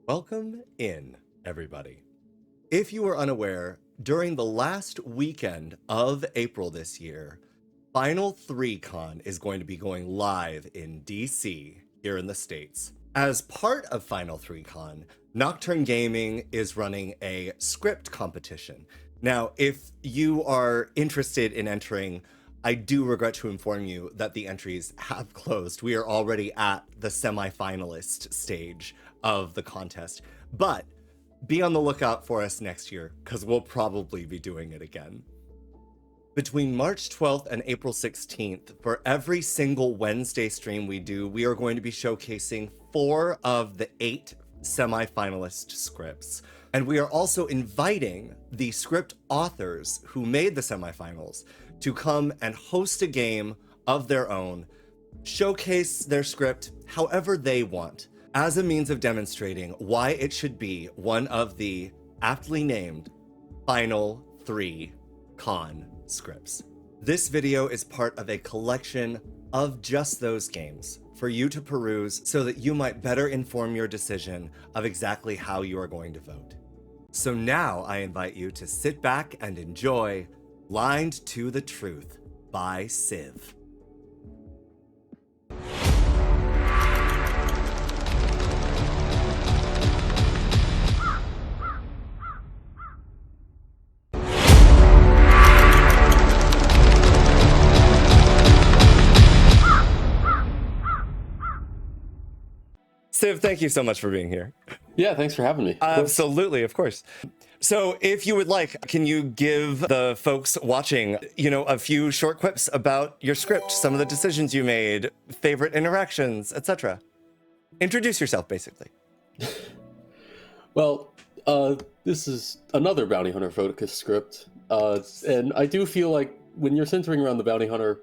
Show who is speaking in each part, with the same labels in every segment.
Speaker 1: Welcome in, everybody. If you were unaware, during the last weekend of April this year, Final 3 Con is going to be going live in DC here in the States. As part of Final 3 Con, Nocturne Gaming is running a script competition. Now, if you are interested in entering, I do regret to inform you that the entries have closed. We are already at the semifinalist stage of the contest, but be on the lookout for us next year because we'll probably be doing it again. Between March 12th and April 16th, for every single Wednesday stream we do, we are going to be showcasing 4 of the 8 semifinalist scripts. And we are also inviting the script authors who made the semifinals to come and host a game of their own, showcase their script however they want, as a means of demonstrating why it should be one of the aptly named Final 3 Con scripts. This video is part of a collection of just those games for you to peruse so that you might better inform your decision of exactly how you are going to vote. So now I invite you to sit back and enjoy Blind to the Truth by Civ. Civ, thank you so much for being here.
Speaker 2: Yeah, thanks for having me.
Speaker 1: Absolutely, of course. So if you would like, can you give the folks watching, a few short quips about your script, some of the decisions you made, favorite interactions, etc. Introduce yourself, basically.
Speaker 2: Well, this is another bounty hunter focused script. And I do feel like when you're centering around the bounty hunter,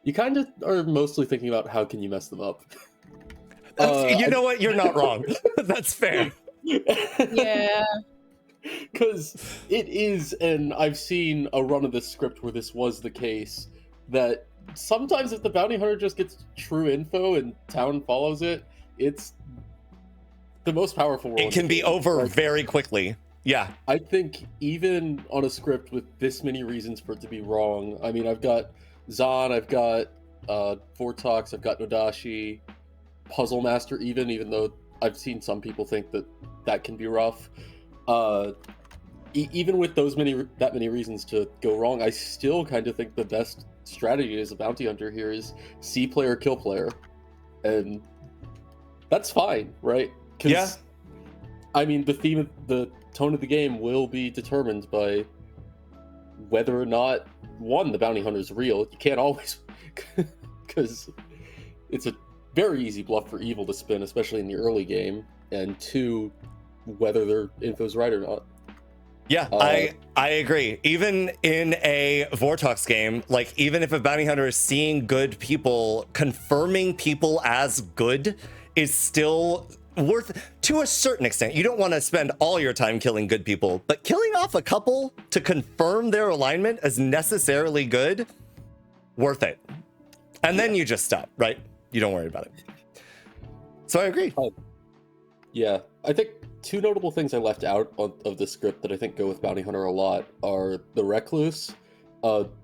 Speaker 2: you kind of are mostly thinking about how can you mess them up.
Speaker 1: You know what? You're not wrong. That's fair.
Speaker 3: Yeah.
Speaker 2: Because it is, and I've seen a run of this script where this was the case, that sometimes if the bounty hunter just gets true info and town follows it, it's the most powerful role.
Speaker 1: It can be over very quickly. Yeah.
Speaker 2: I think even on a script with this many reasons for it to be wrong, I mean, I've got Zahn, I've got Vortox, I've got No Dashii, Puzzle Master even though I've seen some people think that can be rough. Even with that many reasons to go wrong, I still kind of think the best strategy as a bounty hunter here is see player, kill player. And that's fine, right?
Speaker 1: Yeah.
Speaker 2: I mean, the tone of the game will be determined by whether or not, one, the bounty hunter is real. You can't always, because it's a very easy bluff for evil to spin, especially in the early game, and 2, whether their info's right or not.
Speaker 1: Yeah, I agree. Even in a Vortox game, like even if a bounty hunter is seeing good people, confirming people as good is still worth, to a certain extent. You don't want to spend all your time killing good people, but killing off a couple to confirm their alignment as necessarily good, worth it. And then you just stop, right? You don't worry about it. So I agree.
Speaker 2: Yeah, I think 2 notable things I left out of the script that I think go with bounty hunter a lot are the recluse,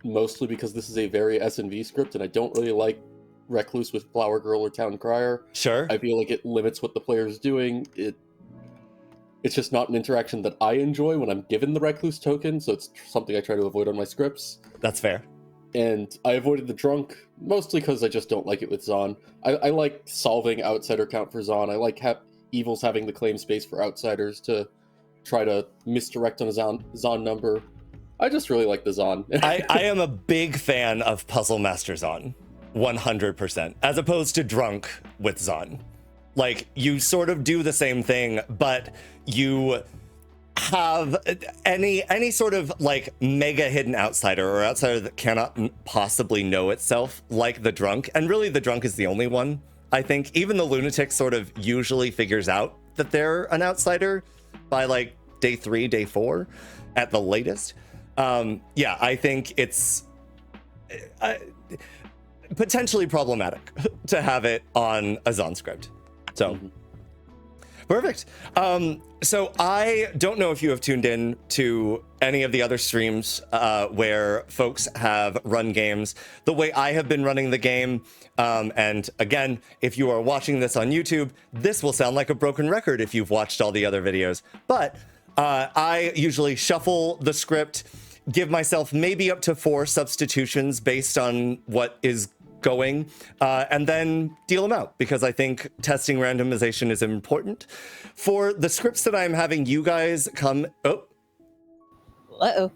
Speaker 2: mostly because this is a very S&V script, and I don't really like recluse with Flower Girl or Town Crier.
Speaker 1: Sure.
Speaker 2: I feel like it limits what the player is doing. It's just not an interaction that I enjoy when I'm given the recluse token, so it's something I try to avoid on my scripts.
Speaker 1: That's fair.
Speaker 2: And I avoided the drunk, mostly because I just don't like it with Zahn. I like solving outsider count for Zahn. I like evils having the claim space for outsiders to try to misdirect on a Zahn number. I just really like the Zahn.
Speaker 1: I am a big fan of Puzzle Master Zahn, 100%, as opposed to drunk with Zahn. Like, you sort of do the same thing, but you have any sort of like mega hidden outsider or outsider that cannot possibly know itself, like the drunk. And really the drunk is the only one, I think. Even the lunatic sort of usually figures out that they're an outsider by like day 3, day 4 at the latest. Yeah, I think it's potentially problematic to have it on a Zahn script. So Perfect. So I don't know if you have tuned in to any of the other streams where folks have run games the way I have been running the game. And again, if you are watching this on YouTube, this will sound like a broken record if you've watched all the other videos. But I usually shuffle the script, give myself maybe up to 4 substitutions based on what is going, and then deal them out, because I think testing randomization is important. For the scripts that I'm having you guys come... Oh.
Speaker 3: Uh-oh.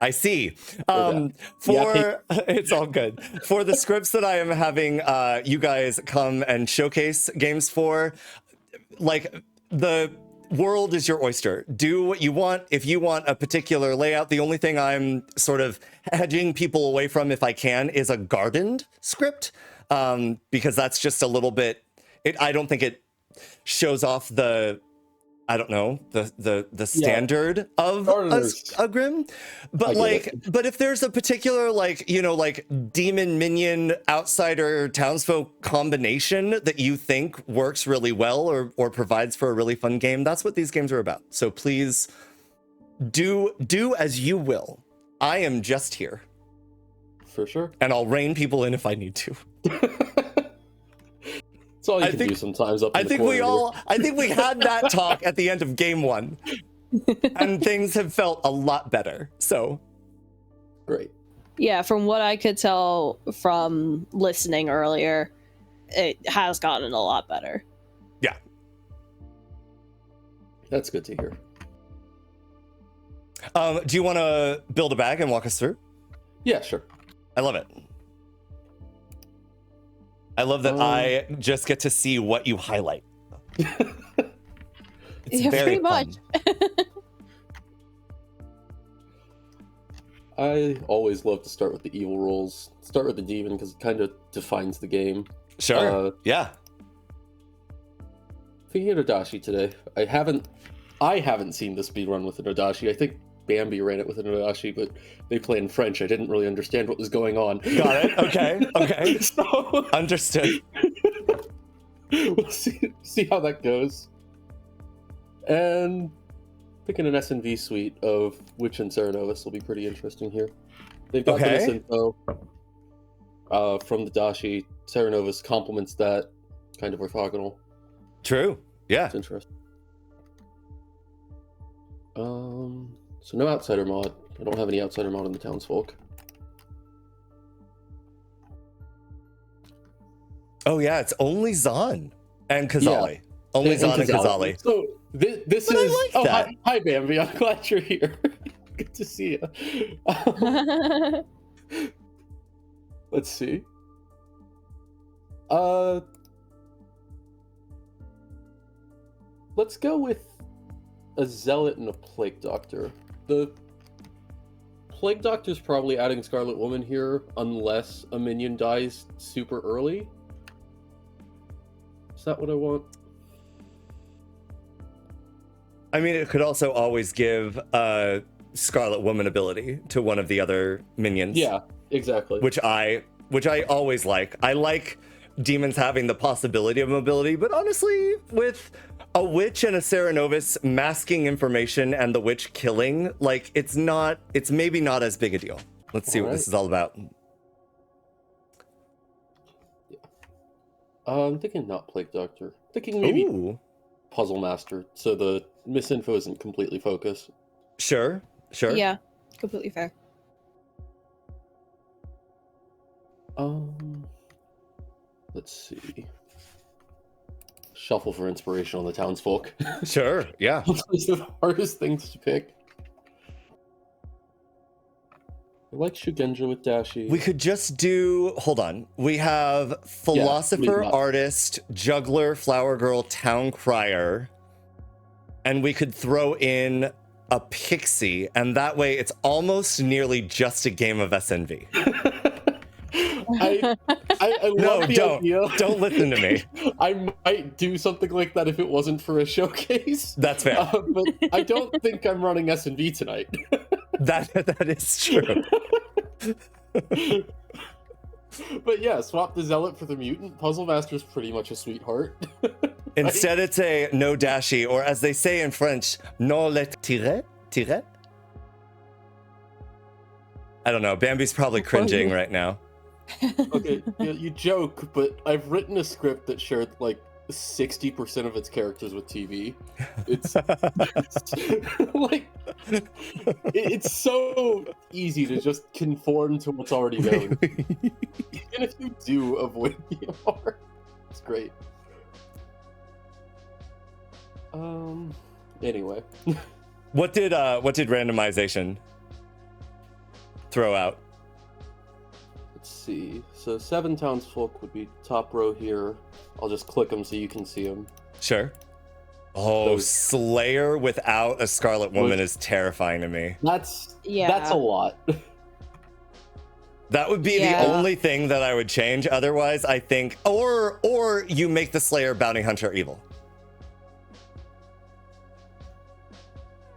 Speaker 1: I see. It's all good. For the scripts that I am having you guys come and showcase games for, like, the world is your oyster. Do what you want. If you want a particular layout, the only thing I'm sort of hedging people away from, if I can, is a gardened script, because that's just a little bit... I don't think it shows off the... I don't know, the standard of a Grim, but but if there's a particular, like, you know, like demon minion outsider townsfolk combination that you think works really well or provides for a really fun game, that's what these games are about. So please do as you will. I am just here.
Speaker 2: For sure.
Speaker 1: And I'll rein people in if I need to.
Speaker 2: That's all you can do sometimes. I think
Speaker 1: we had that talk at the end of game 1, and things have felt a lot better. So
Speaker 2: great.
Speaker 3: Yeah, from what I could tell from listening earlier, it has gotten a lot better.
Speaker 1: Yeah,
Speaker 2: that's good to hear.
Speaker 1: Do you want to build a bag and walk us through?
Speaker 2: Yeah, sure.
Speaker 1: I love it. I love that I just get to see what you highlight. It's
Speaker 3: yeah,
Speaker 1: very
Speaker 3: pretty much.
Speaker 2: I always love to start with the evil rolls. Start with the demon because it kind of defines the game.
Speaker 1: Sure. Yeah.
Speaker 2: Thinking of No Dashii today. I haven't seen this be run with a No Dashii. I think Bambi ran it with a No Dashii, but they play in French. I didn't really understand what was going on.
Speaker 1: Got it. Okay.
Speaker 2: So,
Speaker 1: understood.
Speaker 2: We'll see how that goes. And picking an SNV suite of Witch and Serenovus will be pretty interesting here. They've got this info from the Dashii. Serenovus complements that, kind of orthogonal.
Speaker 1: True. Yeah.
Speaker 2: It's interesting. So no outsider mod. I don't have any outsider mod in the Townsfolk.
Speaker 1: Oh yeah, it's only Zahn and Kazali.
Speaker 2: Yeah.
Speaker 1: Only Zahn and Kazali.
Speaker 2: So this
Speaker 1: but
Speaker 2: is.
Speaker 1: I like
Speaker 2: Hi Bambi. I'm glad you're here. Good to see you. Let's see. Let's go with a Zealot and a Plague Doctor. The Plague Doctor's probably adding Scarlet Woman here, unless a minion dies super early. Is that what I want?
Speaker 1: I mean, it could also always give a Scarlet Woman ability to one of the other minions.
Speaker 2: Yeah, exactly.
Speaker 1: Which I always like. I like demons having the possibility of mobility, but honestly, with a witch and a Serenovus masking information and the witch killing, like, it's maybe not as big a deal. Let's see what this is all about.
Speaker 2: Yeah. I'm thinking not Plague Doctor. Thinking maybe Puzzle Master, so the misinfo isn't completely focused.
Speaker 1: Sure.
Speaker 3: Yeah, completely fair.
Speaker 2: Let's see. Shuffle for inspiration on the Townsfolk.
Speaker 1: Sure, yeah.
Speaker 2: It's the hardest things to pick. I like Shugenja with Dashii.
Speaker 1: We could just do... Hold on. We have Philosopher, Artist, Juggler, Flower Girl, Town Crier. And we could throw in a Pixie. And that way it's almost nearly just a game of SNV.
Speaker 2: I love the idea.
Speaker 1: Don't listen to me.
Speaker 2: I might do something like that if it wasn't for a showcase.
Speaker 1: That's fair.
Speaker 2: But I don't think I'm running SNV tonight.
Speaker 1: That is true.
Speaker 2: But yeah, swap the Zealot for the Mutant. Puzzle Master's pretty much a sweetheart.
Speaker 1: Instead, it's a No Dashii, or as they say in French, non le tiret? Tiret? I don't know. Bambi's probably cringing right now.
Speaker 2: Okay, you joke, but I've written a script that shared like 60% of its characters with TV. It's like it's so easy to just conform to what's already known. Even if you do avoid VR, it's great. Anyway,
Speaker 1: What did randomization throw out?
Speaker 2: let's see. So 7 Townsfolk would be top row here. I'll just click them so you can see them.
Speaker 1: Sure. Oh,
Speaker 2: Those-
Speaker 1: Slayer without a Scarlet Woman is terrifying to me.
Speaker 2: That's a lot.
Speaker 1: That would be
Speaker 3: Yeah.
Speaker 1: the only thing that I would change. Otherwise, I think, or you make the Slayer bounty hunter evil.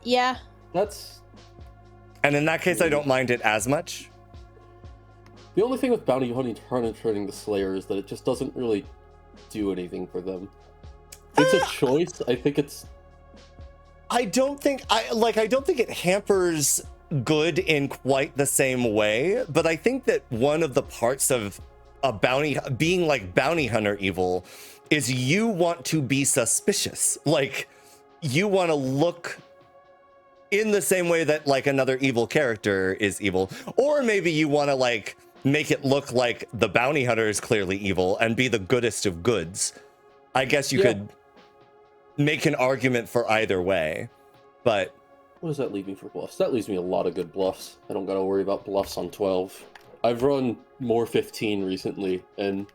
Speaker 3: Yeah.
Speaker 2: That's
Speaker 1: And in that case, I don't mind it as much.
Speaker 2: the only thing with bounty hunting turning the Slayer is that it just doesn't really do anything for them. It's a choice. I think it's
Speaker 1: I don't think it hampers good in quite the same way, but I think that one of the parts of a bounty being like bounty hunter evil is you want to be suspicious. Like you want to look in the same way that like another evil character is evil, or maybe you want to like make it look like the bounty hunter is clearly evil and be the goodest of goods. I guess you could make an argument for either way, but
Speaker 2: what does that leave me for bluffs? That leaves me a lot of good bluffs. I don't gotta worry about bluffs on 12. I've run more 15 recently, and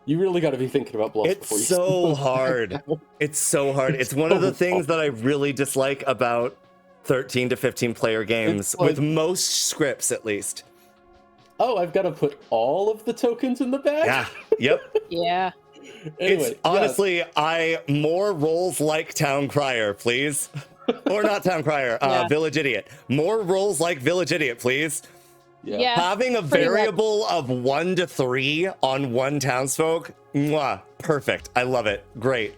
Speaker 2: you really gotta be thinking about bluffs
Speaker 1: it's
Speaker 2: before you
Speaker 1: so hard. It's so hard. It's one of the things that I really dislike about 13 to 15 player games,
Speaker 2: like-
Speaker 1: with most scripts at least.
Speaker 2: Oh, I've got to put all of the tokens in the bag?
Speaker 1: Yeah, yep.
Speaker 3: Yeah.
Speaker 2: Anyway,
Speaker 1: It's honestly, more roles like Town Crier, please. Or not Town Crier,
Speaker 3: Yeah.
Speaker 1: Village Idiot. More roles like Village Idiot, please.
Speaker 3: Yeah.
Speaker 1: Having a
Speaker 3: pretty much.
Speaker 1: variable of 1 to 3 on one townsfolk, mwah, perfect. I love it. Great.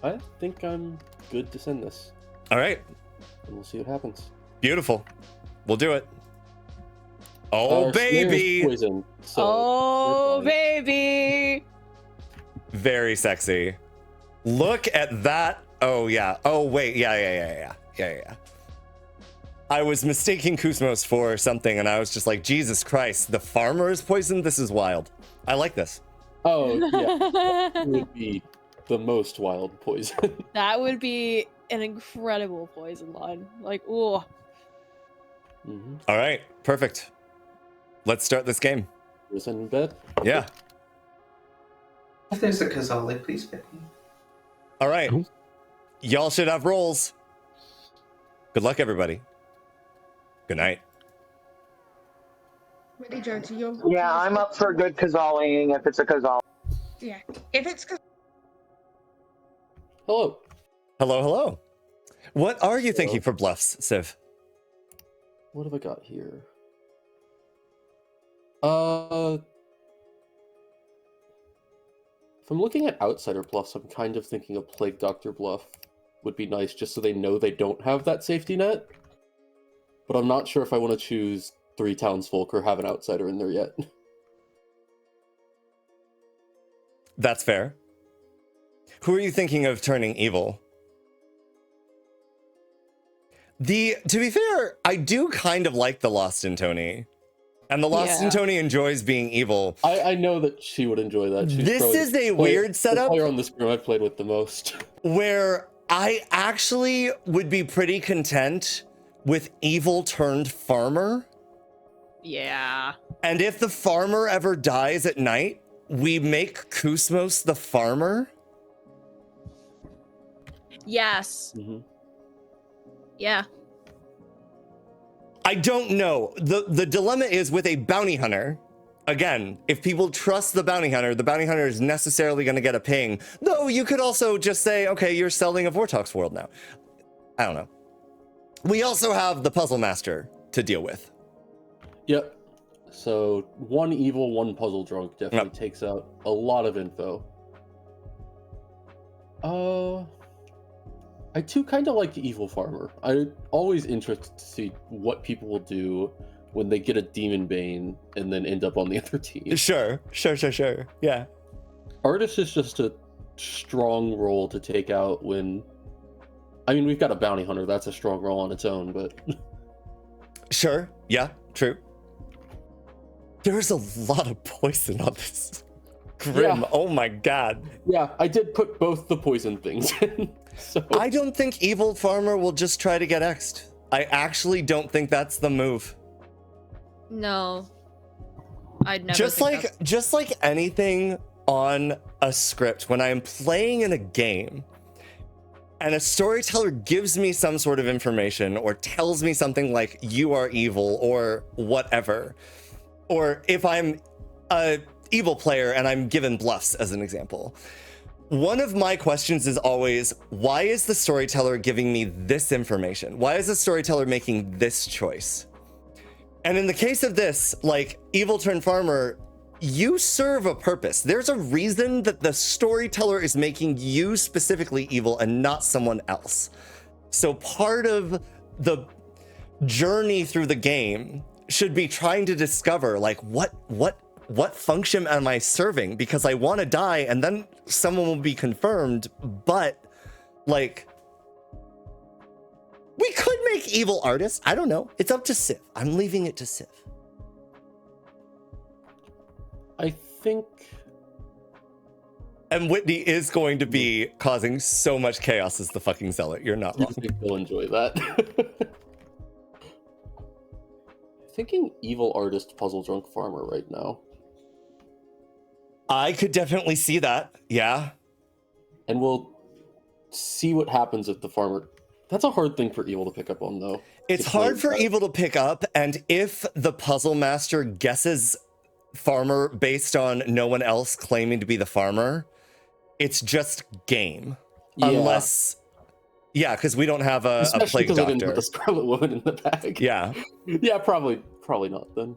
Speaker 2: I think I'm good to send this,
Speaker 1: All right,
Speaker 2: and we'll see what happens.
Speaker 1: beautiful. We'll do it. Oh,
Speaker 2: Our snare is
Speaker 1: baby.
Speaker 2: poison, so
Speaker 3: Oh,
Speaker 2: we're fine.
Speaker 3: baby.
Speaker 1: Very sexy. Look at that. Oh, yeah. Oh, wait. Yeah. I was mistaking Kusmos for something, and I was just like, Jesus Christ, the farmer is poisoned? This is wild. I like this.
Speaker 2: Oh, yeah. It would be the most wild poison.
Speaker 3: That would be an incredible poison line. Like, ooh.
Speaker 2: Mm-hmm.
Speaker 1: All right, perfect. Let's start this game.
Speaker 2: Was in bed.
Speaker 1: Yeah.
Speaker 4: If there's a Kazali, please pick me.
Speaker 1: All right.
Speaker 2: Cool.
Speaker 1: Y'all should have rolls. Good luck, everybody. Good night.
Speaker 5: Ready, Jonesy? You're
Speaker 6: Yeah, I'm up for a good Kazaliing if it's a Kazali.
Speaker 5: Yeah. If it's
Speaker 2: Hello.
Speaker 1: Hello. What are you thinking for bluffs, Civ?
Speaker 2: What have I got here? If I'm looking at outsider bluffs, I'm kind of thinking a Plague Doctor bluff would be nice, just so they know they don't have that safety net. But I'm not sure if I want to choose 3 townsfolk or have an outsider in there yet.
Speaker 1: That's fair. Who are you thinking of turning evil? To be fair, I do kind of like the Lost in Tony. And the Lost in
Speaker 3: Yeah.
Speaker 1: Tony enjoys being evil.
Speaker 2: I know that she would enjoy that. She's
Speaker 1: This
Speaker 2: probably
Speaker 1: is
Speaker 2: the
Speaker 1: a
Speaker 2: player-
Speaker 1: weird setup.
Speaker 2: The player on this room I've played with the most.
Speaker 1: Where I actually would be pretty content with evil turned farmer.
Speaker 3: Yeah.
Speaker 1: And if the farmer ever dies at night, we make Kusmos the farmer.
Speaker 3: Yes.
Speaker 2: Mhm.
Speaker 3: Yeah.
Speaker 1: I don't know. The dilemma is with a bounty hunter. Again, if people trust the bounty hunter is necessarily going to get a ping. Though you could also just say, okay, you're selling a Vortox world now. I don't know. We also have the puzzle master to deal with.
Speaker 2: Yep. So 1 evil, 1 puzzle drunk definitely takes out a lot of info. I too kind of like the evil farmer. I'm always interested to see what people will do when they get a demon bane and then end up on the other team.
Speaker 1: Sure. Yeah.
Speaker 2: Artist is just a strong role to take out when... I mean, we've got a bounty hunter. That's a strong role on its own, but...
Speaker 1: Sure. Yeah, true. There's a lot of poison on this Grim.
Speaker 2: Yeah.
Speaker 1: Oh my god.
Speaker 2: Yeah, I did put both the poison things in. So
Speaker 1: I don't think Evil Farmer will just try to get X'd. I actually don't think that's the move.
Speaker 5: No. I'd never
Speaker 1: Just like anything on a script, when I am playing in a game and a storyteller gives me some sort of information or tells me something like you are evil or whatever, or if I'm a evil player and I'm given Bluffs as an example, one of my questions is always, why is the storyteller giving me this information? Why is the storyteller making this choice? And in the case of this, like Evil Turned Farmer, you serve a purpose. There's a reason that the storyteller is making you specifically evil and not someone else. So part of the journey through the game should be trying to discover, like, what function am I serving? Because I want to die and then someone will be confirmed, but like, we could make evil artists. I don't know. It's up to Civ. I'm leaving it to Civ.
Speaker 2: I think...
Speaker 1: And Whitney is going to be causing so much chaos as the fucking zealot. You're not
Speaker 2: I
Speaker 1: wrong.
Speaker 2: think you'll enjoy that. Thinking evil artist puzzle drunk farmer right now.
Speaker 1: I could definitely see that. Yeah.
Speaker 2: And we'll see what happens if the farmer... That's a hard thing for evil to pick up on, though.
Speaker 1: It's hard for evil to pick up, and if the puzzle master guesses farmer based on no one else claiming to be the farmer, it's just game.
Speaker 2: Yeah.
Speaker 1: Unless... Yeah, because we don't have a plague
Speaker 2: because I didn't
Speaker 1: doctor.
Speaker 2: put the Scarlet Woman in the bag.
Speaker 1: Yeah.
Speaker 2: Yeah, probably not then.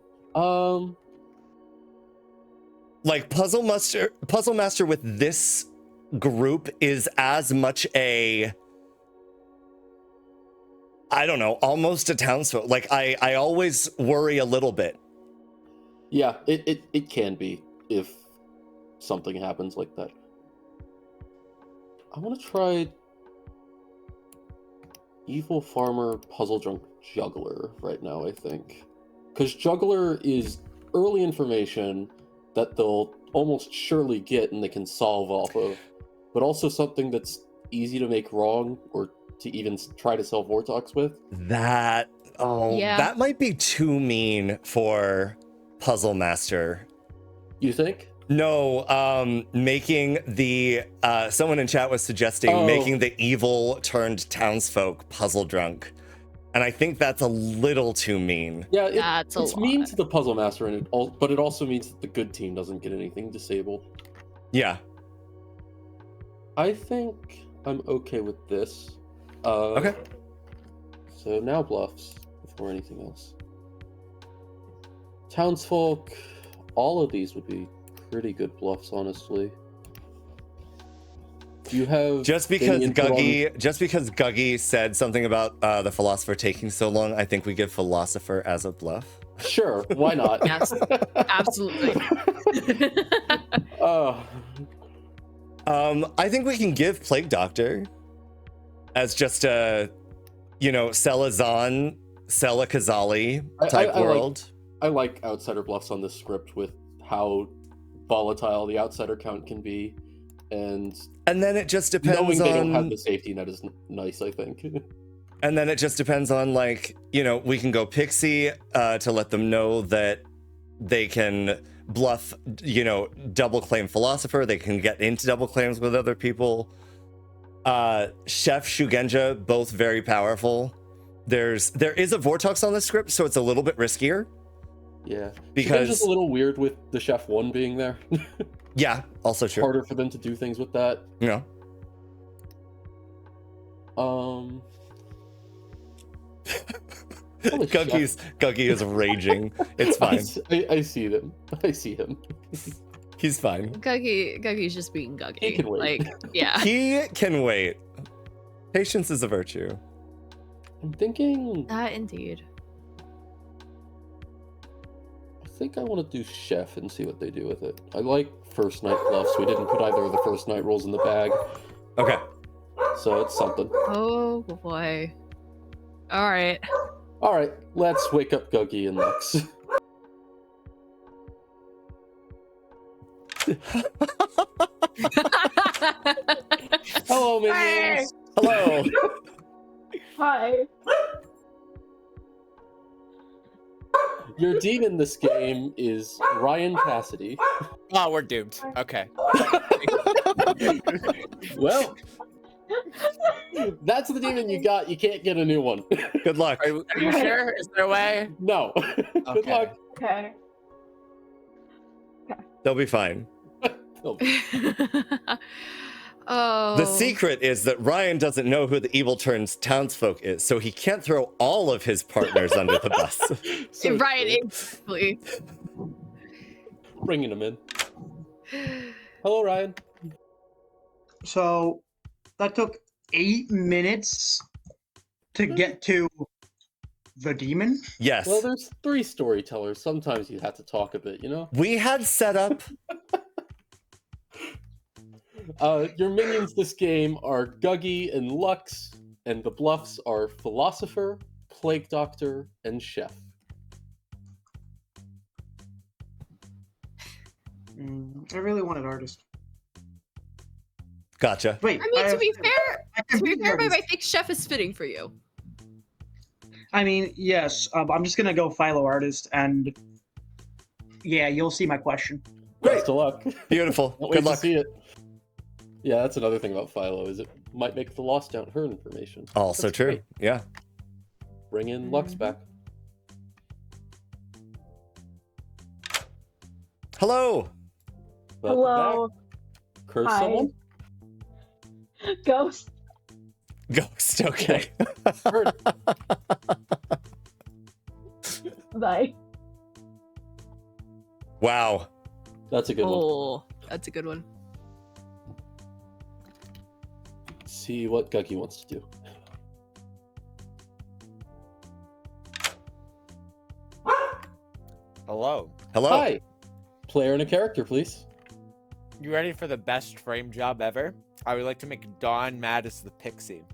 Speaker 1: Like Puzzle Master with this group is as much a, I don't know, almost a Townsfolk. Like I always worry a little bit.
Speaker 2: Yeah, it can be if something happens like that. I want to try Evil Farmer Puzzle Drunk Juggler right now, I think. Because Juggler is early information that they'll almost surely get and they can solve off of, but also something that's easy to make wrong or to even try to sell Vortox with.
Speaker 1: That might be too mean for Puzzle Master.
Speaker 2: You think?
Speaker 1: No, making the someone in chat was suggesting making the evil turned townsfolk puzzle drunk, and I think that's a little too mean.
Speaker 2: Yeah, it's mean to the puzzle master, and but it also means that the good team doesn't get anything disabled.
Speaker 1: Yeah,
Speaker 2: I think I'm okay with this.
Speaker 1: Okay.
Speaker 2: So now Bluffs before anything else. Townsfolk, all of these would be pretty good Bluffs, honestly. Do you have
Speaker 1: just because Guggy said something about the philosopher taking so long, I think we give philosopher as a bluff.
Speaker 2: Sure, why not?
Speaker 5: Yes, absolutely.
Speaker 1: I think we can give Plague Doctor as just a, Selazan, Sela Kazali type world.
Speaker 2: I like outsider bluffs on this script with how volatile the outsider count can be, and
Speaker 1: then it just depends
Speaker 2: knowing
Speaker 1: on...
Speaker 2: they don't have the safety net is nice, I think.
Speaker 1: And then it just depends on, we can go Pixie to let them know that they can bluff, double claim philosopher. They can get into double claims with other people. Chef, Shugenja, both very powerful. There is a Vortox on the script, so it's a little bit riskier.
Speaker 2: Yeah,
Speaker 1: because
Speaker 2: it's a little weird with the Chef 1 being there.
Speaker 1: Yeah, also true.
Speaker 2: Harder for them to do things with that.
Speaker 1: Yeah. Gunky is raging. It's fine.
Speaker 2: I see them. I see him.
Speaker 1: He's fine.
Speaker 5: Guggy's just being Guggy.
Speaker 2: He can wait.
Speaker 5: Like, yeah.
Speaker 1: He can wait. Patience is a virtue.
Speaker 2: I'm thinking.
Speaker 5: That indeed.
Speaker 2: I think I want to do chef and see what they do with it. I like first night bluffs. We didn't put either of the first night rolls in the bag,
Speaker 1: Okay.
Speaker 2: so it's something.
Speaker 5: Oh boy. All right.
Speaker 2: All right, let's wake up Guggy and Lux. Hello, minions.
Speaker 1: Hello.
Speaker 7: Hi.
Speaker 2: Your demon this game is Ryan Cassidy.
Speaker 8: Oh, we're doomed. Okay.
Speaker 2: Well, that's the demon you got. You can't get a new one.
Speaker 1: Good luck.
Speaker 8: Are you sure? Is there a way?
Speaker 2: No. Good
Speaker 8: Okay.
Speaker 2: luck.
Speaker 7: Okay.
Speaker 1: They'll be fine.
Speaker 5: Oh.
Speaker 1: The secret is that Ryan doesn't know who the evil turn's townsfolk is, so he can't throw all of his partners under the bus.
Speaker 2: So
Speaker 5: Right,
Speaker 2: true.
Speaker 5: exactly.
Speaker 2: Bringing him in. Hello, Ryan.
Speaker 9: So that took 8 minutes to get to the demon.
Speaker 1: Yes.
Speaker 2: Well, there's 3 storytellers. Sometimes you have to talk a bit, you know?
Speaker 1: We had set up.
Speaker 2: Your minions this game are Guggy and Lux, and the Bluffs are Philosopher, Plague Doctor, and Chef.
Speaker 9: I really wanted artist.
Speaker 1: Gotcha.
Speaker 9: Wait.
Speaker 5: I mean, to be fair,
Speaker 9: I can be
Speaker 5: babe, I
Speaker 9: artist.
Speaker 5: think Chef is fitting for you.
Speaker 9: I mean, yes. I'm just gonna go Philo artist, and yeah, you'll see my question.
Speaker 1: Great.
Speaker 2: Best of luck.
Speaker 1: Beautiful.
Speaker 2: Can't wait
Speaker 1: Good
Speaker 2: to
Speaker 1: luck.
Speaker 2: see it. Yeah, that's another thing about Philo, is it might make the lost out her information.
Speaker 1: Also
Speaker 2: That's
Speaker 1: true.
Speaker 2: great.
Speaker 1: Yeah.
Speaker 2: Bring in Lux back.
Speaker 1: Hello.
Speaker 2: Welcome
Speaker 7: Hello.
Speaker 2: back. Curse
Speaker 7: Hi.
Speaker 2: someone?
Speaker 7: Ghost.
Speaker 1: Ghost. Okay.
Speaker 2: Heard.
Speaker 7: Bye.
Speaker 1: Wow.
Speaker 2: That's a good one.
Speaker 5: Oh, that's a good one.
Speaker 2: Let's see what Guggy wants to do.
Speaker 8: Hello.
Speaker 1: Hello.
Speaker 2: Hi. Player and a character, please.
Speaker 8: You ready for the best frame job ever? I would like to make Dawn mad as the pixie.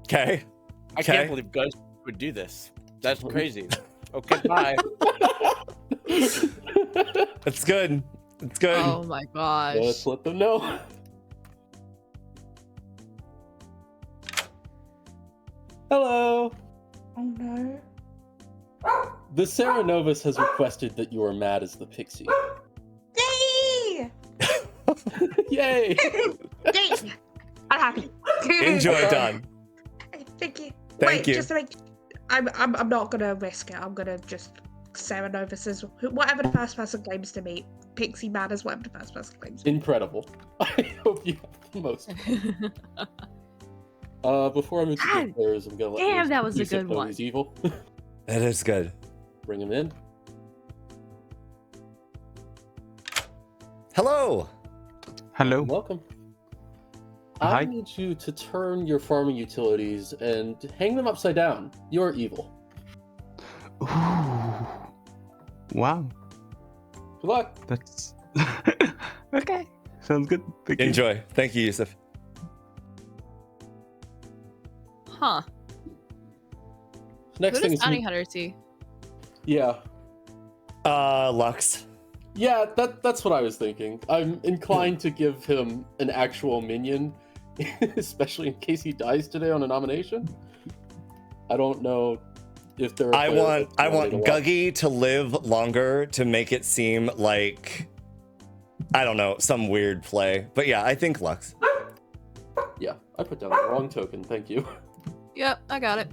Speaker 1: Okay.
Speaker 8: I
Speaker 1: Okay.
Speaker 8: can't believe Ghost would do this. That's crazy. Okay, bye.
Speaker 1: It's good. It's good.
Speaker 5: Oh my gosh.
Speaker 2: Let's let them know. Hello.
Speaker 7: Oh no.
Speaker 2: The Sarah Novus has requested that you are mad as the pixie.
Speaker 10: Yay!
Speaker 2: Yay!
Speaker 10: Yay! I'm happy.
Speaker 1: Enjoy, Don.
Speaker 10: Thank you.
Speaker 1: Thank
Speaker 10: Wait,
Speaker 1: you.
Speaker 10: just to make, I'm not gonna risk it. I'm gonna just Sarah Nova says whatever the first person claims to me. Pixie matters. Whatever the first person claims.
Speaker 2: Incredible. I hope you have the most. Before I move to
Speaker 5: God
Speaker 2: the players, I'm gonna let
Speaker 5: damn,
Speaker 2: Yusuf-
Speaker 5: that was a
Speaker 2: Yusuf
Speaker 5: good
Speaker 2: know
Speaker 5: one.
Speaker 2: He's evil.
Speaker 1: That is good.
Speaker 2: Bring him in.
Speaker 1: Hello.
Speaker 11: Hello.
Speaker 2: Welcome.
Speaker 11: Hi.
Speaker 2: I need you to turn your farming utilities and hang them upside down. You're evil.
Speaker 11: Ooh. Wow.
Speaker 2: Good luck.
Speaker 11: That's okay. Sounds good. Thank you.
Speaker 1: Enjoy. Thank you, Yusuf.
Speaker 5: Huh.
Speaker 2: Next
Speaker 5: Who
Speaker 2: thing
Speaker 5: does
Speaker 2: is
Speaker 5: Bounty Hunter see?
Speaker 2: Yeah.
Speaker 1: Lux.
Speaker 2: Yeah, that's what I was thinking. I'm inclined to give him an actual minion, especially in case he dies today on a nomination. I don't know if there are
Speaker 1: I
Speaker 2: players
Speaker 1: want
Speaker 2: that want me to watch.
Speaker 1: Guggy to live longer to make it seem like, I don't know, some weird play. But yeah, I think Lux.
Speaker 2: Yeah, I put down the wrong token. Thank you.
Speaker 5: Yep, I got it.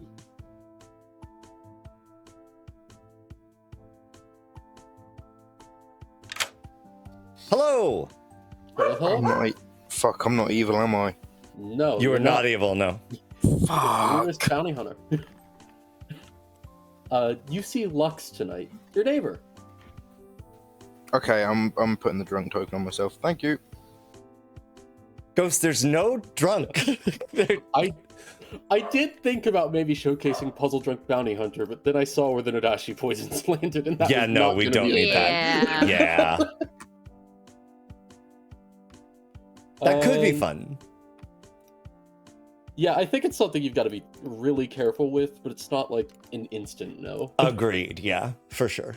Speaker 1: Hello.
Speaker 2: Uh-huh.
Speaker 12: I'm not. Fuck, I'm not evil, am I?
Speaker 2: No,
Speaker 1: You are
Speaker 2: you're
Speaker 1: not evil, no.
Speaker 2: You're a bounty hunter. You see Lux tonight, your neighbor.
Speaker 12: Okay, I'm putting the drunk token on myself. Thank you.
Speaker 1: Ghost, there's no drunk.
Speaker 2: I did think about maybe showcasing Puzzledrunk Bounty Hunter, but then I saw where the No Dashii poisons landed, and that
Speaker 1: Yeah,
Speaker 2: was
Speaker 1: no,
Speaker 2: not
Speaker 1: we
Speaker 2: gonna
Speaker 1: don't
Speaker 2: be
Speaker 1: need
Speaker 2: a
Speaker 1: that.
Speaker 2: thing.
Speaker 1: Yeah. That could be
Speaker 2: Um,
Speaker 1: fun.
Speaker 2: Yeah, I think it's something you've got to be really careful with, but it's not like an instant no.
Speaker 1: Agreed. Yeah, for sure.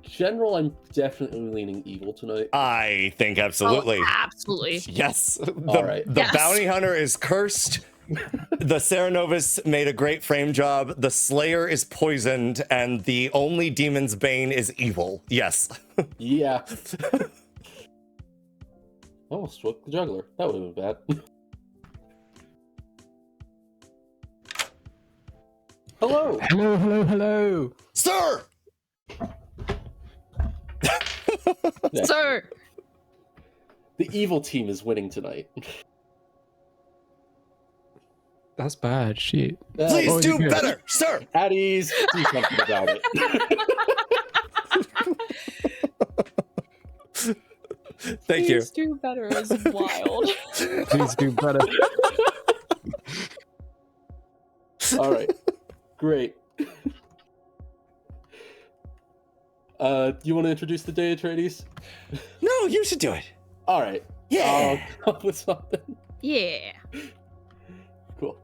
Speaker 2: General, I'm definitely leaning evil tonight.
Speaker 1: I think absolutely.
Speaker 5: Oh, absolutely.
Speaker 1: Yes.
Speaker 2: All right.
Speaker 1: The
Speaker 5: Yes.
Speaker 1: bounty hunter is cursed. The Serenovus made a great frame job. The Slayer is poisoned, and the only demon's bane is evil. Yes.
Speaker 2: Yeah. Oh, struck the juggler. That would have been bad. Hello.
Speaker 11: Hello, hello, hello.
Speaker 1: Sir!
Speaker 2: Yeah.
Speaker 5: Sir!
Speaker 2: The evil team is winning tonight.
Speaker 11: That's bad. Shit.
Speaker 1: Please
Speaker 11: Oh,
Speaker 1: do
Speaker 11: you good?
Speaker 1: better, sir!
Speaker 2: At ease. Do something about it.
Speaker 1: Thank you.
Speaker 3: Please do better is wild.
Speaker 11: Please do better.
Speaker 2: All right. Great. You want to introduce the day, Etreides?
Speaker 1: No, you should do it.
Speaker 2: All right.
Speaker 1: Yeah.
Speaker 2: I'll come up with something.
Speaker 5: Yeah.
Speaker 2: Cool.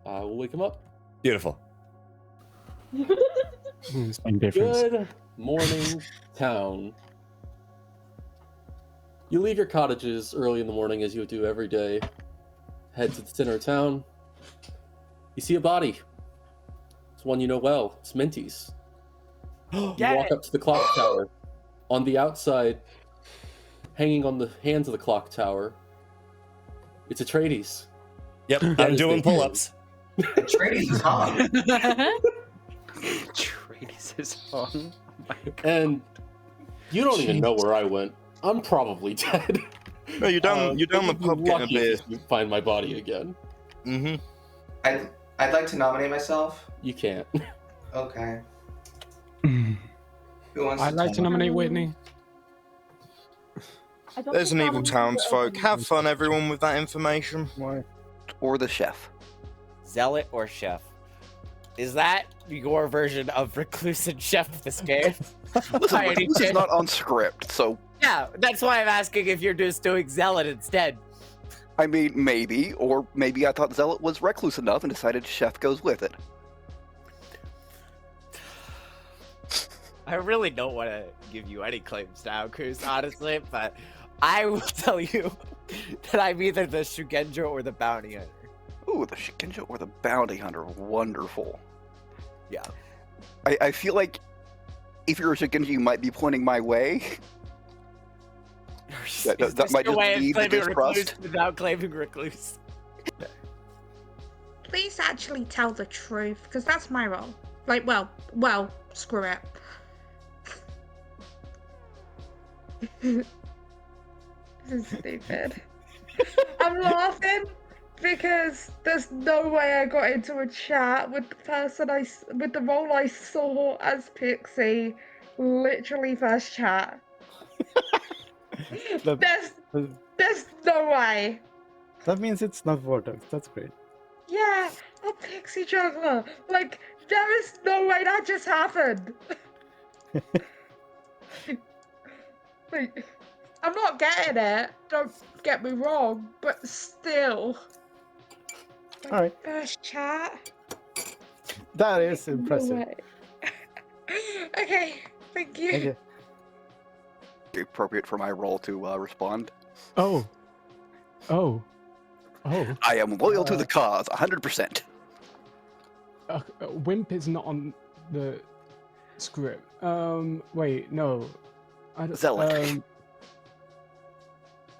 Speaker 2: We'll wake him up.
Speaker 1: Beautiful.
Speaker 11: Same difference.
Speaker 2: Good morning, town. You leave your cottages early in the morning as you would do every day. Head to the center of town. You see a body. It's one you know well. It's Minty's. You walk up to the clock tower. On the outside, hanging on the hands of the clock tower, it's Etreides.
Speaker 1: Yep,
Speaker 2: That
Speaker 1: I'm
Speaker 2: is
Speaker 1: doing
Speaker 2: the-
Speaker 1: pull-ups.
Speaker 4: Etreides is on.
Speaker 11: Trace is on. Oh my God.
Speaker 2: And you don't even know where I went. I'm probably dead.
Speaker 12: No, you're down the
Speaker 2: but you'd be
Speaker 12: pub getting a
Speaker 2: lucky
Speaker 12: beer.
Speaker 2: if you find my body again.
Speaker 12: Mm-hmm.
Speaker 4: I'd like to nominate myself.
Speaker 2: You can't.
Speaker 4: Okay. Who wants
Speaker 11: I'd like to
Speaker 4: tell me?
Speaker 11: nominate Whitney.
Speaker 7: I don't
Speaker 12: There's an
Speaker 7: think
Speaker 12: evil
Speaker 7: that
Speaker 12: townsfolk. Have fun, everyone, with that information.
Speaker 11: Why?
Speaker 13: Or the chef.
Speaker 8: Zealot or chef? Is that your version of recluse and chef this game?
Speaker 13: Listen,
Speaker 8: By any
Speaker 13: Recluse is
Speaker 8: chance?
Speaker 13: not on script, so
Speaker 8: Yeah, that's why I'm asking if you're just doing zealot instead.
Speaker 13: I mean, maybe, or maybe I thought Zealot was recluse enough and decided chef goes with it.
Speaker 8: I really don't want to give you any claims now, Cruz, honestly, but I will tell you that I'm either the Shugenja or the bounty hunter.
Speaker 13: Ooh, the Shikinja or the Bounty Hunter. Wonderful.
Speaker 8: Yeah.
Speaker 13: I feel like if you're a Shikinja, you might be pointing my way. That
Speaker 8: Is
Speaker 13: might
Speaker 8: this your
Speaker 13: just
Speaker 8: way of
Speaker 13: lead to
Speaker 8: claiming recluse
Speaker 13: distrust.
Speaker 8: without claiming recluse.
Speaker 10: Please actually tell the truth, because that's my role. Like, well, screw it. This is stupid. I'm laughing because there's no way I got into a chat with the person with the role I saw as Pixie. Literally first chat. There's no way.
Speaker 11: That means it's not Vortex. That's great.
Speaker 10: Yeah, a Pixie Juggler. Like, there is no way that just happened. Like, I'm not getting it. Don't get me wrong, but still. Like,
Speaker 11: All right.
Speaker 10: First chat.
Speaker 11: That is
Speaker 10: No
Speaker 11: impressive.
Speaker 10: way. Okay, thank you.
Speaker 11: Okay.
Speaker 13: Appropriate for my role to respond.
Speaker 11: Oh.
Speaker 13: I am loyal to the cause, 100%.
Speaker 11: Wimp is not on the script. Wait, no.
Speaker 13: Zealot.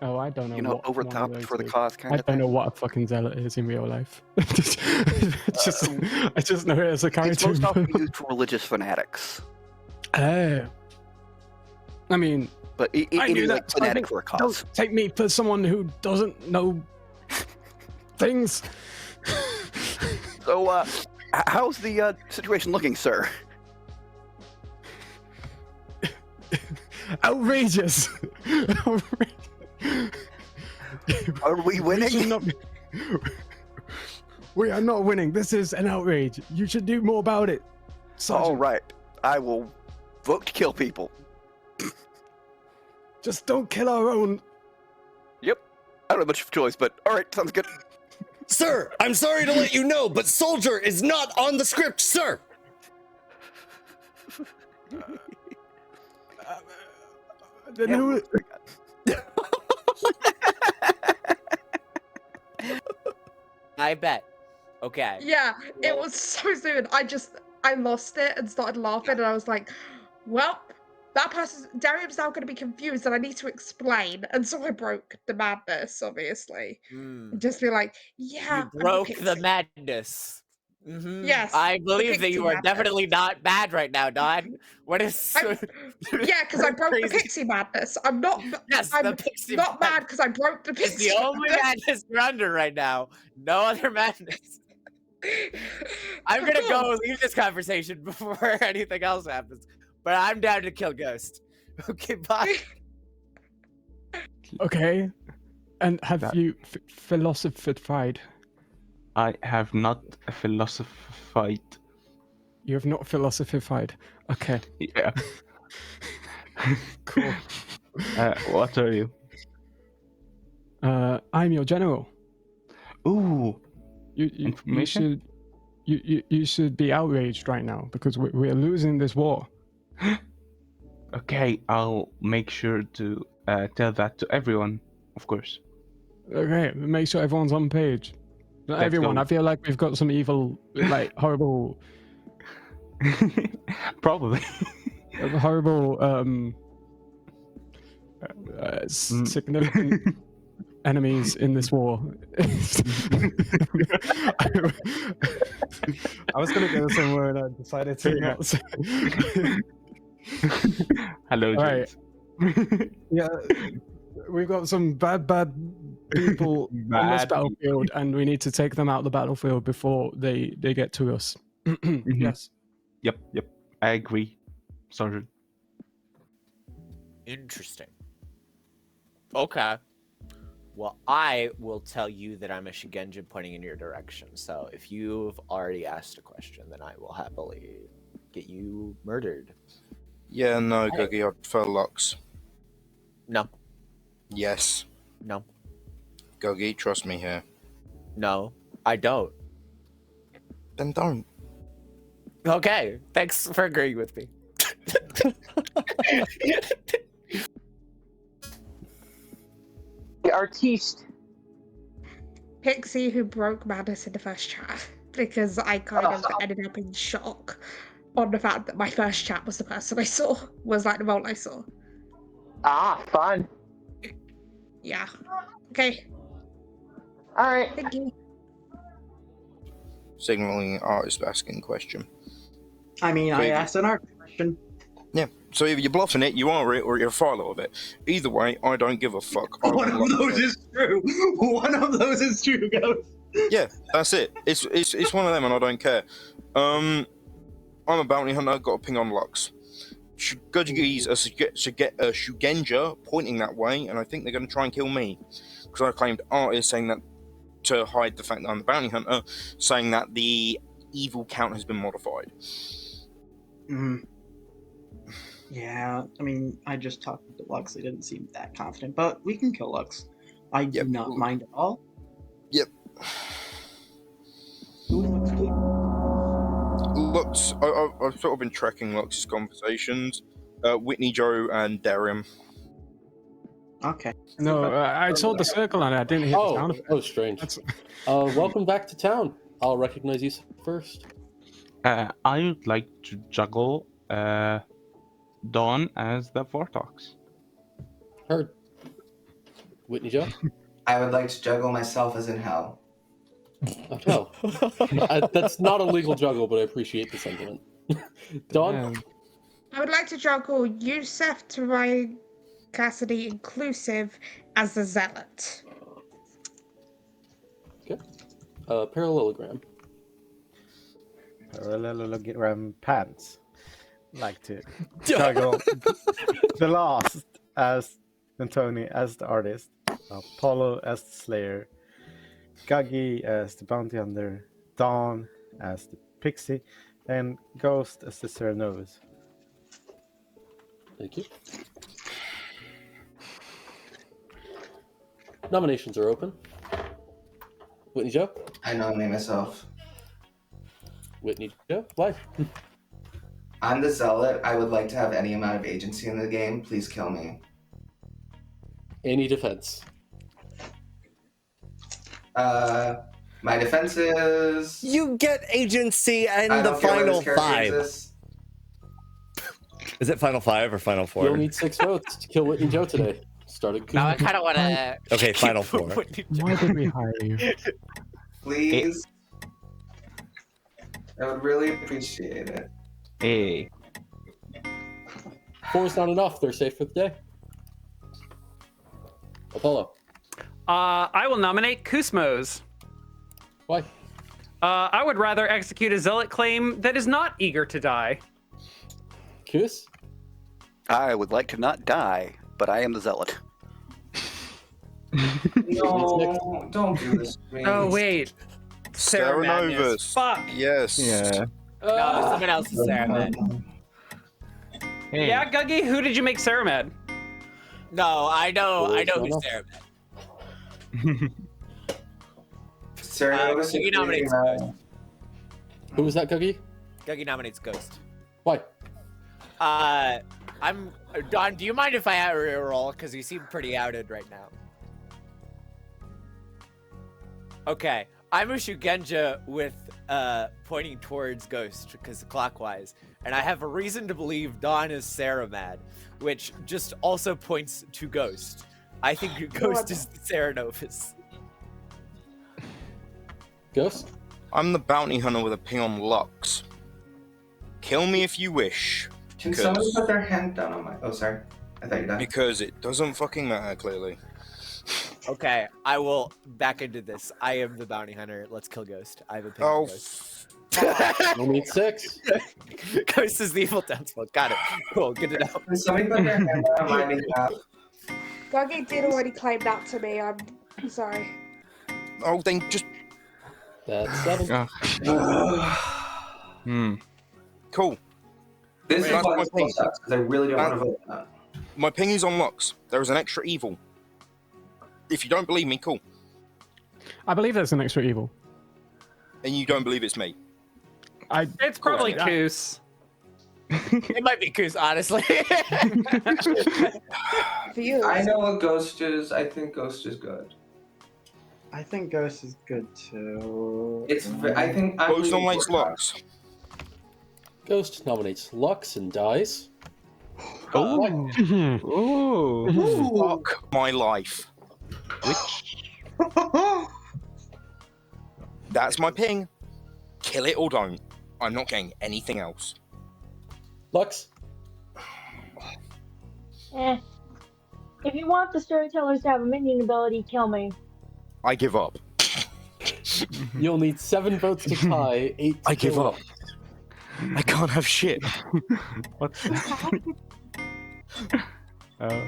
Speaker 11: Oh, I don't know.
Speaker 13: You know,
Speaker 11: what
Speaker 13: over the
Speaker 11: one
Speaker 13: top
Speaker 11: of those
Speaker 13: for the
Speaker 11: is.
Speaker 13: cause kind
Speaker 11: I
Speaker 13: of
Speaker 11: don't
Speaker 13: thing.
Speaker 11: know what a fucking zealot is in real life. I just know it as a
Speaker 13: It's
Speaker 11: character.
Speaker 13: most often used for religious fanatics.
Speaker 11: Oh. I mean,
Speaker 13: But it
Speaker 11: I knew
Speaker 13: is
Speaker 11: that.
Speaker 13: like fanatic for a
Speaker 11: Don't
Speaker 13: cause.
Speaker 11: take me for someone who doesn't know things.
Speaker 13: So, how's the situation looking, sir?
Speaker 11: Outrageous!
Speaker 13: Are we winning?
Speaker 11: We are not winning. This is an outrage. You should do more about it. Sergeant.
Speaker 13: All right, I will vote to kill people.
Speaker 11: Just don't kill our own.
Speaker 13: Yep. I don't have much of a choice, but all right, sounds good.
Speaker 1: Sir, I'm sorry to let you know, but Soldier is not on the script, sir.
Speaker 11: Then who?
Speaker 8: I bet. Okay.
Speaker 10: Yeah, it was so soon. I lost it and started laughing, and I was like, well, that person, Darium's now going to be confused, and I need to explain. And so I broke the madness, obviously. And just be like, yeah.
Speaker 8: You broke the madness. Mm-hmm.
Speaker 10: Yes.
Speaker 8: I believe that
Speaker 10: pixie
Speaker 8: you are
Speaker 10: madness.
Speaker 8: definitely not mad right now, Don. What is?
Speaker 10: Yeah, because I broke the pixie madness. I'm not.
Speaker 8: Yes,
Speaker 10: I'm
Speaker 8: the pixie
Speaker 10: not mad because I broke the
Speaker 8: It's
Speaker 10: pixie.
Speaker 8: the only madness you're under right now. No other madness. I'm gonna go leave this conversation before anything else happens. But I'm down to kill Ghost. Okay, bye.
Speaker 11: Okay. And have you philosophied?
Speaker 14: I have not philosophied.
Speaker 11: You have not philosophied. Okay.
Speaker 14: Yeah.
Speaker 11: Cool.
Speaker 14: What are you?
Speaker 11: I'm your general.
Speaker 14: Ooh.
Speaker 11: You
Speaker 14: Information?
Speaker 11: you should be outraged right now because we're losing this war.
Speaker 14: Okay, I'll make sure to tell that to everyone, of course.
Speaker 11: Okay, make sure everyone's on page. Not
Speaker 14: Let's
Speaker 11: everyone.
Speaker 14: go.
Speaker 11: I feel like we've got some evil, like horrible,
Speaker 14: Probably.
Speaker 11: horrible, significant enemies in this war. I was gonna go somewhere and I decided to not say.
Speaker 14: Hello,
Speaker 11: All right.
Speaker 14: James.
Speaker 11: Yeah, we've got some bad people on this
Speaker 14: Bad
Speaker 11: battlefield, and we need to take them out of the battlefield before they get to us. Yes.
Speaker 14: Yep. I agree, Sergeant.
Speaker 8: Interesting. Okay. Well, I will tell you that I'm a Shugenja pointing in your direction. So if you've already asked a question, then I will happily get you murdered.
Speaker 12: Yeah, no, Googie, I prefer Lux.
Speaker 8: No.
Speaker 12: Yes.
Speaker 8: No.
Speaker 12: Googie, trust me here.
Speaker 8: No, I don't.
Speaker 12: Then don't.
Speaker 8: Okay, thanks for agreeing with me.
Speaker 6: The artiste.
Speaker 10: Pixie who broke madness in the first chat because I kind of ended up in shock on the fact that my first chat was the person I saw, was like the role I saw.
Speaker 6: Ah, fun.
Speaker 10: Yeah. Okay.
Speaker 6: All right.
Speaker 10: Thank you.
Speaker 12: Signaling artist asking question.
Speaker 9: I mean, I asked an art question.
Speaker 12: Yeah, so either you're bluffing it, you are it, or you're a follower of it. Either way, I don't give a fuck.
Speaker 9: One of those is true. One of those is true, Ghost.
Speaker 12: Yeah, that's it. It's one of them, and I don't care. I'm a bounty hunter. Got a ping on Lux. Gudgies should get a Shugenja pointing that way, and I think they're going to try and kill me because I claimed artist saying that to hide the fact that I'm the bounty hunter, saying that the evil count has been modified.
Speaker 9: Yeah, I mean, I just talked to Lux. They didn't seem that confident, but we can kill Lux. I do not mind at all.
Speaker 12: Yep. Lux, I've sort of been tracking Lux's conversations. Whitney, Joe, and Darium.
Speaker 9: Okay.
Speaker 11: No, I saw the circle and I didn't hear the sound of it.
Speaker 2: Oh, strange. Welcome back to town. I'll recognize you first.
Speaker 14: I would like to juggle Dawn as the Vortox.
Speaker 2: Heard. Whitney Joe?
Speaker 4: I would like to juggle myself as in hell.
Speaker 2: Oh, that's not a legal juggle, but I appreciate the sentiment. Dawn?
Speaker 10: I would like to juggle Yusef, Terai, Cassidy, inclusive as the zealot.
Speaker 2: Okay. Parallelogram.
Speaker 15: parallelogram pants. Like to juggle the last as Tony as the artist, Apollo as the slayer, Guggy as the bounty hunter, Dawn as the pixie, and Ghost as the Serenovus.
Speaker 2: Thank you. Nominations are open. Whitney Joe?
Speaker 4: I nominate myself.
Speaker 2: Whitney Joe? Why?
Speaker 4: I'm the zealot. I would like to have any amount of agency in the game. Please kill me.
Speaker 2: Any defense?
Speaker 4: My defense is...
Speaker 1: You get agency
Speaker 4: I
Speaker 1: in
Speaker 4: don't
Speaker 1: the
Speaker 4: get where
Speaker 1: final
Speaker 4: this character
Speaker 1: 5.
Speaker 4: exists.
Speaker 1: Is it final 5 or final 4?
Speaker 2: You'll need 6 votes to kill Whitney Joe today. Started.
Speaker 8: Now I kind of want to.
Speaker 1: Okay, final 4.
Speaker 11: Why did we hire you?
Speaker 4: Please. I would really appreciate it.
Speaker 14: Hey.
Speaker 2: 4 is not enough. They're safe for the day. Apollo.
Speaker 16: I will nominate Kusmos.
Speaker 2: Why?
Speaker 16: I would rather execute a zealot claim that is not eager to die.
Speaker 2: Kus?
Speaker 13: I would like to not die, but I am the zealot.
Speaker 4: No, don't do this to me.
Speaker 16: Oh, wait. Sarah Madness.
Speaker 12: Serenovus.
Speaker 16: Fuck.
Speaker 12: Yes.
Speaker 14: Yeah.
Speaker 8: No, someone else is Sarah Mad.
Speaker 14: Hey.
Speaker 16: Yeah, Guggy, who did you make Sarah Mad?
Speaker 8: No, I know who's Sarah Mad.
Speaker 4: Serenovus
Speaker 8: Guggy nominates Ghost.
Speaker 2: Who was that, Guggy?
Speaker 8: Guggy nominates Ghost.
Speaker 2: Why?
Speaker 8: I'm Don. Do you mind if I have a roll? Because you seem pretty outed right now. Okay, I'm a Shugenja with pointing towards Ghost because clockwise, and I have a reason to believe Dawn is Sarah Mad, which just also points to Ghost. I think Ghost is the Serenovus.
Speaker 2: Ghost?
Speaker 12: I'm the bounty hunter with a ping on Lux. Kill me if you wish.
Speaker 4: Can someone put their hand down on my... Oh, sorry. I thought you were done.
Speaker 12: Because it doesn't fucking matter, clearly.
Speaker 8: Okay, I will back into this. I am the bounty hunter. Let's kill Ghost. I have a ping on Ghost.
Speaker 2: You need 6.
Speaker 8: Ghost is the evil townsfolk. Got it. Cool. Get it out.
Speaker 4: Can somebody put their hand down on my behalf?
Speaker 10: Guggy did already claim that to me. I'm sorry.
Speaker 12: Oh, then just...
Speaker 2: That's 7.
Speaker 12: Cool.
Speaker 4: This is
Speaker 12: That's
Speaker 4: why
Speaker 12: my
Speaker 4: this
Speaker 12: ping.
Speaker 4: sucks, because I really don't want to vote for that.
Speaker 12: My ping is on Lux. There is an extra evil. If you don't believe me, cool.
Speaker 11: I believe there's an extra evil.
Speaker 12: And you don't believe it's me.
Speaker 16: It's probably Kus.
Speaker 8: It might be Kus, honestly.
Speaker 4: I know what Ghost is. I think Ghost is good.
Speaker 9: I think Ghost is good too.
Speaker 4: I think I'm
Speaker 12: Ghost
Speaker 4: leaning
Speaker 12: nominates
Speaker 4: toward
Speaker 12: Lux.
Speaker 2: Ghost nominates Lux and dies.
Speaker 12: Oh.
Speaker 11: Mm-hmm.
Speaker 12: Fuck my life. That's my ping. Kill it or don't. I'm not getting anything else.
Speaker 2: Lux?
Speaker 7: If you want the storytellers to have a minion ability, kill me.
Speaker 12: I give up.
Speaker 2: You'll need 7 votes to tie, 8 to
Speaker 12: I give
Speaker 2: kill.
Speaker 12: up. I can't have shit.
Speaker 14: What's that?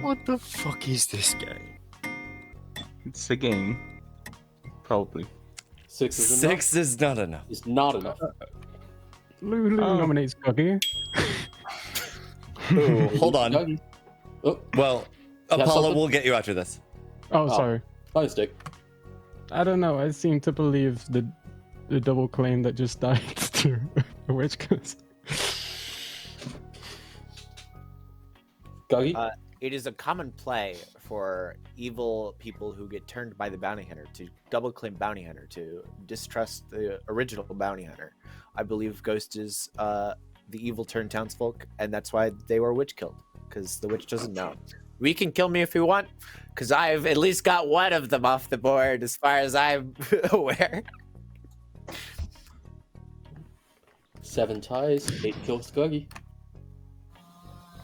Speaker 12: What the fuck is this game?
Speaker 14: It's a game. Probably.
Speaker 2: 6 is enough.
Speaker 1: 6 is not enough.
Speaker 2: It's not enough.
Speaker 11: Lulu nominates Guggy.
Speaker 1: Ooh, hold on.
Speaker 2: Guggy. Oh,
Speaker 1: Well,
Speaker 2: You have
Speaker 1: Apollo,
Speaker 2: something?
Speaker 1: we'll get you after this.
Speaker 11: Oh, sorry.
Speaker 2: my mistake.
Speaker 11: I don't know. I seem to believe the double claim that just died to a witch curse.
Speaker 2: Guggy?
Speaker 8: It is a common play for evil people who get turned by the bounty hunter to double claim bounty hunter, to distrust the original bounty hunter. I believe Ghost is the evil turned townsfolk, and that's why they were witch killed, because the witch doesn't know. We can kill me if we want, because I've at least got one of them off the board as far as I'm aware.
Speaker 2: 7 ties, 8 kills Guggy.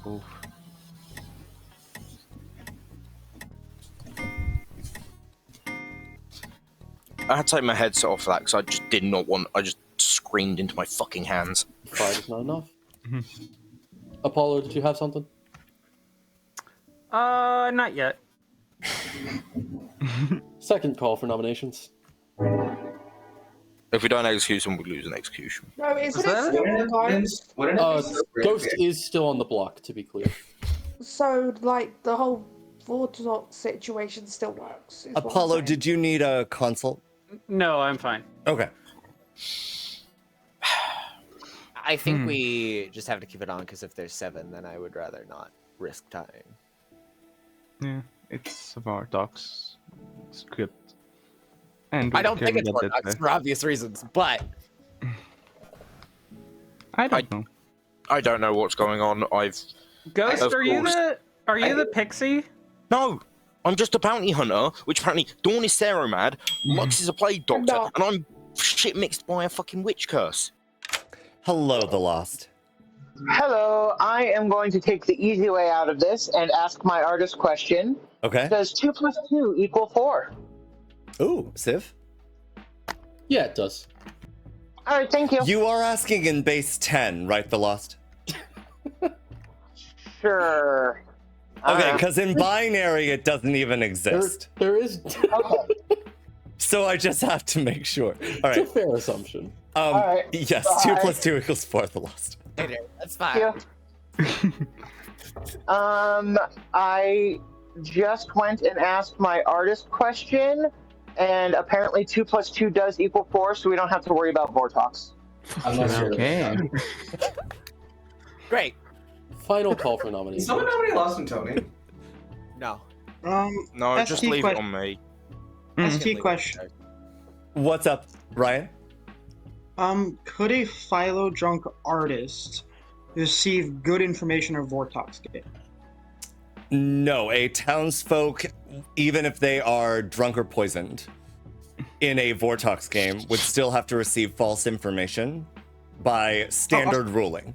Speaker 14: Oof.
Speaker 12: I had to take my headset off for that because I just did not want. I just screamed into my fucking hands.
Speaker 2: 5 is not enough. Apollo, did you have something?
Speaker 16: Not yet.
Speaker 2: Second call for nominations.
Speaker 12: If we don't execute him, we lose an execution.
Speaker 10: No, isn't
Speaker 16: that
Speaker 10: it still on?
Speaker 2: Ghost is still on the block, to be clear.
Speaker 10: So, like, the whole Vortex situation still works. is what I'm
Speaker 1: Apollo,
Speaker 10: saying.
Speaker 1: did you need a consult?
Speaker 16: No, I'm fine.
Speaker 1: Okay.
Speaker 8: I think we just have to keep it on because if there's 7, then I would rather not risk tying.
Speaker 14: Yeah, it's a Vortex script. And
Speaker 8: I don't think it's
Speaker 14: get it
Speaker 8: Vortex for obvious reasons, but
Speaker 14: I don't know.
Speaker 12: I don't know what's going on.
Speaker 16: Ghost,
Speaker 12: Of
Speaker 16: are you
Speaker 12: course.
Speaker 16: the pixie?
Speaker 12: No, I'm just a bounty hunter, which apparently Dawn is Seromad, Lux is a plague doctor,
Speaker 10: No.
Speaker 12: and I'm shit mixed by a fucking witch curse.
Speaker 1: Hello, the Lost.
Speaker 6: Hello, I am going to take the easy way out of this and ask my artist question.
Speaker 1: Okay.
Speaker 6: Does 2 + 2 equal 4?
Speaker 1: Ooh, Civ?
Speaker 2: Yeah, it does.
Speaker 6: All right, thank you.
Speaker 1: You are asking in base 10, right, the Lost?
Speaker 6: Sure.
Speaker 1: Okay, because in binary it doesn't even exist.
Speaker 2: There is.
Speaker 6: Okay.
Speaker 1: So I just have to make sure. All
Speaker 2: It's
Speaker 1: right.
Speaker 2: a fair assumption.
Speaker 6: right.
Speaker 1: Yes,
Speaker 6: Bye.
Speaker 1: 2 + 2 = 4, the Lost.
Speaker 8: That's fine.
Speaker 6: I just went and asked my artist question, and apparently 2 + 2 does equal 4, so we don't have to worry about Vortex.
Speaker 14: Okay.
Speaker 8: Great.
Speaker 2: Final call for nominations.
Speaker 4: Someone nominate Lost and Tony?
Speaker 8: No.
Speaker 12: No,
Speaker 9: ST
Speaker 12: just leave it on me.
Speaker 9: ST question.
Speaker 1: What's up, Ryan?
Speaker 9: Could a Philo drunk artist receive good information or Vortex game?
Speaker 1: No, a townsfolk, even if they are drunk or poisoned, in a Vortex game, would still have to receive false information by standard ruling.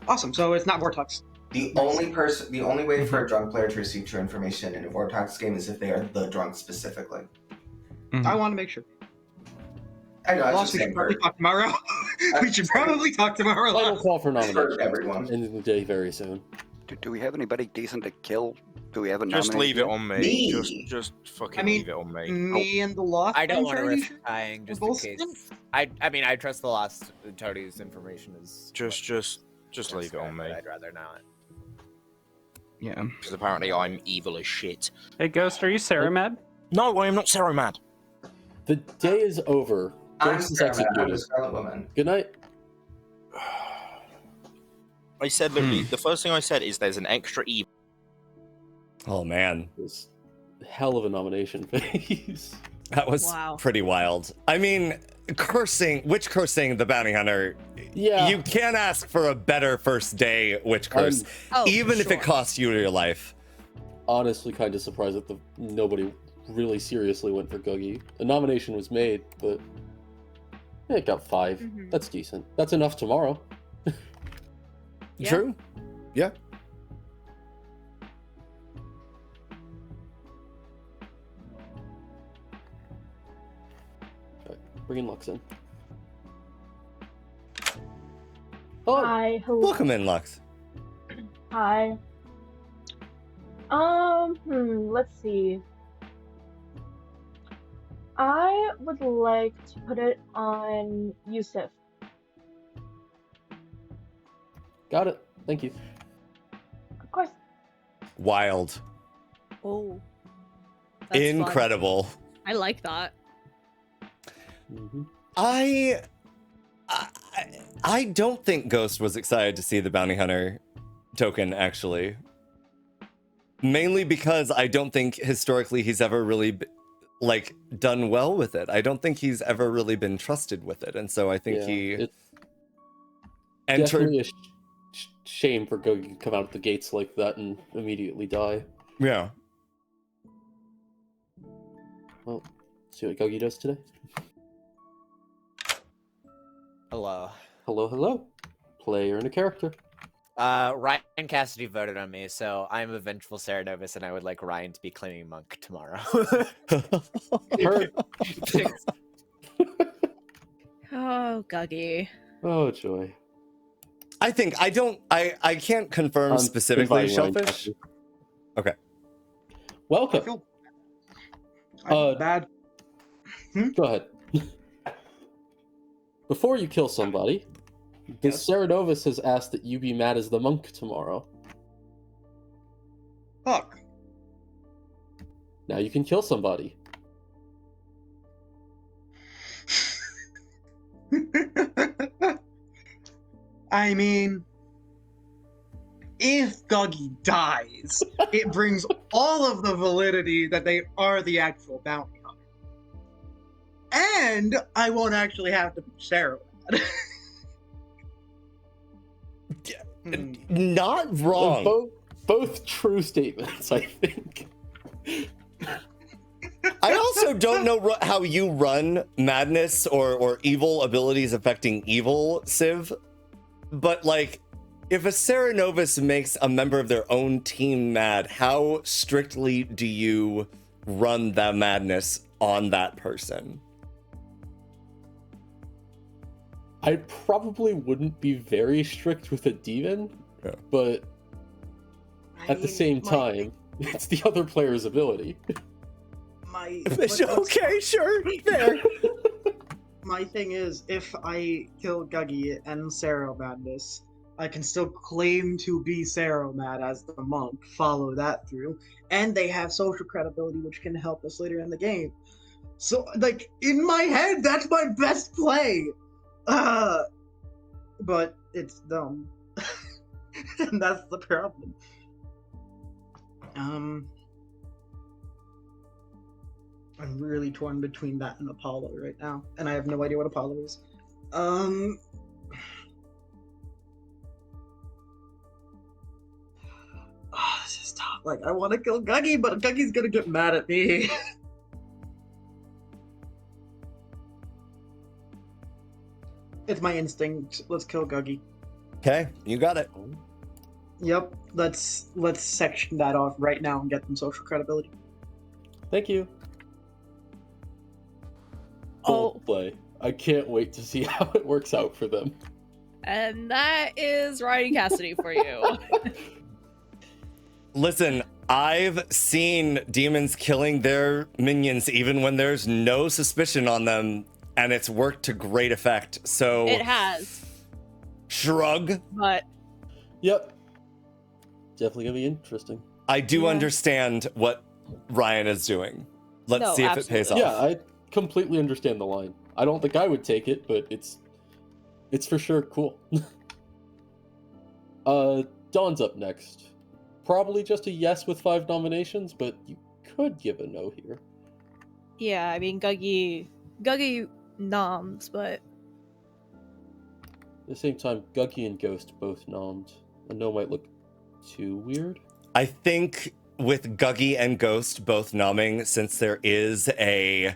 Speaker 9: Awesome, so it's not Vortex.
Speaker 4: The only way for a drunk player to receive true information in a Vortex game is if they are the drunk specifically.
Speaker 9: I want to make sure.
Speaker 4: I know,
Speaker 9: Lost, we should probably talk tomorrow. We should probably talk tomorrow.
Speaker 2: Final call for nominations.
Speaker 4: For everyone.
Speaker 2: Ending the day very soon.
Speaker 13: Do we have anybody decent to kill? Do we have a
Speaker 12: Just
Speaker 13: nominee?
Speaker 12: leave it on me.
Speaker 4: Me?
Speaker 12: Just fucking
Speaker 9: I mean,
Speaker 12: leave it on me.
Speaker 9: Me and the Lost.
Speaker 8: I don't
Speaker 9: I'm
Speaker 8: want to
Speaker 9: fairly
Speaker 8: risk
Speaker 9: sure.
Speaker 8: tying just
Speaker 9: We're
Speaker 8: in
Speaker 9: both
Speaker 8: case. I mean, I trust the Lost. Tony's information is.
Speaker 12: Just leave it on me.
Speaker 8: but I'd rather not.
Speaker 14: Yeah.
Speaker 12: Because apparently I'm evil as shit.
Speaker 16: Hey, Ghost, are you Saramad?
Speaker 12: No, I am not Seromad.
Speaker 2: The day is over.
Speaker 4: I'm
Speaker 2: Ghost is
Speaker 4: Scarlet, I'm
Speaker 2: executed.
Speaker 4: the Scarlet Woman.
Speaker 2: Good night.
Speaker 12: I said literally, the first thing I said is there's an extra evil.
Speaker 1: Oh man,
Speaker 2: This hell of a nomination phase.
Speaker 1: that was pretty wild. I mean, witch cursing the bounty hunter.
Speaker 2: Yeah.
Speaker 1: You can't ask for a better first day witch curse, even if it costs you your life.
Speaker 2: Honestly, kind of surprised that nobody really seriously went for Googie. The nomination was made, but yeah, it got 5. That's decent. That's enough tomorrow.
Speaker 3: Yeah.
Speaker 1: True. Yeah.
Speaker 2: Bringing Lux in.
Speaker 7: Hi, hello.
Speaker 1: Welcome in, Lux.
Speaker 7: Hi. Let's see. I would like to put it on Yusuf.
Speaker 2: Got it. Thank you.
Speaker 7: Of course.
Speaker 1: Wild.
Speaker 3: Oh. That's fun.
Speaker 1: Incredible.
Speaker 3: I like that.
Speaker 1: I don't think Ghost was excited to see the bounty hunter token, actually. Mainly because I don't think historically he's ever really done well with it. I don't think he's ever really been trusted with it, and so I think
Speaker 2: It's
Speaker 1: entered.
Speaker 2: definitely a shame for Googie to come out of the gates like that and immediately die.
Speaker 1: Yeah.
Speaker 2: Well, see what Googie does today.
Speaker 8: Hello.
Speaker 2: Hello. Player and a character.
Speaker 8: Ryan Cassidy voted on me, so I'm a vengeful Ceranovus, and I would like Ryan to be claiming monk tomorrow.
Speaker 3: Oh Oh, Guggy.
Speaker 2: Oh joy.
Speaker 1: I think I can't confirm
Speaker 2: I'm
Speaker 1: specifically
Speaker 2: inviting Ryan
Speaker 1: Shellfish.
Speaker 2: back.
Speaker 1: Okay.
Speaker 2: Welcome.
Speaker 9: Bad.
Speaker 2: Go ahead. Before you kill somebody, the Serenovus has asked that you be mad as the monk tomorrow.
Speaker 9: Fuck.
Speaker 2: Now you can kill somebody.
Speaker 9: I mean, if Guggy dies, it brings all of the validity that they are the actual bounty hunter. And I won't actually have to be Sarah.
Speaker 1: Not wrong.
Speaker 2: Both true statements, I think.
Speaker 1: I also don't know how you run madness or evil abilities affecting evil, Civ. But, like, if a Serenovus makes a member of their own team mad, how strictly do you run that madness on that person?
Speaker 2: I probably wouldn't be very strict with a demon, but at the same time, it's the other player's ability.
Speaker 1: Okay, sure, fair.
Speaker 9: My thing is, if I kill Guggy and Sarah Madness, I can still claim to be Sarah Mad as the monk, follow that through, and they have social credibility, which can help us later in the game. So, like, in my head, that's my best play! But it's dumb. And that's the problem. I'm really torn between that and Apollo right now, and I have no idea what Apollo is. This is tough. Like, I want to kill Guggy, but Guggy's gonna get mad at me. It's my instinct. Let's kill Guggy.
Speaker 1: Okay, you got it.
Speaker 9: Yep. Let's section that off right now and get them social credibility.
Speaker 2: Thank you. Bold play. I can't wait to see how it works out for them.
Speaker 3: And that is Ryan Cassidy for you.
Speaker 1: Listen, I've seen demons killing their minions even when there's no suspicion on them, and it's worked to great effect. So
Speaker 3: It has.
Speaker 1: Shrug.
Speaker 3: But
Speaker 2: yep. Definitely gonna be interesting.
Speaker 1: I do understand what Ryan is doing. Let's see if it pays off.
Speaker 2: Yeah, I completely understand the line. I don't think I would take it, but it's for sure cool. Dawn's up next. Probably just a yes with 5 nominations, but you could give a no here.
Speaker 3: yeah, I mean Guggy noms, but
Speaker 2: At the same time, Guggy and Ghost both nommed. A no might look too weird.
Speaker 1: I think with Guggy and Ghost both nomming, since there is a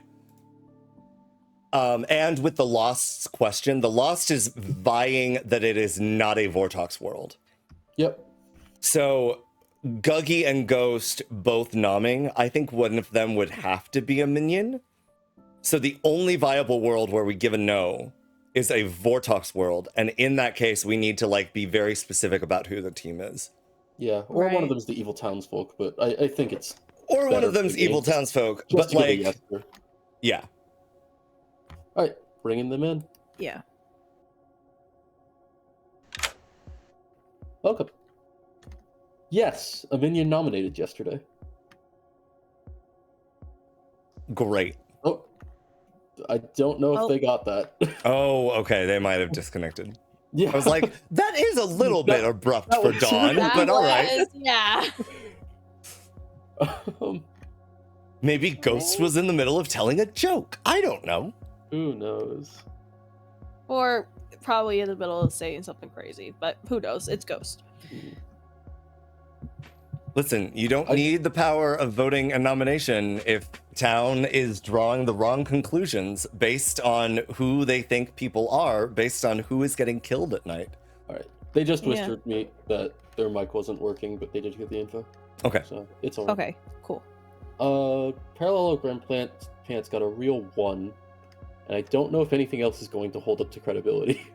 Speaker 1: and with the Lost's question, the Lost is vying that it is not a Vortox world.
Speaker 2: Yep.
Speaker 1: So Guggy and Ghost both nomming, I think one of them would have to be a minion. So the only viable world where we give a no is a Vortox world, and in that case, we need to like be very specific about who the team is.
Speaker 2: Yeah, or one of them is the evil townsfolk, but I think it's
Speaker 1: or one
Speaker 2: better
Speaker 1: of them's
Speaker 2: for the
Speaker 1: evil
Speaker 2: game.
Speaker 1: townsfolk,
Speaker 2: Just
Speaker 1: but
Speaker 2: to give a
Speaker 1: like,
Speaker 2: yes here.
Speaker 1: yeah.
Speaker 2: All right, bringing them in.
Speaker 3: yeah.
Speaker 2: Welcome. Yes, a minion nominated yesterday.
Speaker 1: Great.
Speaker 2: Oh, I don't know if they got that.
Speaker 1: Oh, okay. They might have disconnected.
Speaker 2: Yeah.
Speaker 1: I was like, that is a little bit abrupt
Speaker 2: that
Speaker 1: for
Speaker 2: was-
Speaker 1: Dawn,
Speaker 3: That
Speaker 1: but all right.
Speaker 3: was- yeah.
Speaker 1: Maybe Ghost was in the middle of telling a joke. I don't know.
Speaker 2: Who knows?
Speaker 3: Or probably in the middle of saying something crazy, but who knows? It's Ghost.
Speaker 1: Listen, you don't need the power of voting a nomination if Town is drawing the wrong conclusions based on who they think people are, based on who is getting killed at night.
Speaker 2: All right. They just
Speaker 3: Yeah.
Speaker 2: whispered me that their mic wasn't working, but they did hear the info.
Speaker 1: Okay.
Speaker 2: So it's all right.
Speaker 3: Okay, cool.
Speaker 2: Parallelogram Pants got a real 1. And I don't know if anything else is going to hold up to credibility.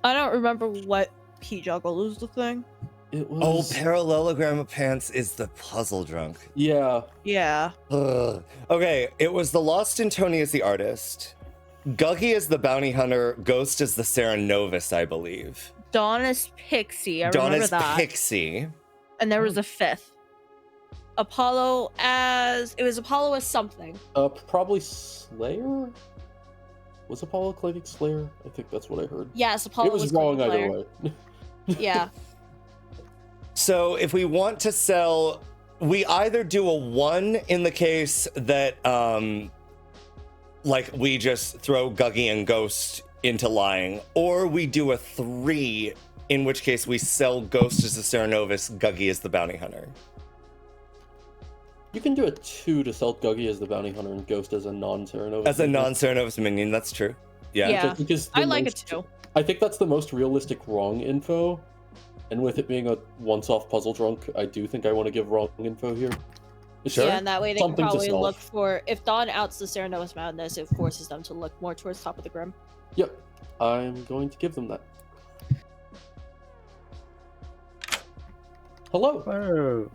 Speaker 3: I don't remember what P-Juggle is the thing.
Speaker 2: It
Speaker 1: Oh,
Speaker 2: was...
Speaker 1: Parallelogram of Pants is the Puzzledrunk.
Speaker 2: Yeah.
Speaker 3: Yeah.
Speaker 1: Ugh. Okay, it was the Lost and Tony as the artist. Guggy is the bounty hunter. Ghost is the Serenovus, I believe.
Speaker 3: Dawn is Pixie. I
Speaker 1: Dawn
Speaker 3: remember
Speaker 1: is
Speaker 3: that.
Speaker 1: Pixie.
Speaker 3: And there was a fifth. Apollo as... It was Apollo as something.
Speaker 2: Probably Slayer? Was Apollo claiming Slayer? I think that's what I heard.
Speaker 3: Yes, Apollo
Speaker 2: It was wrong either
Speaker 3: Slayer.
Speaker 2: way.
Speaker 3: Yeah.
Speaker 1: So if we want to sell, we either do a 1 in the case that, like, we just throw Guggy and Ghost into lying, or we do a 3, in which case we sell Ghost as the Serenovus, Guggy as the bounty hunter.
Speaker 2: You can do a 2 to sell Guggy as the bounty hunter and Ghost as a non-Serenovus.
Speaker 1: As a non-Serenovus minion, that's true. Yeah.
Speaker 3: Yeah.
Speaker 2: Because
Speaker 3: I like it too.
Speaker 2: I think that's the most realistic wrong info. And with it being a once-off puzzle drunk, I do think I want to give wrong info here.
Speaker 1: Sure.
Speaker 3: Yeah, and that way they can
Speaker 2: Something to
Speaker 3: probably
Speaker 2: solve.
Speaker 3: look for... If Dawn outs the Serenovus Madness, it forces them to look more towards top of the Grim.
Speaker 2: Yep. I'm going to give them that. Hello.
Speaker 15: Oh,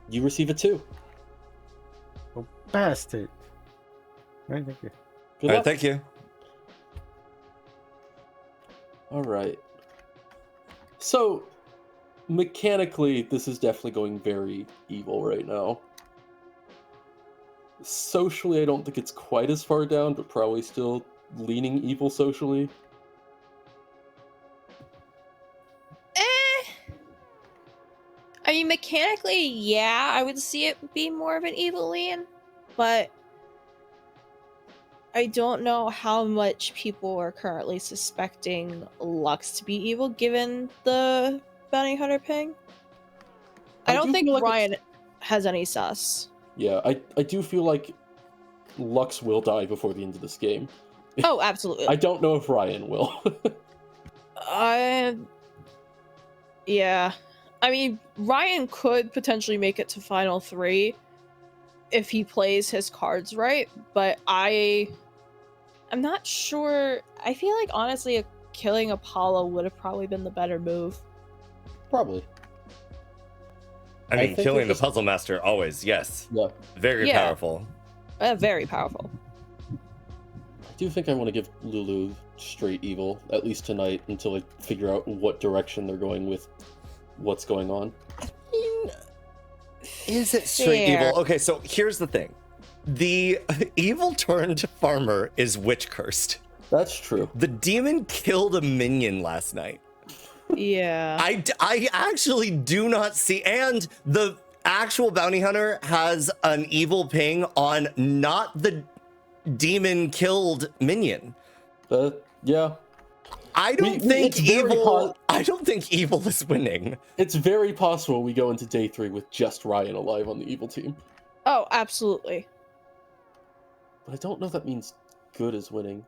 Speaker 2: You receive a 2.
Speaker 15: oh bastard. Right, thank you.
Speaker 2: Good
Speaker 1: All right,
Speaker 2: luck.
Speaker 1: thank you.
Speaker 2: All right. So, mechanically, this is definitely going very evil right now. Socially, I don't think it's quite as far down, but probably still leaning evil socially.
Speaker 3: I mean, mechanically, yeah, I would see it be more of an evil lean, but I don't know how much people are currently suspecting Lux to be evil, given the bounty hunter ping. I don't
Speaker 2: do
Speaker 3: think
Speaker 2: feel like
Speaker 3: Ryan has any sus.
Speaker 2: Yeah, I do feel like Lux will die before the end of this game.
Speaker 3: Oh, absolutely.
Speaker 2: I don't know if Ryan will.
Speaker 3: Yeah. I mean, Ryan could potentially make it to Final 3 if he plays his cards right, but I'm not sure. I feel like, honestly, killing Apollo would have probably been the better move.
Speaker 2: Probably.
Speaker 1: I mean,
Speaker 2: think
Speaker 1: killing
Speaker 2: it
Speaker 1: the
Speaker 2: was-
Speaker 1: Puzzle Master, always, yes.
Speaker 2: Yeah.
Speaker 1: Very
Speaker 3: Yeah.
Speaker 1: powerful.
Speaker 3: Very powerful.
Speaker 2: I do think I want to give Lulu straight evil, at least tonight, until I figure out what direction they're going with what's going on.
Speaker 1: Is it straight
Speaker 3: Fair.
Speaker 1: evil? Okay, so here's the thing. The evil turned farmer is witch cursed.
Speaker 2: That's true.
Speaker 1: The demon killed a minion last night.
Speaker 3: Yeah.
Speaker 1: I actually do not see, and the actual bounty hunter has an evil ping on not the demon killed minion.
Speaker 2: Yeah.
Speaker 1: I don't think evil. I don't think evil is winning.
Speaker 2: It's very possible we go into day 3 with just Ryan alive on the evil team.
Speaker 3: Oh, absolutely.
Speaker 2: But I don't know if that means good is winning.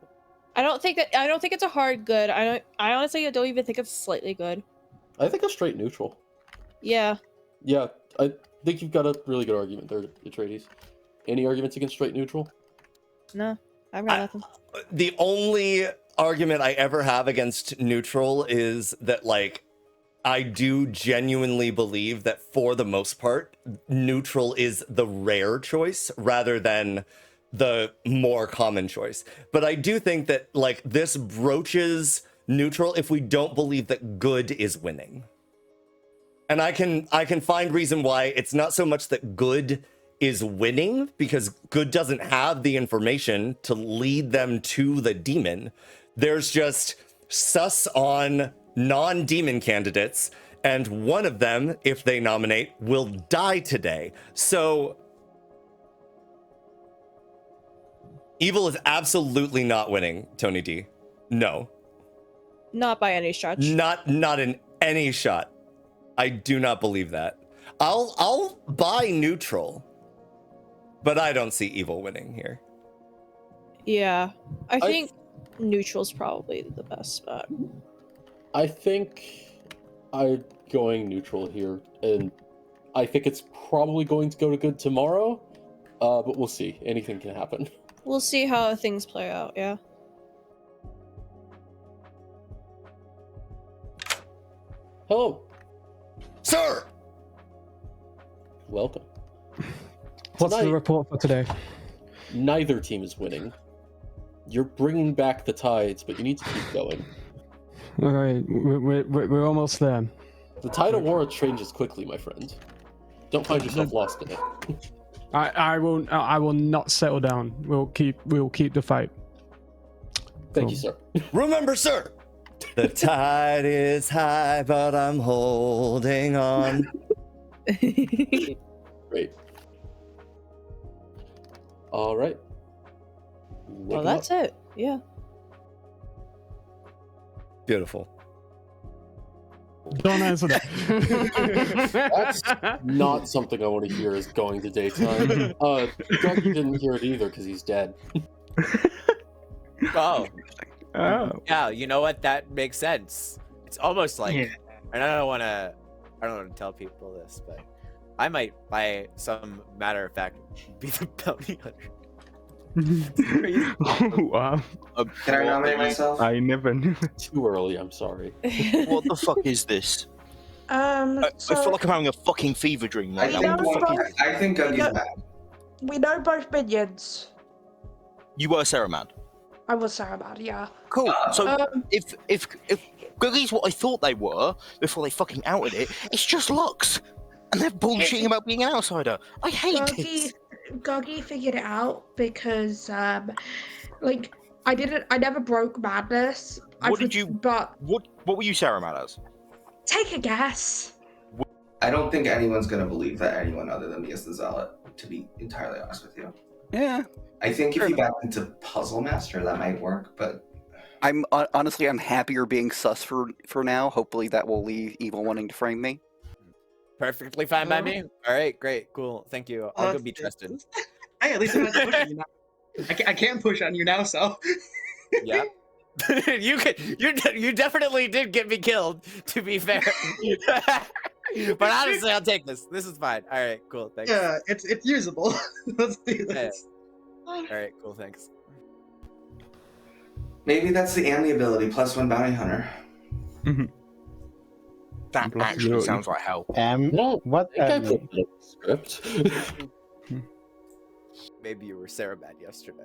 Speaker 3: I don't think it's a hard good. I honestly don't even think it's slightly good.
Speaker 2: I think a straight neutral.
Speaker 3: Yeah.
Speaker 2: Yeah, I think you've got a really good argument there, Etreides. Any arguments against straight neutral?
Speaker 3: No, I've got nothing.
Speaker 1: The only argument I ever have against neutral is that, like, I do genuinely believe that for the most part, neutral is the rare choice rather than the more common choice. But I do think that, like, this broaches neutral if we don't believe that good is winning. And I can find reason why it's not so much that good is winning, because good doesn't have the information to lead them to the demon. There's just sus on non-demon candidates, and one of them, if they nominate, will die today. So evil is absolutely not winning, Tony D. No.
Speaker 3: Not by any stretch.
Speaker 1: Not in any shot. I do not believe that. I'll buy neutral, but I don't see evil winning here.
Speaker 3: Yeah. I think neutral's probably the best spot.
Speaker 2: I think I'm going neutral here, and I think it's probably going to go to good tomorrow, but we'll see. Anything can happen.
Speaker 3: We'll see how things play out, yeah.
Speaker 2: Hello.
Speaker 1: Sir!
Speaker 2: Welcome.
Speaker 11: What's the
Speaker 2: Tonight,
Speaker 11: report for today?
Speaker 2: neither team is winning. You're bringing back the tides, but you need to keep going.
Speaker 11: All right, we're almost there.
Speaker 2: The tide of war changes quickly, my friend. Don't find yourself lost in it.
Speaker 11: I will not settle down. We'll keep the fight.
Speaker 2: Thank you, sir.
Speaker 1: Remember, sir, the tide is high, but I'm holding on.
Speaker 2: Great. All right.
Speaker 3: Well, that's it. Yeah.
Speaker 1: Beautiful.
Speaker 11: Don't answer that.
Speaker 2: That's not something I want to hear is going to daytime. Dougie didn't hear it either because he's dead.
Speaker 8: Oh.
Speaker 14: Oh.
Speaker 8: Yeah, you know what? That makes sense. It's almost like, and I don't want to tell people this, but I might, by some matter of fact, be the bounty hunter.
Speaker 14: Wow.
Speaker 4: Can I nominate myself?
Speaker 14: I never knew.
Speaker 2: Too early, I'm sorry.
Speaker 12: What the fuck is this? I feel like I'm having a fucking fever dream right now. What the fuck is
Speaker 4: I think Guggie's mad.
Speaker 10: We know both minions.
Speaker 12: You were Sarah mad.
Speaker 10: I was Sarah mad, yeah.
Speaker 12: Cool. So if Guggie's what I thought they were before they fucking outed it, it's just Lux, and they're bullshitting about being an outsider. I hate it.
Speaker 10: Guggy figured it out because, like, I never broke madness. But
Speaker 12: what were you Sarah mad as?
Speaker 10: take a guess.
Speaker 4: I don't think anyone's gonna believe that anyone other than me is the zealot, to be entirely honest with you.
Speaker 13: Yeah.
Speaker 4: I think if you back into Puzzle Master, that might work, but
Speaker 13: I'm honestly, I'm happier being sus for now. Hopefully that will leave Evil wanting to frame me.
Speaker 8: Perfectly fine by me. All right, great, cool. Thank you. I'll go be trusted.
Speaker 9: Hey, at least I'm not pushing you now. I can't push on you now, so.
Speaker 8: Yeah. You definitely did get me killed, to be fair. But honestly, I'll take this. This is fine. All right, cool. Thanks.
Speaker 9: Yeah, it's usable. Let's do this.
Speaker 8: All right, cool. Thanks.
Speaker 4: maybe that's the Amni ability plus 1 bounty hunter.
Speaker 12: That actually sounds like hell.
Speaker 15: What?
Speaker 2: Script.
Speaker 8: Maybe you were Sarah bad yesterday.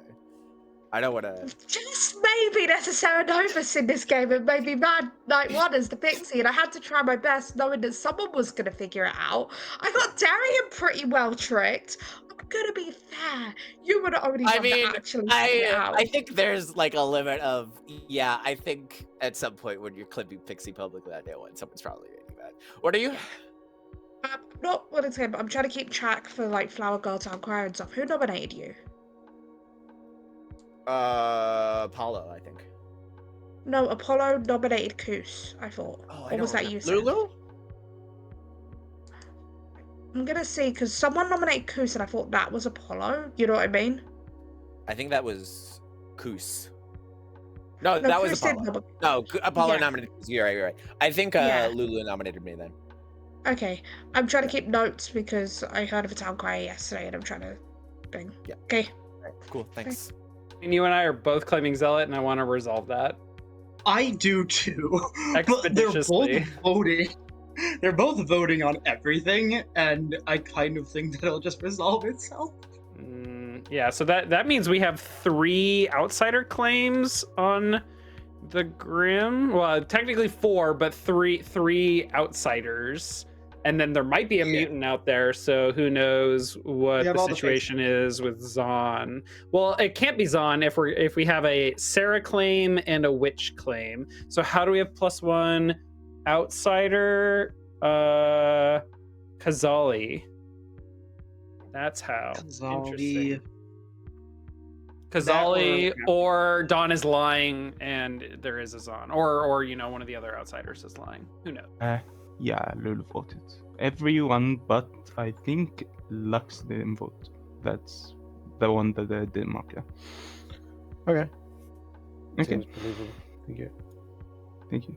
Speaker 8: I don't want to.
Speaker 10: Just maybe there's a Serenopus in this game and maybe Mad Knight 1 is the pixie, and I had to try my best knowing that someone was going to figure it out. I got Darian pretty well tricked. I'm going to be fair. You were the only one that actually figured it out.
Speaker 8: I think there's like a limit of, yeah, I think at some point when you're clipping Pixie publicly that day one, someone's probably making that. What are you?
Speaker 10: Not what it's game, but I'm trying to keep track for like Flower Girl, Town Crier and stuff. Who nominated you?
Speaker 8: Apollo, I think.
Speaker 10: No, Apollo nominated Koos, I thought.
Speaker 8: Oh,
Speaker 10: or was that you?
Speaker 8: Lulu?
Speaker 10: I'm gonna see, because someone nominated Koos and I thought that was Apollo. You know what I mean?
Speaker 8: I think that was Koos. No, that was Apollo. No, Apollo nominated Koos. You're right. I think Lulu nominated me then.
Speaker 10: Okay, I'm trying to keep notes because I heard of a Town Crier yesterday and I'm trying to bring.
Speaker 8: Yeah.
Speaker 10: Okay.
Speaker 8: Right, cool, thanks.
Speaker 16: And you and I are both claiming Zealot, and I want to resolve that.
Speaker 9: I do too. But they're both
Speaker 16: Expeditiously.
Speaker 9: voting. They're both voting on everything, and I kind of think that it'll just resolve itself.
Speaker 16: Yeah, so that means we have 3 outsider claims on the Grim. Well, technically 4, but three outsiders. And then there might be a mutant out there, so who knows what the situation is with Zahn. Well, it can't be Zahn if we have a Sarah claim and a Witch claim. So how do we have +1 outsider? Kazali. That's how. Interesting. Kazali or Dawn is lying and there is a Zahn. Or one of the other outsiders is lying. Who knows?
Speaker 14: Yeah, Lulu voted. Everyone but I think Lux didn't vote. That's the one that I didn't mark. Yeah.
Speaker 15: Okay.
Speaker 14: Okay.
Speaker 15: Seems believable. Thank you.
Speaker 14: Thank you.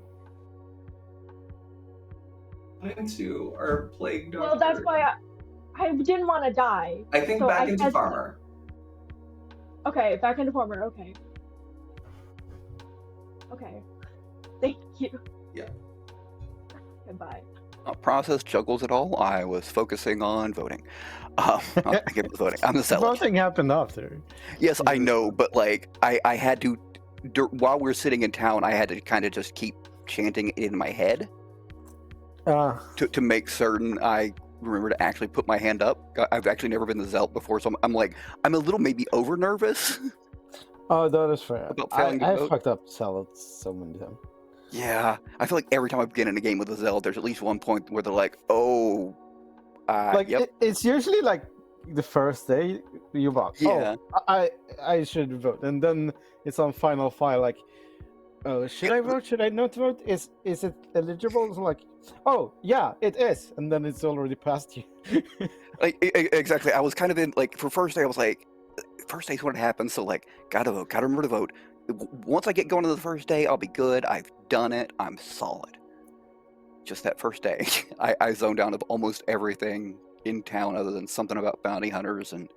Speaker 4: Into our plague doctor.
Speaker 7: Well, that's why I didn't want to die.
Speaker 4: I think
Speaker 7: so
Speaker 4: back into
Speaker 7: had-
Speaker 4: farmer.
Speaker 7: Okay, back into former. Okay. Okay. Thank you.
Speaker 4: Yeah.
Speaker 7: Goodbye.
Speaker 13: Process juggles at all. I was focusing on voting. Not thinking about voting. I'm the zealot.
Speaker 15: Voting happened after.
Speaker 13: Yes, I know, but like I had to while we were sitting in town, I had to kind of just keep chanting it in my head to make certain I remember to actually put my hand up. I've actually never been the zealot before, so I'm a little maybe over nervous.
Speaker 15: Oh, that is fair.
Speaker 13: About failing to
Speaker 15: I
Speaker 13: vote.
Speaker 15: fucked up zealots so many times.
Speaker 13: Yeah, I feel like every time I begin in a game with a zealot, there's at least one point where they're like, "Oh,
Speaker 15: Like
Speaker 13: yep."
Speaker 15: it's usually like the first day you vote.
Speaker 13: Yeah.
Speaker 15: Oh, I should vote, and then it's on final file. Like, oh, should I vote? Should I not vote? Is it eligible? So like, oh yeah, it is, and then it's already past you.
Speaker 13: Like exactly. I was kind of in like for first day. I was like, first day's when it happens. So like, gotta vote. Gotta remember to vote. Once I get going to the first day, I'll be good. I've done it. I'm solid. Just that first day, I zoned out of almost everything in town other than something about bounty hunters. And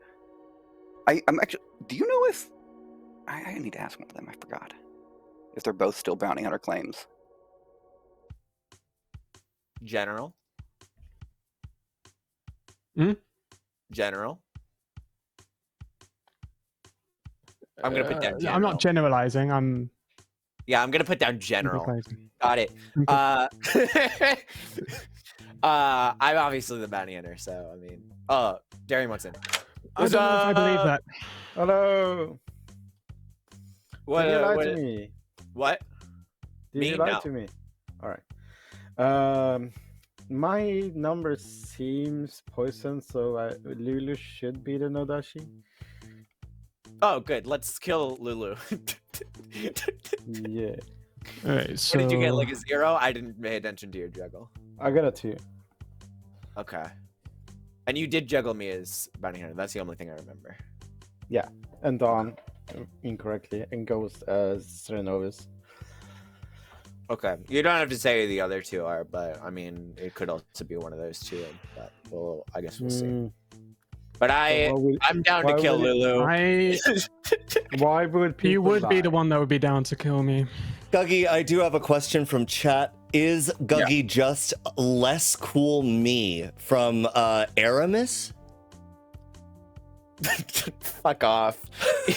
Speaker 13: I'm actually. Do you know if I need to ask one of them? I forgot if they're both still bounty hunter claims.
Speaker 8: General. General. I'm gonna put down general.
Speaker 11: I'm not generalizing. I'm
Speaker 8: gonna put down general.
Speaker 11: Generalizing.
Speaker 8: Got it. I'm obviously the bounty hunter, so I mean, Darian wants in.
Speaker 11: I don't know if I believe that.
Speaker 15: Hello.
Speaker 8: What?
Speaker 15: Did you lie
Speaker 8: what?
Speaker 15: to me?
Speaker 8: What?
Speaker 15: Did
Speaker 8: Me?
Speaker 15: you lie
Speaker 8: No.
Speaker 15: to me? All right. My number seems poison, so Lulu should be the No Dashii.
Speaker 8: Oh, good. Let's kill Lulu.
Speaker 15: Yeah.
Speaker 11: All right. So
Speaker 8: What did you get? Like a 0? I didn't pay attention to your juggle.
Speaker 15: I got a 2.
Speaker 8: Okay. And you did juggle me as bounty hunter. That's the only thing I remember.
Speaker 15: Yeah, and Dawn incorrectly, and Ghost as Strenovis.
Speaker 8: Okay. You don't have to say who the other two are, but I mean, it could also be one of those two. But I guess we'll see. But I'm down to kill Lulu.
Speaker 15: Why would people
Speaker 11: You would be
Speaker 15: lie?
Speaker 11: the one that would be down to kill me.
Speaker 1: Guggy, I do have a question from chat. Is Guggy just less cool me from Aramis?
Speaker 8: Fuck off.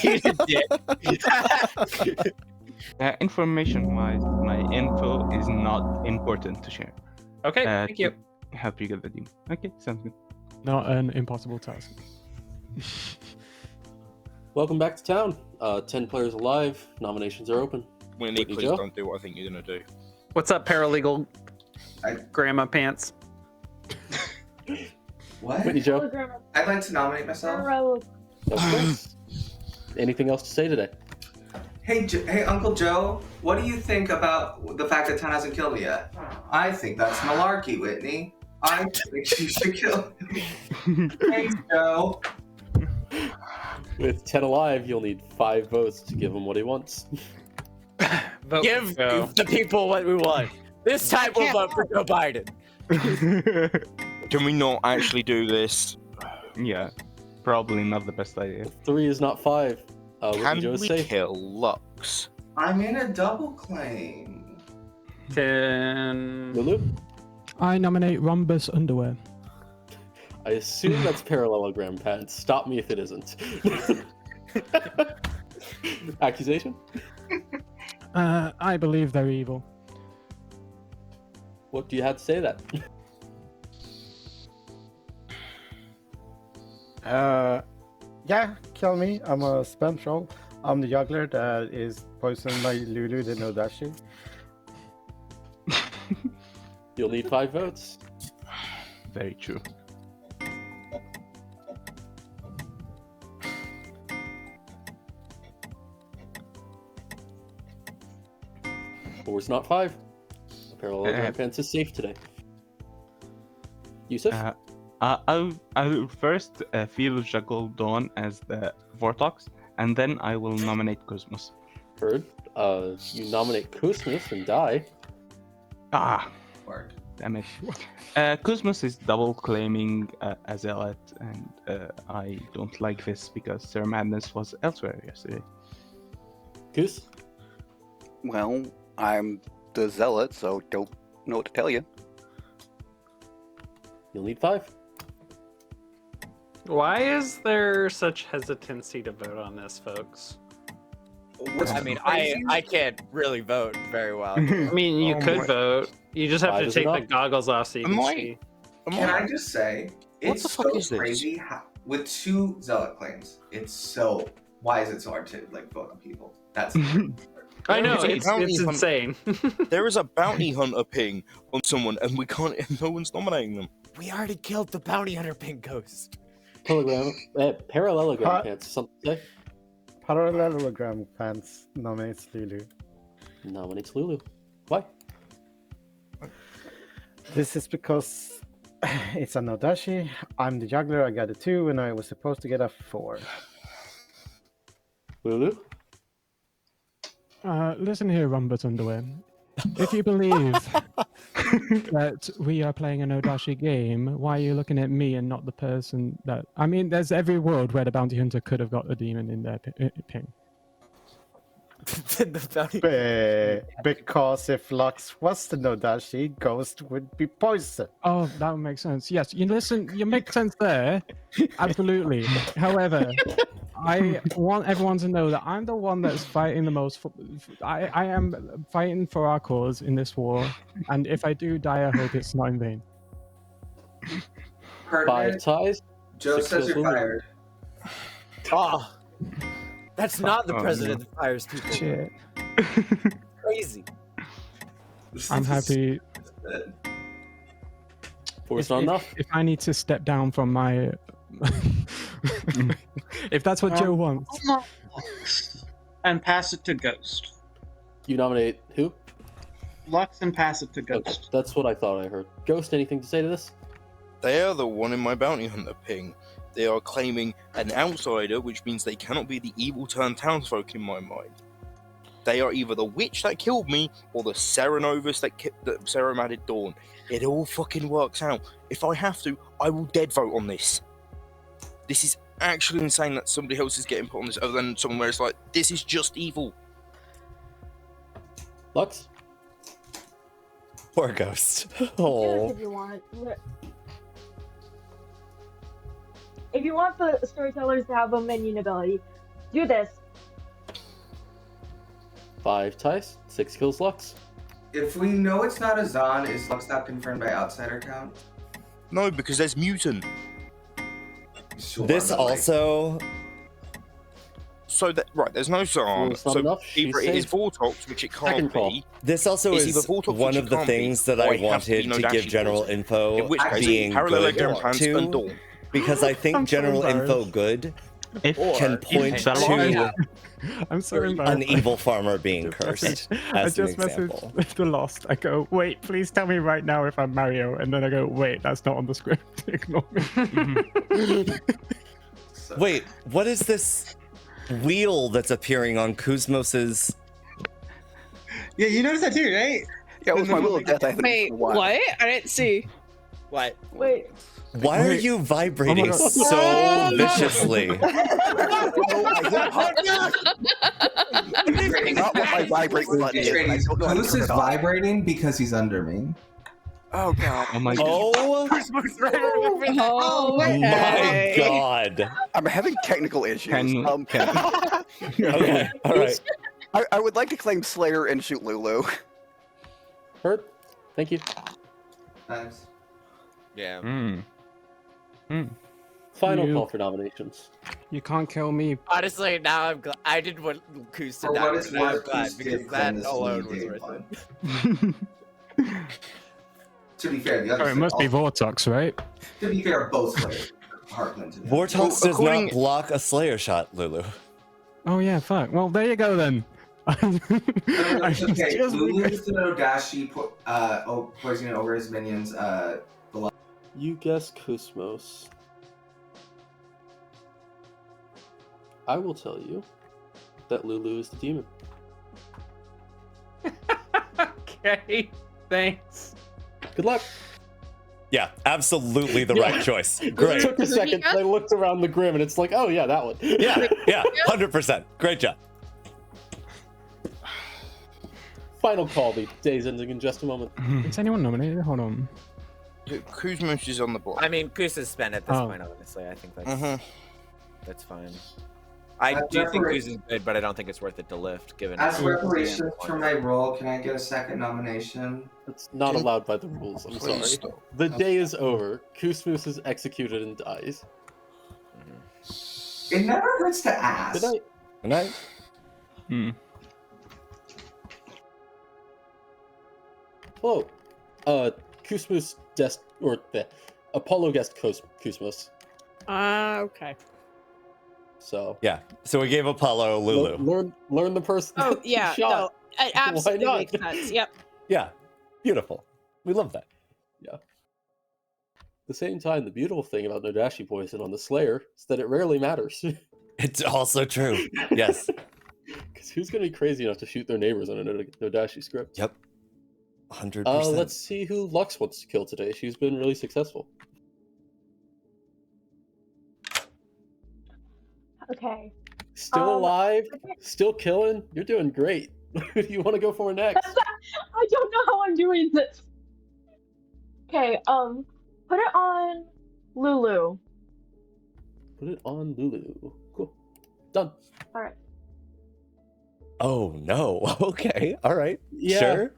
Speaker 8: Eat a dick.
Speaker 14: Information-wise, my info is not important to share.
Speaker 16: Okay, thank you.
Speaker 14: to help you get the deal. Okay, sounds good.
Speaker 11: Not an impossible task.
Speaker 2: Welcome back to town. 10 players alive. Nominations are open.
Speaker 12: Winnie,
Speaker 2: Whitney
Speaker 12: please
Speaker 2: Joe?
Speaker 12: don't do what I think you're gonna do.
Speaker 16: What's up, paralegal grandma pants?
Speaker 4: What?
Speaker 2: Whitney Joe?
Speaker 4: I'd like to nominate myself.
Speaker 2: Of course. Anything else to say today?
Speaker 4: Hey, Uncle Joe, what do you think about the fact that Town hasn't killed me yet? I think that's malarkey, Whitney. I think you should kill me. Thanks, Joe.
Speaker 2: With 10 alive, you'll need 5 votes to give him what he wants.
Speaker 8: Give the people what we want. This time we'll vote for Joe Biden.
Speaker 12: Can we not actually do this?
Speaker 14: Yeah, probably not the best idea.
Speaker 2: 3 is not 5.
Speaker 12: Can
Speaker 2: Joe
Speaker 12: we
Speaker 2: say?
Speaker 12: kill Lux?
Speaker 4: I'm in a double claim.
Speaker 16: 10.
Speaker 2: Lulu?
Speaker 11: I nominate Rhombus Underwear.
Speaker 2: I assume that's parallelogram pants. Stop me if it isn't. Accusation?
Speaker 11: I believe they're evil.
Speaker 2: What do you have to say to that?
Speaker 15: Yeah, kill me. I'm a spam troll. I'm the juggler that is poisoned by Lulu, the No Dashii.
Speaker 2: You'll need 5 votes.
Speaker 14: Very true.
Speaker 2: Four's not 5. Parallelogram pants is safe today. Yusuf?
Speaker 14: I'll first feel juggle Dawn as the Vortox, and then I will nominate Cosmos.
Speaker 2: Heard. You nominate Cosmos and die.
Speaker 14: Ah.
Speaker 4: Word.
Speaker 14: Damn it. Kuzmos is double claiming a zealot, and I don't like this because Sarah Madness was elsewhere yesterday.
Speaker 2: Goose?
Speaker 13: Well, I'm the zealot, so don't know what to tell you.
Speaker 2: You'll need 5.
Speaker 16: Why is there such hesitancy to vote on this, folks?
Speaker 8: I mean, I can't really vote very well.
Speaker 16: I mean, you could vote. You just have
Speaker 8: Why
Speaker 16: to
Speaker 8: does
Speaker 16: take
Speaker 8: it
Speaker 16: the
Speaker 8: not?
Speaker 16: goggles off so you can see.
Speaker 4: Can I just say,
Speaker 8: What
Speaker 4: it's
Speaker 8: the fuck
Speaker 4: so
Speaker 8: is this?
Speaker 4: crazy with 2 zealot claims. It's so. Why is it so hard to like vote on people? That's.
Speaker 16: I know,
Speaker 12: There is a
Speaker 16: it's
Speaker 12: bounty
Speaker 16: insane.
Speaker 12: There is a bounty hunter ping on someone, and we can't. No one's nominating them.
Speaker 8: We already killed the bounty hunter pink ghost.
Speaker 2: Parallelogram pants. Something to say?
Speaker 15: Parallelogram pants nominates Lulu.
Speaker 2: Nominates Lulu. Why?
Speaker 15: This is because it's a No Dashii. I'm the juggler. I got a 2, and I was supposed to get a 4.
Speaker 2: Lulu?
Speaker 11: Listen here, Rumbert Underwear. If you believe that we are playing a No Dashii game, why are you looking at me and not the person that... I mean, there's every world where the bounty hunter could have got a demon in their ping.
Speaker 15: Because if Lux was the No Dashii, Ghost would be poisoned.
Speaker 11: Oh, that would make sense. Yes, you listen, you make sense there. Absolutely. However, I want everyone to know that I'm the one that's fighting the most. I am fighting for our cause in this war, and if I do die, I hope it's not in vain.
Speaker 2: 5 ties.
Speaker 4: Joe
Speaker 2: 6
Speaker 4: says
Speaker 2: kills
Speaker 4: you're
Speaker 2: Lulu.
Speaker 4: fired.
Speaker 8: Oh, that's not the president that fires people.
Speaker 11: Shit.
Speaker 8: Crazy.
Speaker 11: I'm happy.
Speaker 2: Force not enough.
Speaker 11: If I need to step down from my... if that's what Joe wants.
Speaker 9: And pass it to Ghost.
Speaker 2: You nominate who?
Speaker 9: Lux and pass it to Ghost.
Speaker 2: Okay, that's what I thought I heard. Ghost, anything to say to this?
Speaker 12: They are the one in my bounty hunter ping. They are claiming an outsider, which means they cannot be the evil turned townsfolk in my mind. They are either the witch that killed me or the Serenovus that Seremaded Dawn. It all fucking works out. If I have to, I will dead vote on this. This is actually insane that somebody else is getting put on this other than someone where it's like, this is just evil.
Speaker 2: Lux?
Speaker 1: Poor Ghost.
Speaker 7: Do this
Speaker 1: Oh.
Speaker 7: if you want. If you want the storytellers to have a minion ability, do this.
Speaker 2: 5 ties. 6 kills Lux.
Speaker 4: If we know it's not a Zon, is Lux not confirmed by outsider count?
Speaker 12: No, because there's mutant.
Speaker 4: Sure,
Speaker 1: This
Speaker 4: but, like,
Speaker 1: also...
Speaker 12: So that right, there's no Zon.
Speaker 2: it's not
Speaker 12: So
Speaker 2: enough, she's
Speaker 12: either it is
Speaker 2: safe.
Speaker 12: Vortox, which it can't
Speaker 2: Second call.
Speaker 12: be.
Speaker 1: This also
Speaker 12: It's
Speaker 1: is
Speaker 12: either Vortox,
Speaker 1: one
Speaker 12: which it
Speaker 1: of the
Speaker 12: can't be,
Speaker 1: things that
Speaker 12: or
Speaker 1: I
Speaker 12: it has to be
Speaker 1: wanted
Speaker 12: No
Speaker 1: to give
Speaker 12: Dashii
Speaker 1: general
Speaker 12: poison.
Speaker 1: info
Speaker 12: In which case,
Speaker 1: being
Speaker 12: parallelogram
Speaker 1: good
Speaker 12: pants and
Speaker 1: to,
Speaker 12: Dawn.
Speaker 1: because I think
Speaker 11: I'm so
Speaker 1: general info
Speaker 11: embarrassed.
Speaker 1: good
Speaker 14: If
Speaker 1: can point
Speaker 14: the law-
Speaker 1: to
Speaker 11: I'm so embarrassed.
Speaker 1: an evil farmer being cursed
Speaker 11: I
Speaker 1: as an
Speaker 11: just
Speaker 1: example.
Speaker 11: messaged the Lost. I go, wait, please tell me right now if I'm Mario. And then I go, wait, that's not on the script. Ignore me.
Speaker 1: Wait, what is this wheel that's appearing on Kuzmos's?
Speaker 9: Yeah, you noticed that too, right?
Speaker 13: Yeah, it was my will of death. I haven't
Speaker 3: Wait,
Speaker 13: for a while.
Speaker 3: what? I didn't see.
Speaker 8: What?
Speaker 7: Wait.
Speaker 1: Why are you vibrating
Speaker 11: God.
Speaker 1: so viciously?
Speaker 13: Not what my vibrate button is. I don't know how to
Speaker 4: Goose
Speaker 13: turn
Speaker 4: is
Speaker 13: it off.
Speaker 4: vibrating because he's under me.
Speaker 13: Oh god.
Speaker 14: Oh my god.
Speaker 1: Oh
Speaker 3: Oh,
Speaker 1: my god.
Speaker 13: I'm having technical issues.
Speaker 1: Okay, alright.
Speaker 13: I would like to claim Slayer and shoot Lulu.
Speaker 2: Heard? Thank you.
Speaker 4: Thanks.
Speaker 8: Yeah.
Speaker 2: Final
Speaker 11: You-
Speaker 2: call for nominations.
Speaker 11: You can't kill me.
Speaker 8: Honestly, now I'm glad I didn't want Koos to
Speaker 4: For
Speaker 8: die,
Speaker 4: what it's
Speaker 8: but I'm
Speaker 4: worth,
Speaker 8: glad
Speaker 4: Koos
Speaker 8: because
Speaker 4: did
Speaker 8: that
Speaker 4: claim this
Speaker 8: alone
Speaker 4: one
Speaker 8: was
Speaker 4: game
Speaker 8: worth
Speaker 4: one.
Speaker 8: it.
Speaker 4: To be fair, the
Speaker 11: Oh,
Speaker 4: others
Speaker 11: it must be Vortox, right?
Speaker 4: To be fair, both players. Heartland to the others.
Speaker 1: Vortox does not block a Slayer shot, Lulu.
Speaker 11: Oh yeah, fuck. Well, there you go then.
Speaker 4: It's okay.
Speaker 11: just
Speaker 4: Lulu's the No Dashii poisoning over his minions.
Speaker 2: You guess Kusmos. I will tell you that Lulu is the demon.
Speaker 16: Okay, thanks.
Speaker 2: Good luck.
Speaker 1: Yeah, absolutely the
Speaker 2: Yeah.
Speaker 1: right choice.
Speaker 2: It
Speaker 1: Great.
Speaker 2: took a second. I looked around the grim, and it's like, oh yeah, that one.
Speaker 1: Yeah, 100%. Great job.
Speaker 2: Final call. The day's ending in just a moment.
Speaker 11: Is anyone nominated? Hold on.
Speaker 12: Kuzmos is on the block.
Speaker 8: I mean, Goose is spent at this
Speaker 11: Oh.
Speaker 8: point, honestly. I think
Speaker 12: Mhm.
Speaker 8: that's fine. I do think Goose is good, but I don't think it's worth it to lift, given
Speaker 4: As
Speaker 8: it's-
Speaker 4: reparations for my role, can I get a second nomination?
Speaker 2: It's not allowed by the rules. I'm sorry.
Speaker 4: Please stop.
Speaker 2: The day is over. Kusmus is executed and dies.
Speaker 4: It never hurts to ask.
Speaker 2: Good night.
Speaker 1: Good night.
Speaker 2: Hello. Kusmus Apollo guest Kusmus.
Speaker 3: Okay.
Speaker 2: So
Speaker 1: Yeah. So we gave Apollo Lulu.
Speaker 2: Learn the person.
Speaker 3: Oh yeah,
Speaker 2: shot.
Speaker 3: no, it absolutely
Speaker 2: Why not?
Speaker 3: makes sense. Yep.
Speaker 1: Yeah. Beautiful. We love that.
Speaker 2: Yeah. At the same time, the beautiful thing about No Dashii poison on the Slayer is that it rarely matters.
Speaker 1: It's also true. Yes.
Speaker 2: Because who's going to be crazy enough to shoot their neighbors on a No Dashii script?
Speaker 1: Yep. 100%.
Speaker 2: Let's see who Lux wants to kill today. She's been really successful.
Speaker 7: Okay.
Speaker 2: Still alive, still killing. You're doing great. Who do you want to go for next?
Speaker 7: I don't know how I'm doing this. Okay, put it on Lulu.
Speaker 2: Put it on Lulu. Cool. Done.
Speaker 7: Alright.
Speaker 1: Oh no. Okay. All right.
Speaker 2: Yeah.
Speaker 1: Sure.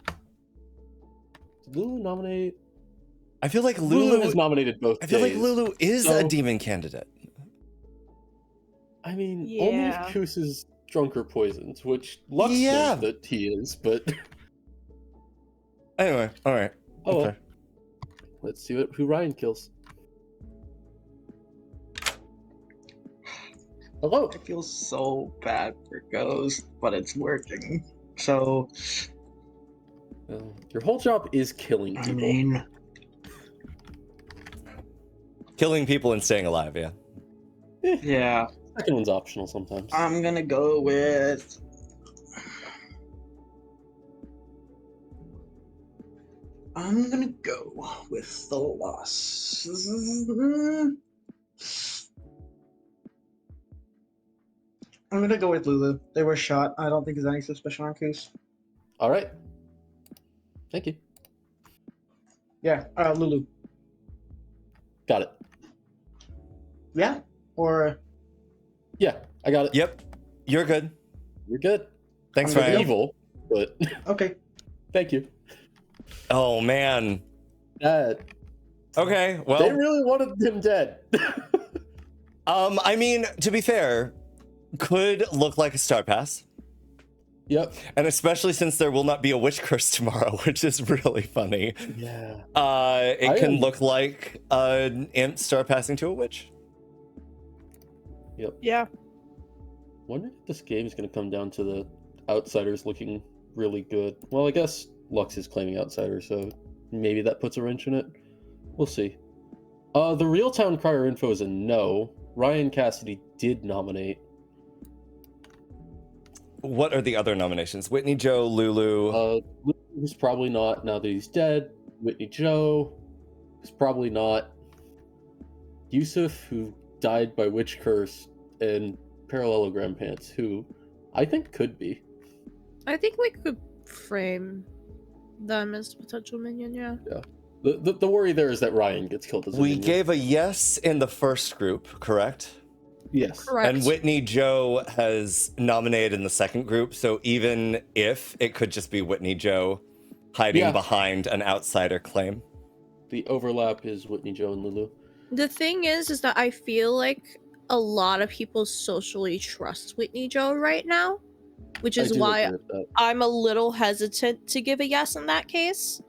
Speaker 2: Did Lulu nominate?
Speaker 1: I feel like
Speaker 2: Lulu is nominated both
Speaker 1: I feel like
Speaker 2: days,
Speaker 1: Lulu is
Speaker 2: so-
Speaker 1: a demon candidate.
Speaker 2: I mean, only
Speaker 3: Yeah.
Speaker 2: if Koos is drunk or poisoned, which Lux
Speaker 1: Yeah.
Speaker 2: knows that he is, but
Speaker 1: Anyway, all right.
Speaker 2: oh well.
Speaker 1: Okay.
Speaker 2: Let's see who Ryan kills. Hello.
Speaker 9: I feel so bad for Ghost, but it's working. So,
Speaker 2: Your whole job is killing people.
Speaker 9: I mean,
Speaker 1: Killing people and staying alive, yeah.
Speaker 9: yeah.
Speaker 2: Second one's optional sometimes.
Speaker 9: I'm gonna go with. I'm gonna go with the loss. I'm gonna go with Lulu. They were shot. I don't think there's any suspicion on Koos.
Speaker 2: All right. Thank you.
Speaker 9: Yeah, Lulu.
Speaker 2: Got it.
Speaker 9: Yeah? Or.
Speaker 2: Yeah, I got it.
Speaker 1: Yep. You're good.
Speaker 2: You're good.
Speaker 1: Thanks,
Speaker 2: I'm
Speaker 1: Ryan.
Speaker 2: evil, but
Speaker 9: Okay.
Speaker 2: thank you.
Speaker 1: Oh man.
Speaker 2: Okay,
Speaker 1: Okay. Well,
Speaker 2: they really wanted him dead.
Speaker 1: I mean, to be fair, could look like a star pass.
Speaker 2: Yep.
Speaker 1: And especially since there will not be a witch curse tomorrow, which is really funny.
Speaker 2: Yeah.
Speaker 1: It
Speaker 2: I
Speaker 1: can
Speaker 2: am-
Speaker 1: look like an imp star passing to a witch.
Speaker 2: Yep.
Speaker 3: Yeah.
Speaker 2: Wonder if this game is going to come down to the outsiders looking really good. Well, I guess Lux is claiming outsider, so maybe that puts a wrench in it. We'll see. The real Town Crier info is a no. Ryan Cassidy did nominate.
Speaker 1: What are the other nominations? Whitney Joe, Lulu.
Speaker 2: Lulu's probably not now that he's dead. Whitney Joe is probably not. Yusuf, who died by witch curse, and Parallelogram Pants, who I think could be.
Speaker 3: I think we could frame them as potential minion. Yeah.
Speaker 2: Yeah. The worry there is that Ryan gets killed as a
Speaker 1: We
Speaker 2: minion.
Speaker 1: gave a yes in the first group, correct?
Speaker 2: Yes.
Speaker 3: Correct.
Speaker 1: And Whitney Joe has nominated in the second group, so even if it could just be Whitney Joe hiding
Speaker 2: Yeah.
Speaker 1: behind an outsider claim.
Speaker 2: The overlap is Whitney Joe and Lulu.
Speaker 3: The thing is that I feel like a lot of people socially trust Whitney Joe right now, which
Speaker 2: I
Speaker 3: is
Speaker 2: do
Speaker 3: why
Speaker 2: agree with that.
Speaker 3: I'm a little hesitant to give a yes in that case.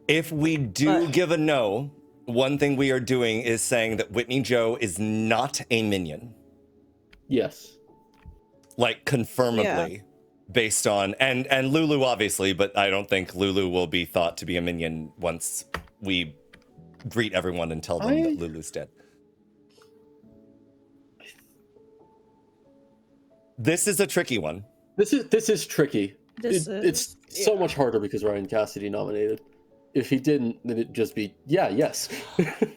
Speaker 1: If we do give a no, one thing we are doing is saying that Whitney Joe is not a minion.
Speaker 2: Yes.
Speaker 1: Like confirmably based on and Lulu obviously, but I don't think Lulu will be thought to be a minion once we greet everyone and tell them that Lulu's dead. This is a tricky one.
Speaker 2: This is tricky. It's so much harder because Ryan Cassidy nominated. If he didn't, then it'd just be yes.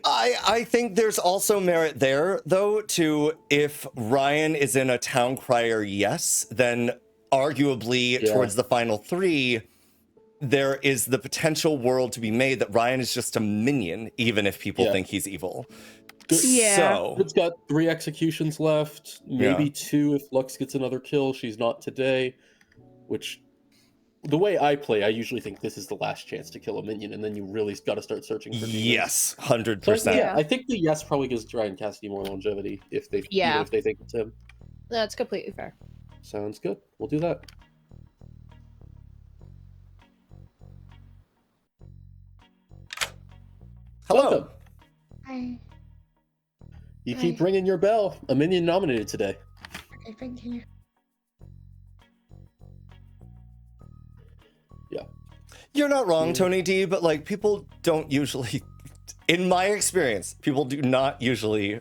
Speaker 1: I think there's also merit there, though, to if Ryan is in a Town Crier yes, then arguably towards the final 3, there is the potential world to be made that Ryan is just a minion, even if people think he's evil. So
Speaker 2: it's got 3 executions left, maybe 2 if Lux gets another kill. She's not today, which the way I play, I usually think this is the last chance to kill a minion, and then you really got to start searching for demons.
Speaker 1: Yes, 100%.
Speaker 2: So, yeah, I think the yes probably gives Ryan Cassidy more longevity if they even if they think it's him.
Speaker 3: That's completely fair.
Speaker 2: Sounds good. We'll do that.
Speaker 1: Hello.
Speaker 2: Welcome.
Speaker 10: Hi.
Speaker 2: You keep ringing your bell. A minion nominated today.
Speaker 10: Okay, thank you.
Speaker 2: Yeah.
Speaker 1: You're not wrong, Tony D, but like people don't usually, in my experience, people do not usually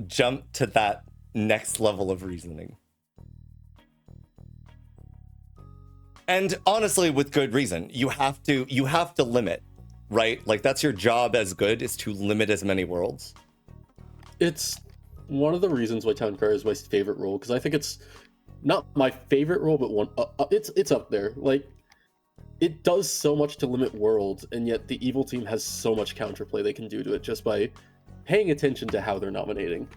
Speaker 1: jump to that next level of reasoning. And honestly, with good reason. You have to limit, right? Like that's your job as good, is to limit as many worlds.
Speaker 2: It's one of the reasons why Town Crier is my favorite role, because I think it's not my favorite role, but one it's up there. Like it does so much to limit worlds, and yet the evil team has so much counterplay they can do to it just by paying attention to how they're nominating.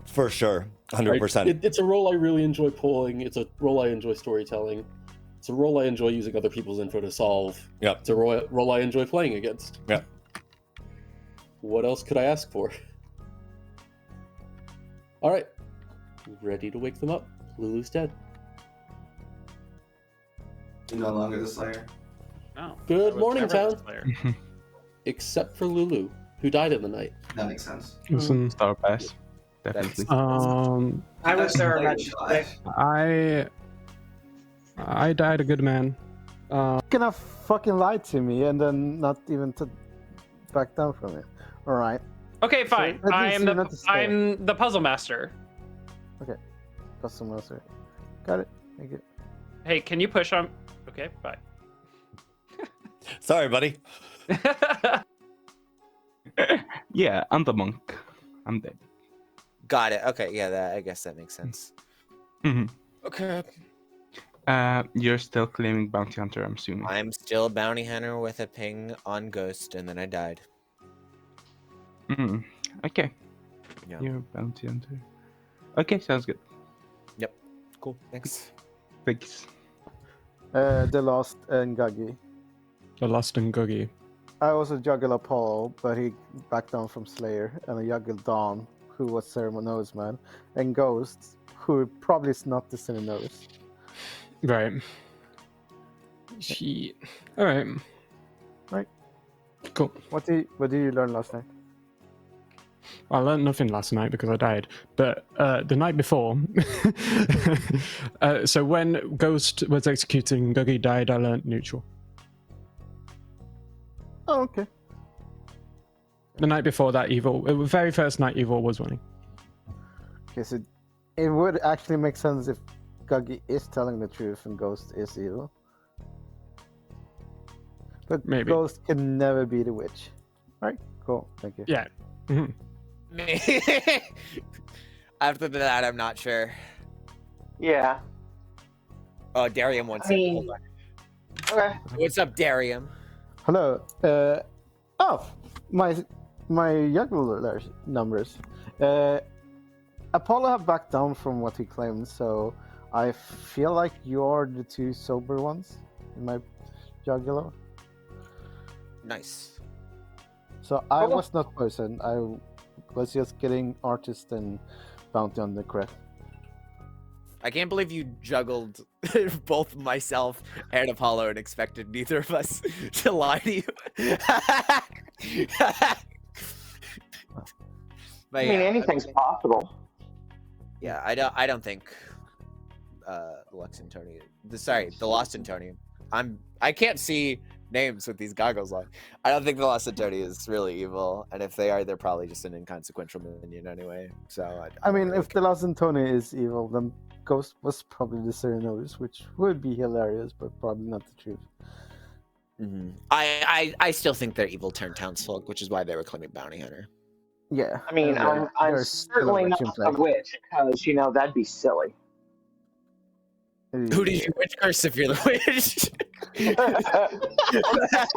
Speaker 1: For sure, 100%.
Speaker 2: It's a role I really enjoy pulling. It's a role I enjoy storytelling. It's a role I enjoy using other people's info to solve.
Speaker 1: Yep.
Speaker 2: It's a role I enjoy playing against.
Speaker 1: Yep.
Speaker 2: What else could I ask for? All right. Ready to wake them up. Lulu's dead.
Speaker 4: You're no longer the Slayer.
Speaker 16: No.
Speaker 2: Good
Speaker 16: I was
Speaker 2: morning,
Speaker 16: never the
Speaker 2: Town.
Speaker 16: Slayer.
Speaker 2: Except for Lulu, who died in the night.
Speaker 4: That makes sense.
Speaker 11: Listen,
Speaker 14: Star Pass. Definitely.
Speaker 9: I was Sarah Magic.
Speaker 11: I died a good man.
Speaker 15: Gonna fucking lie to me and then not even to back down from it. All right.
Speaker 16: Okay, fine.
Speaker 15: So, at least you're not the Slayer.
Speaker 16: I'm the puzzle master.
Speaker 15: Okay. Custom master. Got it. Thank you.
Speaker 16: Hey, can you push on? Okay, bye.
Speaker 1: Sorry, buddy.
Speaker 14: Yeah, I'm the monk. I'm dead.
Speaker 8: Got it. Okay, yeah, I guess that makes sense.
Speaker 14: Mm-hmm.
Speaker 8: Okay.
Speaker 14: You're still claiming bounty hunter, I'm assuming.
Speaker 8: I'm still a bounty hunter with a ping on Ghost, and then I died.
Speaker 14: Mm. Okay.
Speaker 8: Yeah.
Speaker 14: You're a bounty hunter. Okay, sounds good.
Speaker 8: Yep. Cool. Thanks.
Speaker 14: Thanks.
Speaker 15: The Lost and Guggy.
Speaker 11: The Lost and Guggy.
Speaker 15: I was a juggler Paul, but he backed down from Slayer, and I juggled Dawn, who was Ceremonious Man, and Ghost, who probably is not the Ceremonious.
Speaker 11: Right. She. All right.
Speaker 15: Right.
Speaker 11: Cool.
Speaker 15: What did you learn last night?
Speaker 11: I learned nothing last night because I died. But the night before, so when Ghost was executing Guggy died, I learned neutral.
Speaker 15: Oh, okay.
Speaker 11: The night before that, evil. The very first night, evil was winning.
Speaker 15: Okay, so it would actually make sense if Guggy is telling the truth and Ghost is evil. But
Speaker 11: Maybe.
Speaker 15: Ghost can never be the witch. Alright, cool. Thank you.
Speaker 11: Yeah. Mm-hmm.
Speaker 8: After that, I'm not sure.
Speaker 6: Yeah.
Speaker 8: Oh, Darium wants it. Hold on.
Speaker 6: Okay.
Speaker 8: What's up, Darium?
Speaker 15: Hello. My juggler numbers. Apollo have backed down from what he claimed, so I feel like you're the 2 sober ones in my juggler.
Speaker 8: Nice.
Speaker 15: So I was not poisoned. I was just getting artist and bounty on the crest.
Speaker 8: I can't believe you juggled both myself and Apollo and expected neither of us to lie to you.
Speaker 6: I mean, anything's possible.
Speaker 8: Yeah, I don't think the Lux and Tony. The Lost and Tony. I can't see names with these goggles on. I don't think the Lost and Tony is really evil, and if they are, they're probably just an inconsequential minion anyway. So
Speaker 15: I mean, if the Lost and Tony is evil, then Ghost was probably the Serenodus, which would be hilarious, but probably not the truth.
Speaker 8: I still think they're evil turned townsfolk, which is why they were claiming bounty hunter.
Speaker 15: Yeah.
Speaker 6: I mean, I'm
Speaker 15: there's still a
Speaker 6: certainly
Speaker 15: witch
Speaker 6: not
Speaker 15: in play.
Speaker 6: a witch, because, that'd be silly.
Speaker 8: Who did you witch curse if you're the witch?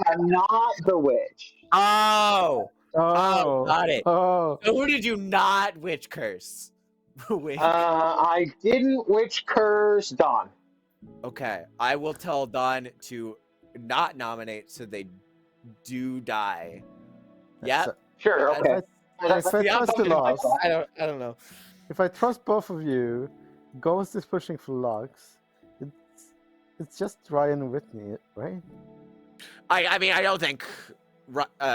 Speaker 6: I'm not the witch.
Speaker 8: Oh, got it.
Speaker 15: Oh.
Speaker 8: So who did you not witch curse?
Speaker 6: I didn't witch curse Dawn.
Speaker 8: Okay, I will tell Dawn to not nominate so they do die. Yep.
Speaker 6: Sure. Okay.
Speaker 15: If I trust the loss,
Speaker 8: I don't know.
Speaker 15: if I trust both of you, Ghost is pushing for Lux. It's just Ryan and Whitney, right?
Speaker 8: I mean, I don't think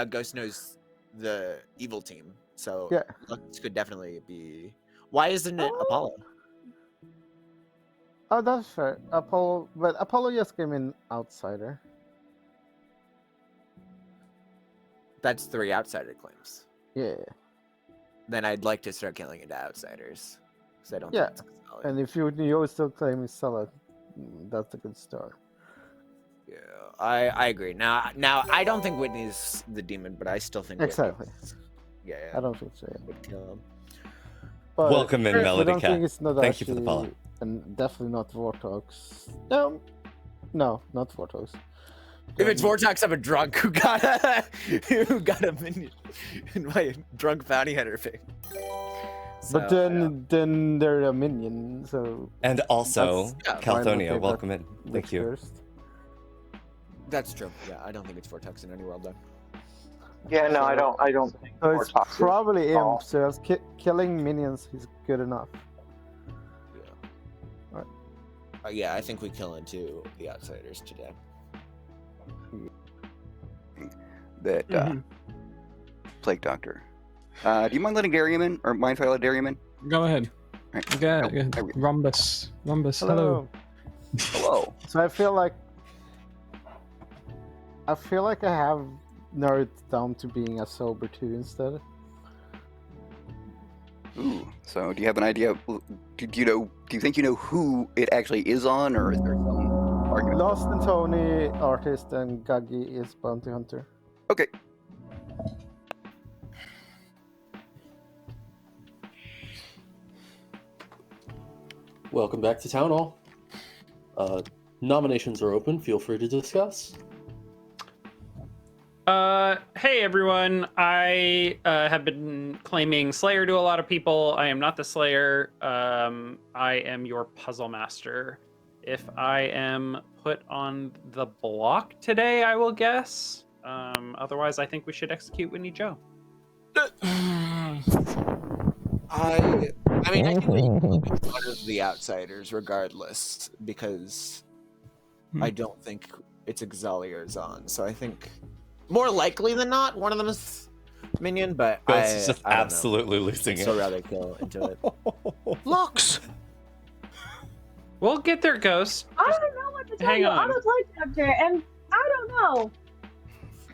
Speaker 8: Ghost knows the evil team, so
Speaker 15: yeah,
Speaker 8: Lux could definitely be. Why isn't it Apollo?
Speaker 15: Oh, that's fair. But Apollo just came in outsider.
Speaker 8: That's 3 outsider claims.
Speaker 15: Yeah.
Speaker 8: Then I'd like to start killing into outsiders, because I don't.
Speaker 15: Yeah,
Speaker 8: think it's solid.
Speaker 15: and if you still claim he's solid, that's a good start.
Speaker 8: Yeah, I agree. Now I don't think Whitney's the demon, but I still think
Speaker 15: Exactly.
Speaker 8: Yeah,
Speaker 15: I don't think so. Yeah.
Speaker 8: Would kill him.
Speaker 15: But
Speaker 1: Welcome in,
Speaker 15: I
Speaker 1: Melody
Speaker 15: don't
Speaker 1: Cat.
Speaker 15: think it's No
Speaker 1: Thank you for the
Speaker 15: Dashii,
Speaker 1: follow.
Speaker 15: And definitely not Vortox. No, not Vortox.
Speaker 8: If it's Vortex, I'm a drunk who got a minion in my drunk bounty hunter thing.
Speaker 15: But then they're a minion, so.
Speaker 1: And also,
Speaker 15: that's why I'm
Speaker 1: Calthonia,
Speaker 15: okay
Speaker 1: welcome
Speaker 15: with
Speaker 1: in. Thank you.
Speaker 15: first.
Speaker 8: That's true. Yeah, I don't think it's Vortex in any world though.
Speaker 6: Yeah, no, I don't think
Speaker 15: So it's
Speaker 6: Vortox is
Speaker 15: probably
Speaker 6: all.
Speaker 15: Imp, so killing minions is good enough.
Speaker 8: Yeah, I think we kill into the outsiders today.
Speaker 13: That Plague Doctor. Do you mind letting Darium in, or mind if I let Darium in?
Speaker 11: Go ahead.
Speaker 13: Right.
Speaker 11: Go ahead. Rhombus, hello.
Speaker 13: Hello.
Speaker 15: So I feel like I have narrowed it down to being a sober 2 instead.
Speaker 13: Ooh. So do you have an idea? Do you think you know who it actually is on, or is there some argument?
Speaker 15: Lost and Tony, artist, and Gaggy is bounty hunter.
Speaker 13: Okay.
Speaker 2: Welcome back to Town Hall. Nominations are open. Feel free to discuss.
Speaker 16: Hey everyone. I have been claiming Slayer to a lot of people. I am not the Slayer. I am your puzzle master. If I am put on the block today, I will guess. Otherwise, I think we should execute Winnie Joe.
Speaker 8: I mean, I think we can make fun of the outsiders regardless, because I don't think it's Exaliar's on. So I think more likely than not, one of them is minion, but
Speaker 1: Ghost is just
Speaker 8: I don't
Speaker 1: absolutely
Speaker 8: know.
Speaker 1: losing
Speaker 8: I'd
Speaker 1: it.
Speaker 8: still rather kill into it.
Speaker 13: Lux!
Speaker 16: We'll get there, Ghost.
Speaker 7: I don't know what to tell
Speaker 16: hang
Speaker 7: you.
Speaker 16: on.
Speaker 7: I'm a play doctor, and I don't know.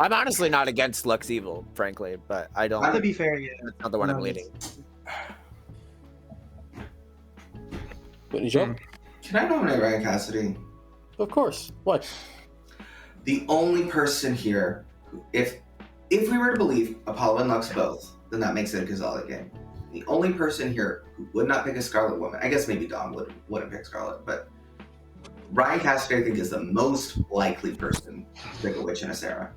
Speaker 8: I'm honestly not against Lux Evil, frankly, but I don't.
Speaker 9: To be fair, yeah.
Speaker 8: That's not the one I'm leading.
Speaker 2: Whitney Joe?
Speaker 4: Can I nominate Ryan Cassidy?
Speaker 2: Of course. What?
Speaker 4: The only person here, if we were to believe Apollo and Lux both, then that makes it a Ghazali game. The only person here who would not pick a Scarlet Woman, I guess maybe Dom wouldn't pick Scarlet, but Ryan Cassidy, I think, is the most likely person to pick a witch and a Sarah.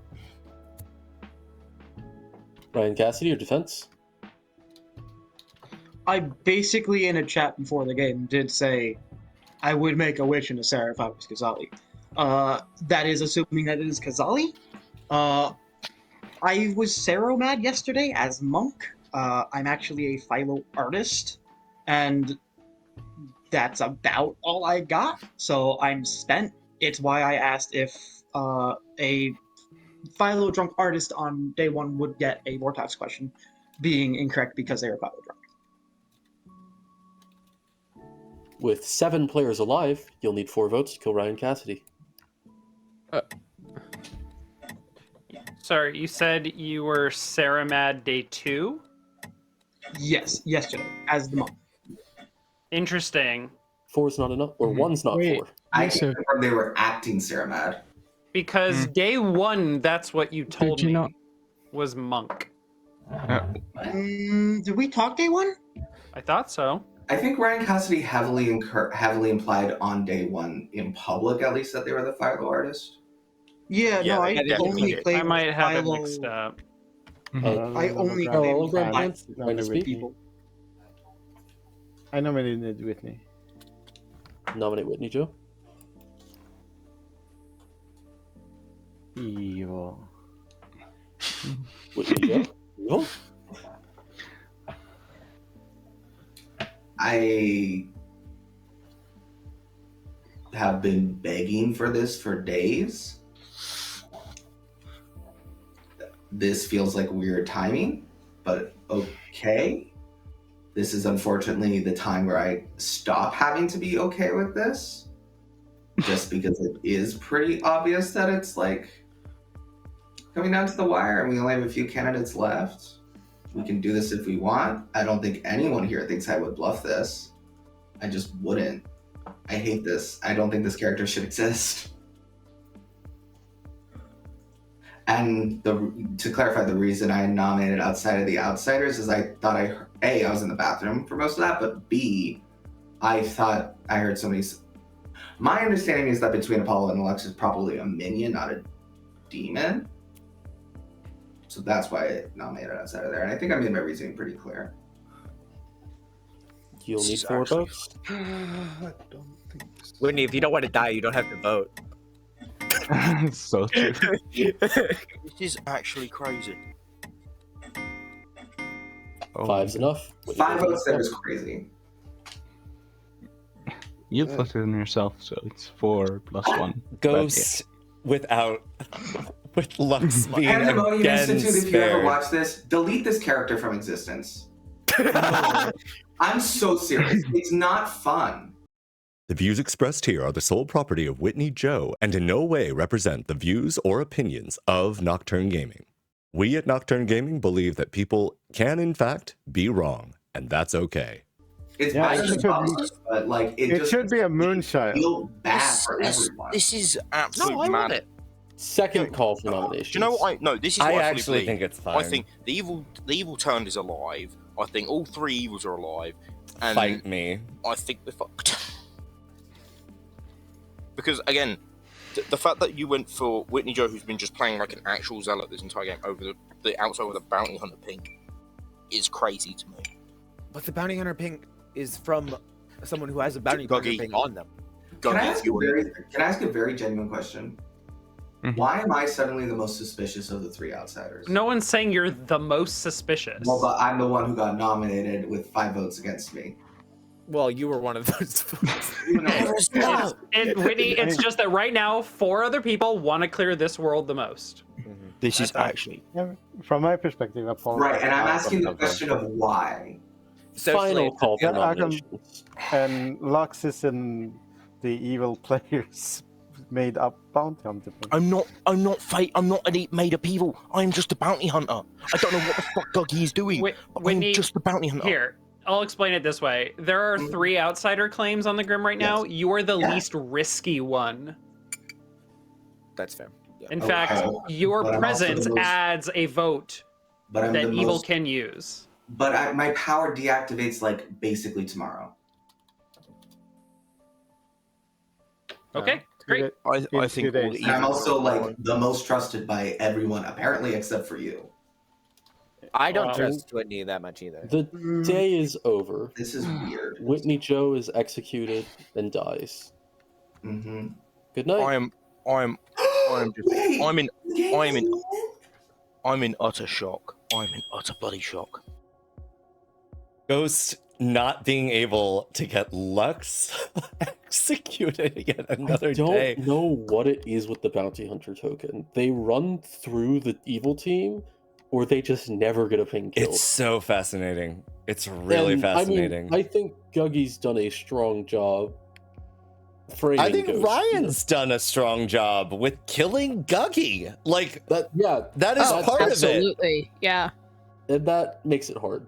Speaker 2: Ryan Cassidy, your defense?
Speaker 9: I basically, in a chat before the game, did say I would make a witch and a Sarah if I was Ghazali. That is assuming that it is Ghazali. I was Saromad yesterday as Monk. I'm actually a Philo artist, and that's about all I got, so I'm spent. It's why I asked if a Philo drunk artist on day 1 would get a Vortex question, being incorrect because they were Philo drunk.
Speaker 2: With 7 players alive, you'll need 4 votes to kill Ryan Cassidy.
Speaker 16: Sorry, you said you were Saramad day 2?
Speaker 9: Yes, yesterday, as the monk.
Speaker 16: Interesting.
Speaker 2: 4's not enough, or 1's not 4.
Speaker 4: I can confirm they were acting Sarah mad.
Speaker 16: Because day 1, that's what you told
Speaker 11: you
Speaker 16: me
Speaker 11: not-
Speaker 16: was Monk.
Speaker 9: Did we talk day 1?
Speaker 16: I thought so.
Speaker 4: I think Ryan Cassidy heavily implied on day 1 in public, at least, that they were the Philo artist.
Speaker 9: Yeah, no, I only played
Speaker 16: I might have it
Speaker 9: Philo.
Speaker 16: mixed up.
Speaker 9: I only
Speaker 15: Hologram
Speaker 9: played with
Speaker 15: fan.
Speaker 9: Philo.
Speaker 15: Nominate
Speaker 2: people.
Speaker 15: I nominated Whitney.
Speaker 2: Nominate Whitney, Joe.
Speaker 15: Evil.
Speaker 2: Whitney, Joe. Evil?
Speaker 4: I have been begging for this for days. This feels like weird timing, but okay. This is unfortunately the time where I stop having to be okay with this, just because it is pretty obvious that it's like coming down to the wire and we only have a few candidates left. We can do this if we want. I don't think anyone here thinks I would bluff this. I just wouldn't. I hate this. I don't think this character should exist. And to clarify, the reason I nominated Outside of the Outsiders is I thought I was in the bathroom for most of that, but B, I thought I heard somebody. My understanding is that between Apollo and Lux is probably a minion, not a demon. So that's why I nominated Outside of there. And I think I made my reasoning pretty clear.
Speaker 2: You'll need 4 votes.
Speaker 8: Whitney, if you don't want to die, you don't have to vote.
Speaker 14: So true.
Speaker 12: This is actually crazy.
Speaker 2: 5's enough.
Speaker 4: 5 votes there is crazy.
Speaker 14: You put it in yourself, so it's 4 plus 1.
Speaker 1: Ghost without with Lux being
Speaker 4: Pandemonium
Speaker 1: again
Speaker 4: Institute, if you ever
Speaker 1: spared.
Speaker 4: watch this, delete this character from existence. I'm so serious. It's not fun.
Speaker 1: The views expressed here are the sole property of Whitney Joe and in no way represent the views or opinions of Nocturne Gaming. We at Nocturne Gaming believe that people can in fact be wrong, and that's okay.
Speaker 4: It's
Speaker 15: Yeah,
Speaker 4: bad
Speaker 15: it
Speaker 4: for
Speaker 15: should
Speaker 4: publishers, but like
Speaker 15: It
Speaker 4: just
Speaker 15: should be a moonshine.
Speaker 4: feel bad for everyone.
Speaker 12: This is absolute
Speaker 8: No, I love it.
Speaker 2: Second call for nominations.
Speaker 12: Do you know what this is what
Speaker 1: I
Speaker 12: I fully
Speaker 1: actually
Speaker 12: believe.
Speaker 1: think it's
Speaker 12: I
Speaker 1: fine.
Speaker 12: think the evil turned is alive. I think all 3 evils are alive. And
Speaker 1: Fight me.
Speaker 12: I think we're fucked. Because again, the fact that you went for Whitney Joe, who's been just playing like an actual zealot this entire game, over the outside with a bounty hunter pink, is crazy to me.
Speaker 8: But the bounty hunter ping is from someone who has a bounty hunter ping on them.
Speaker 4: Can I ask a very genuine question? Why am I suddenly the most suspicious of the 3 outsiders?
Speaker 16: No one's saying you're the most suspicious.
Speaker 4: Well, but I'm the one who got nominated with 5 votes against me.
Speaker 8: Well, you were one of those.
Speaker 16: Whitney, it's just that right now, 4 other people want to clear this world the most.
Speaker 12: This is actually
Speaker 15: From my perspective, Apollo.
Speaker 4: Right, and I'm asking the question of why.
Speaker 2: Final call for nominations.
Speaker 15: And Lux is in the evil players made up bounty hunter.
Speaker 12: I'm not an made up evil. I'm just a bounty hunter. I don't know what the fuck Dougie is doing. But
Speaker 16: Whitney,
Speaker 12: I'm just a bounty hunter.
Speaker 16: Here, I'll explain it this way. There are 3 outsider claims on the Grim right now. You are the least risky one.
Speaker 8: That's fair. Yeah.
Speaker 16: In fact, your
Speaker 4: But I'm also
Speaker 16: presence
Speaker 4: the most-
Speaker 16: adds a vote
Speaker 4: But I'm
Speaker 16: that
Speaker 4: the
Speaker 16: evil
Speaker 4: most-
Speaker 16: can use.
Speaker 4: But my power deactivates like basically tomorrow.
Speaker 16: Okay, great.
Speaker 12: I think all the
Speaker 4: And I'm
Speaker 12: evils
Speaker 4: also
Speaker 12: are
Speaker 4: like
Speaker 12: alive.
Speaker 4: the most trusted by everyone, apparently, except for you.
Speaker 8: I don't
Speaker 2: Well,
Speaker 8: trust Whitney that much either.
Speaker 2: The day is over.
Speaker 4: This is weird.
Speaker 2: Whitney Joe is executed and dies.
Speaker 4: Mm-hmm.
Speaker 2: Good night.
Speaker 12: I'm in utter shock. I'm in utter bloody shock.
Speaker 1: Ghost not being able to get Lux executed yet another
Speaker 2: I don't
Speaker 1: day.
Speaker 2: know what it is with the bounty hunter token. They run through the evil team, or they just never get a ping kill.
Speaker 1: It's so fascinating. It's really
Speaker 2: And,
Speaker 1: fascinating.
Speaker 2: I think Guggie's done a strong job framing
Speaker 1: I think
Speaker 2: Ghost.
Speaker 1: Ryan's done a strong job with killing Guggy. Like
Speaker 2: that. Yeah,
Speaker 1: that is part of it.
Speaker 3: Absolutely, yeah.
Speaker 2: And that makes it hard.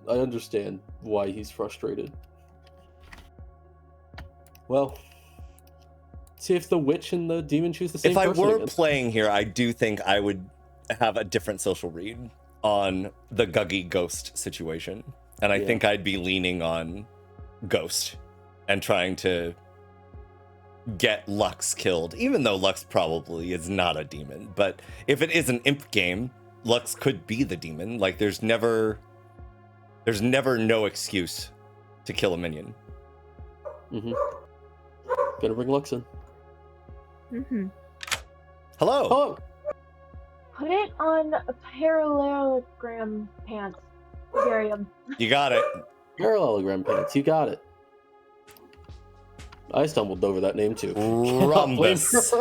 Speaker 2: I understand why he's frustrated. Well, see if the witch and the demon choose the same
Speaker 1: If I
Speaker 2: person
Speaker 1: were
Speaker 2: again.
Speaker 1: playing here, I do think I would have a different social read on the Guggy Ghost situation. And I
Speaker 2: Yeah.
Speaker 1: think I'd be leaning on Ghost and trying to get Lux killed, even though Lux probably is not a demon. But if it is an imp game, Lux could be the demon. Like there's never no excuse to kill a minion.
Speaker 2: Mm-hmm. Gonna bring Lux in.
Speaker 3: Mm-hmm.
Speaker 1: Hello.
Speaker 2: Oh,
Speaker 7: Put it on a parallelogram pants. Ethereum.
Speaker 1: You got it.
Speaker 2: Parallelogram pants. You got it. I stumbled over that name too.
Speaker 1: Rhombus.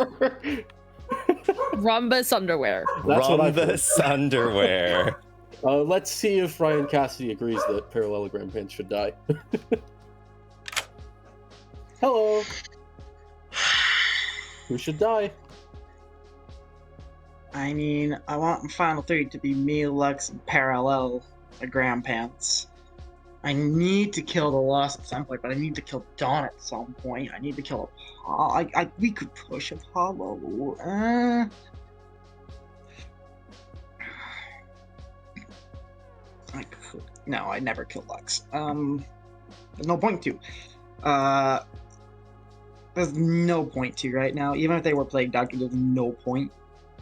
Speaker 3: Rhombus underwear.
Speaker 2: That's what I
Speaker 1: Rhombus underwear.
Speaker 2: Let's see if Ryan Cassidy agrees that parallelogram pants should die. Hello. Who should die?
Speaker 9: I mean, I want Final 3 to be me, Lux, and Parallelogram Pants. I need to kill the Lost at some point, but I need to kill Dawn at some point. I need to kill Apollo. We could push Apollo. I could. No, I never kill Lux. There's no point to. There's no point to right now. Even if they were playing Doctor, there's no point.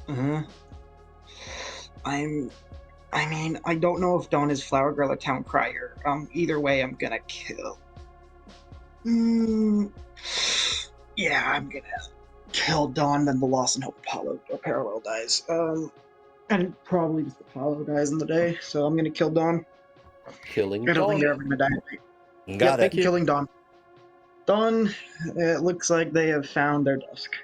Speaker 9: I mean, I don't know if Dawn is Flower Girl or Town Crier. Either way, I'm gonna kill. Yeah, I'm gonna kill Dawn, then the Lost and Hope Apollo or Parallel dies. And probably just Apollo dies in the day, so I'm gonna kill Dawn.
Speaker 2: Killing
Speaker 9: I don't
Speaker 2: Dawn.
Speaker 9: think they're ever gonna die.
Speaker 1: Got it.
Speaker 9: Killing Dawn. Dawn, it looks like they have found their dusk.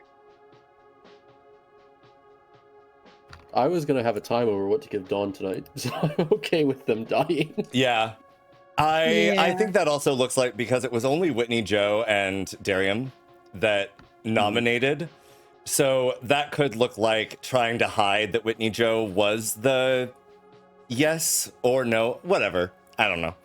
Speaker 2: I was gonna have a time over what to give Dawn tonight, so I'm okay with them dying.
Speaker 1: Yeah. I think that also looks like, because it was only Whitney, Joe, and Darium that nominated. So that could look like trying to hide that Whitney Joe was the yes or no, whatever. I don't know.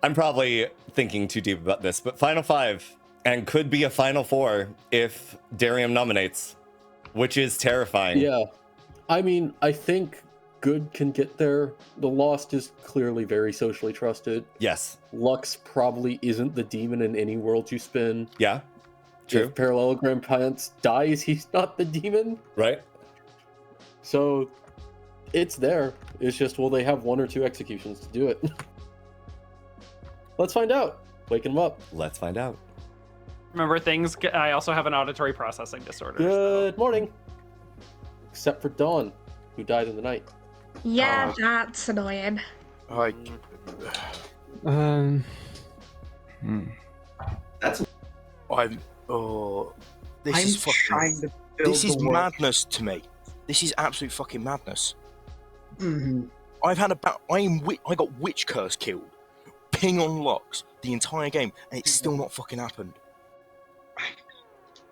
Speaker 1: I'm probably thinking too deep about this, but Final 5, and could be a Final 4 if Darium nominates, which is terrifying.
Speaker 2: Yeah. I mean, I think good can get there. The Lost is clearly very socially trusted.
Speaker 1: Yes.
Speaker 2: Lux probably isn't the demon in any world you spin.
Speaker 1: Yeah. True.
Speaker 2: If Parallelogram Pants dies, he's not the demon.
Speaker 1: Right.
Speaker 2: So it's there. It's just, will they have 1 or 2 executions to do it? Let's find out. Waking them up.
Speaker 1: Let's find out.
Speaker 16: Remember things. I also have an auditory processing disorder.
Speaker 2: Good morning. Except for Dawn, who died in the night.
Speaker 10: Yeah, that's annoying.
Speaker 4: That's.
Speaker 12: This
Speaker 9: I'm
Speaker 12: is fucking.
Speaker 9: trying to build
Speaker 12: This is
Speaker 9: the world.
Speaker 12: madness to me. This is absolute fucking madness.
Speaker 9: Mm-hmm.
Speaker 12: I've had about. I got Witch Curse killed, ping on Lux the entire game, and it's still not fucking happened.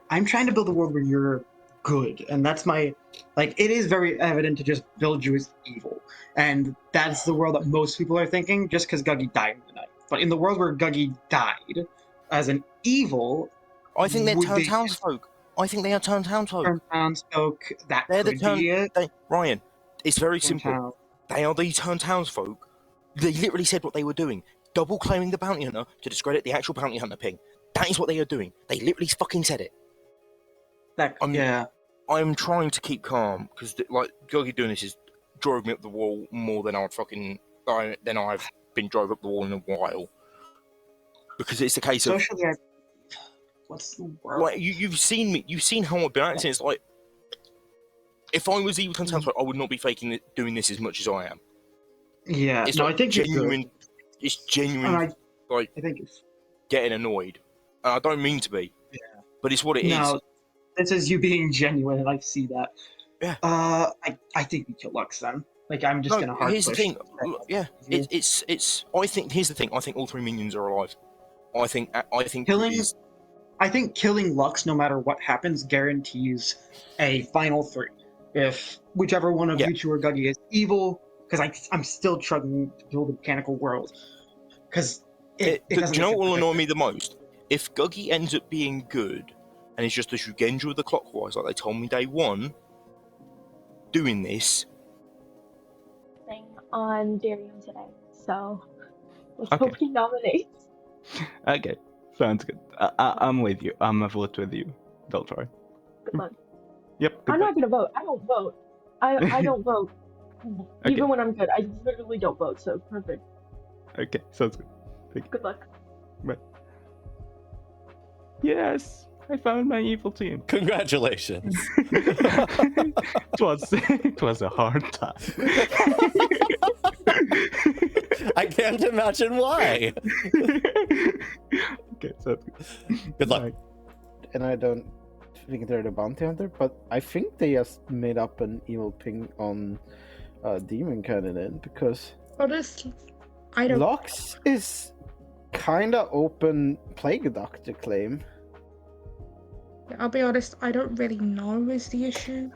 Speaker 9: I'm trying to build a world where you're good, and that's my it is very evident to just build you as evil, and that's the world that most people are thinking just because Guggy died in the night. But in the world where Guggy died as an evil,
Speaker 12: I think they're
Speaker 9: would they
Speaker 12: townsfolk. I think they are townsfolk.
Speaker 9: Townsfolk. That
Speaker 12: They're the
Speaker 9: could be it.
Speaker 12: Ryan, it's very simple.
Speaker 9: Town.
Speaker 12: They are the townsfolk. They literally said what they were doing. Double claiming the bounty hunter to discredit the actual bounty hunter ping. That is what they are doing. They literally fucking said it. I'm trying to keep calm because Guggy doing this is drove me up the wall more than I've been drove up the wall in a while. Because it's a case of
Speaker 9: Socially, what's the word?
Speaker 12: like you've seen me. You've seen how I've been acting. It's like if I was evil townsfolk, I would not be faking it, doing this as much as I am.
Speaker 9: Yeah,
Speaker 12: It's
Speaker 9: no,
Speaker 12: like
Speaker 9: I think you're
Speaker 12: genuine.
Speaker 9: good.
Speaker 12: It's genuine.
Speaker 9: And
Speaker 12: I
Speaker 9: think it's
Speaker 12: getting annoyed, and I don't mean to be.
Speaker 9: Yeah.
Speaker 12: But it's what it is.
Speaker 9: No, this is you being genuine, and I see that.
Speaker 12: Yeah.
Speaker 9: I think we kill Lux then. I'm just gonna hard
Speaker 12: here's
Speaker 9: push.
Speaker 12: the thing. Yeah, it's. I think here's the thing. I think all 3 minions are alive. I think
Speaker 9: killing. I think killing Lux, no matter what happens, guarantees a final 3. If whichever one of you two or Guggy is evil, because I'm still struggling to build a mechanical world. Because
Speaker 12: do you know what will annoy me the most? if Guggy ends up being good and it's just a Shugenja with the clockwise, like they told me day one, doing this.
Speaker 7: Thing on Darium today, so let's
Speaker 14: Okay.
Speaker 7: hope he nominates.
Speaker 14: Okay, sounds good. I'm with you. I'm a vote with you. Don't worry.
Speaker 7: Good luck.
Speaker 14: Yep.
Speaker 7: I'm not gonna vote. I don't vote. I don't vote.
Speaker 14: Okay.
Speaker 7: Even when I'm good, I literally don't vote. So perfect.
Speaker 14: Okay, sounds good. Thank you.
Speaker 7: Good luck.
Speaker 14: Bye. Yes, I found my evil team.
Speaker 1: Congratulations.
Speaker 14: It was a hard time.
Speaker 1: I can't imagine why.
Speaker 14: Okay, sounds good.
Speaker 1: Good luck.
Speaker 15: And I don't think they're the bounty hunter, but I think they just made up an evil ping on Demon Candidate because
Speaker 10: Honestly, I don't.
Speaker 15: Locks is kinda open Plague Doctor claim.
Speaker 10: I'll be honest, I don't really know is the issue.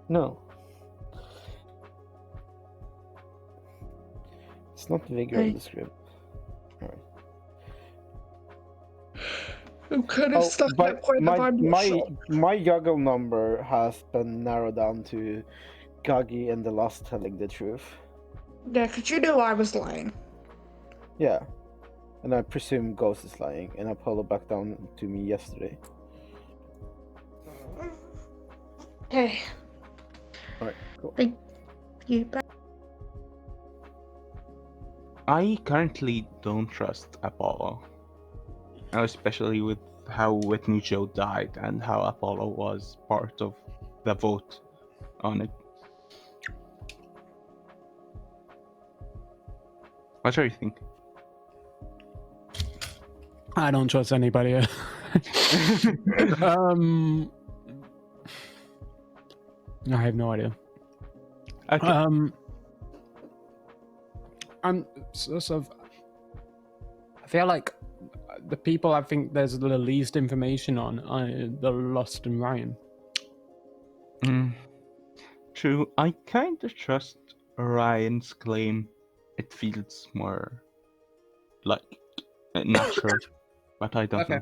Speaker 15: No. It's not Vigor in the script. Alright.
Speaker 10: I'm kind of stuck at that point that I'm not sure.
Speaker 15: my juggle number has been narrowed down to Guggy and the Lost telling the truth.
Speaker 10: Yeah, because you knew I was lying.
Speaker 15: Yeah. And I presume Ghost is lying, and Apollo backed down to me yesterday.
Speaker 10: Okay.
Speaker 15: Alright, cool.
Speaker 10: Thank you. Bye.
Speaker 14: I currently don't trust Apollo, especially with how Whitney Joe died and how Apollo was part of the vote on it. What do you think?
Speaker 11: I don't trust anybody. I have no idea.
Speaker 14: Okay.
Speaker 11: I'm sort of. I feel like the people I think there's the least information on are the Lost and Ryan.
Speaker 14: True. I kind of trust Ryan's claim. It feels more like natural, but I don't know.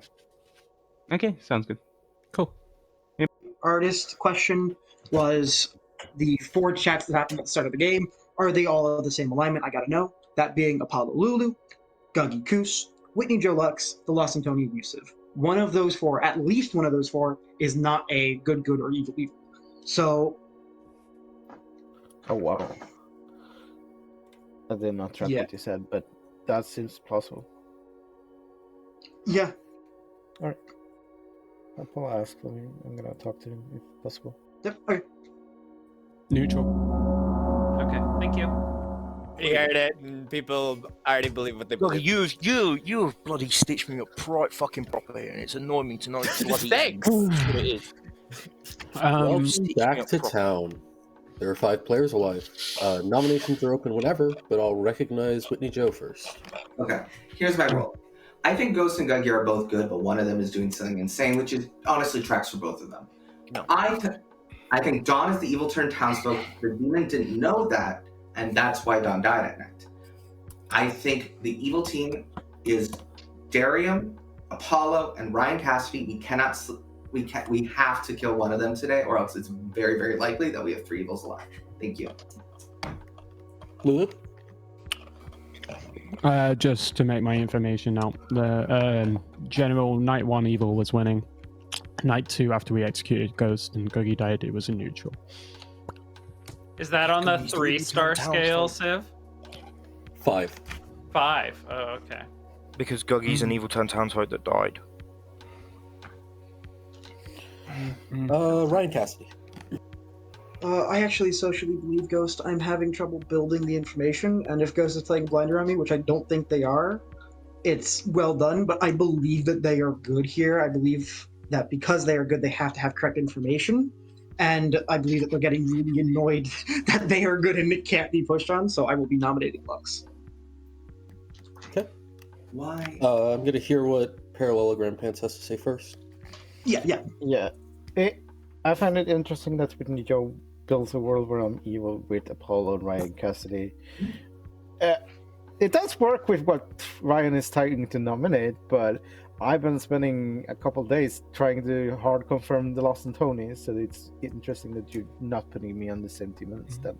Speaker 14: Okay, sounds good.
Speaker 11: Cool.
Speaker 14: Yep.
Speaker 9: Artist question was the 4 chats that happened at the start of the game, are they all of the same alignment? I gotta know. That being Apollo Lulu, Guggy Koos, Whitney Joe Lux, the Lost Antonio Yusuf. One of those 4, at least one of those 4, is not a good or evil. So.
Speaker 15: Oh wow. I did not track what you said, but that seems plausible.
Speaker 9: Yeah.
Speaker 15: Alright. Apollo asked for me. I'm gonna talk to him if possible.
Speaker 9: Yep, okay.
Speaker 11: Neutral.
Speaker 16: Okay, thank you.
Speaker 8: You heard it, and people already believe what they
Speaker 12: Look,
Speaker 8: believe.
Speaker 12: you bloody stitched me up right fucking properly, and it's annoying me to know bloody.
Speaker 8: Thanks.
Speaker 12: What it is.
Speaker 2: Welcome back to town. There are 5 players alive. Nominations are open whenever, but I'll recognize Whitney Joe first.
Speaker 4: Okay, here's my rule. I think Ghost and Guggy are both good, but one of them is doing something insane, which is honestly tracks for both of them.
Speaker 8: No.
Speaker 4: I think Dawn is the evil turned townsfolk. The demon didn't know that, and that's why Dawn died at night. I think the evil team is Darium, Apollo, and Ryan Cassidy. We have to kill one of them today, or else it's very, very likely that we have 3 evils alive. Thank you.
Speaker 2: Lulu?
Speaker 11: Just to make my information out, the general night 1 evil was winning. Night 2, after we executed Ghost and Guggy died, it was a neutral.
Speaker 16: Is that on the 3-star scale, Civ?
Speaker 2: 5.
Speaker 16: 5. Oh, okay.
Speaker 12: Because Guggy's an evil turned townsfolk that died.
Speaker 2: Ryan Cassidy.
Speaker 9: I actually socially believe Ghost. I'm having trouble building the information, and if Ghost is playing blinder on me, which I don't think they are, it's well done, but I believe that they are good here. I believe that because they are good, they have to have correct information, and I believe that they're getting really annoyed that they are good and it can't be pushed on, so I will be nominating Lux.
Speaker 2: Okay.
Speaker 4: Why?
Speaker 2: I'm gonna hear what Parallelogram Pants has to say first.
Speaker 9: Yeah.
Speaker 15: I find it interesting that Whitney Joe builds a world where I'm evil with Apollo and Ryan Cassidy. It does work with what Ryan is trying to nominate, but I've been spending a couple days trying to hard confirm the loss in Tony, so it's interesting that you're not putting me on the same team instead.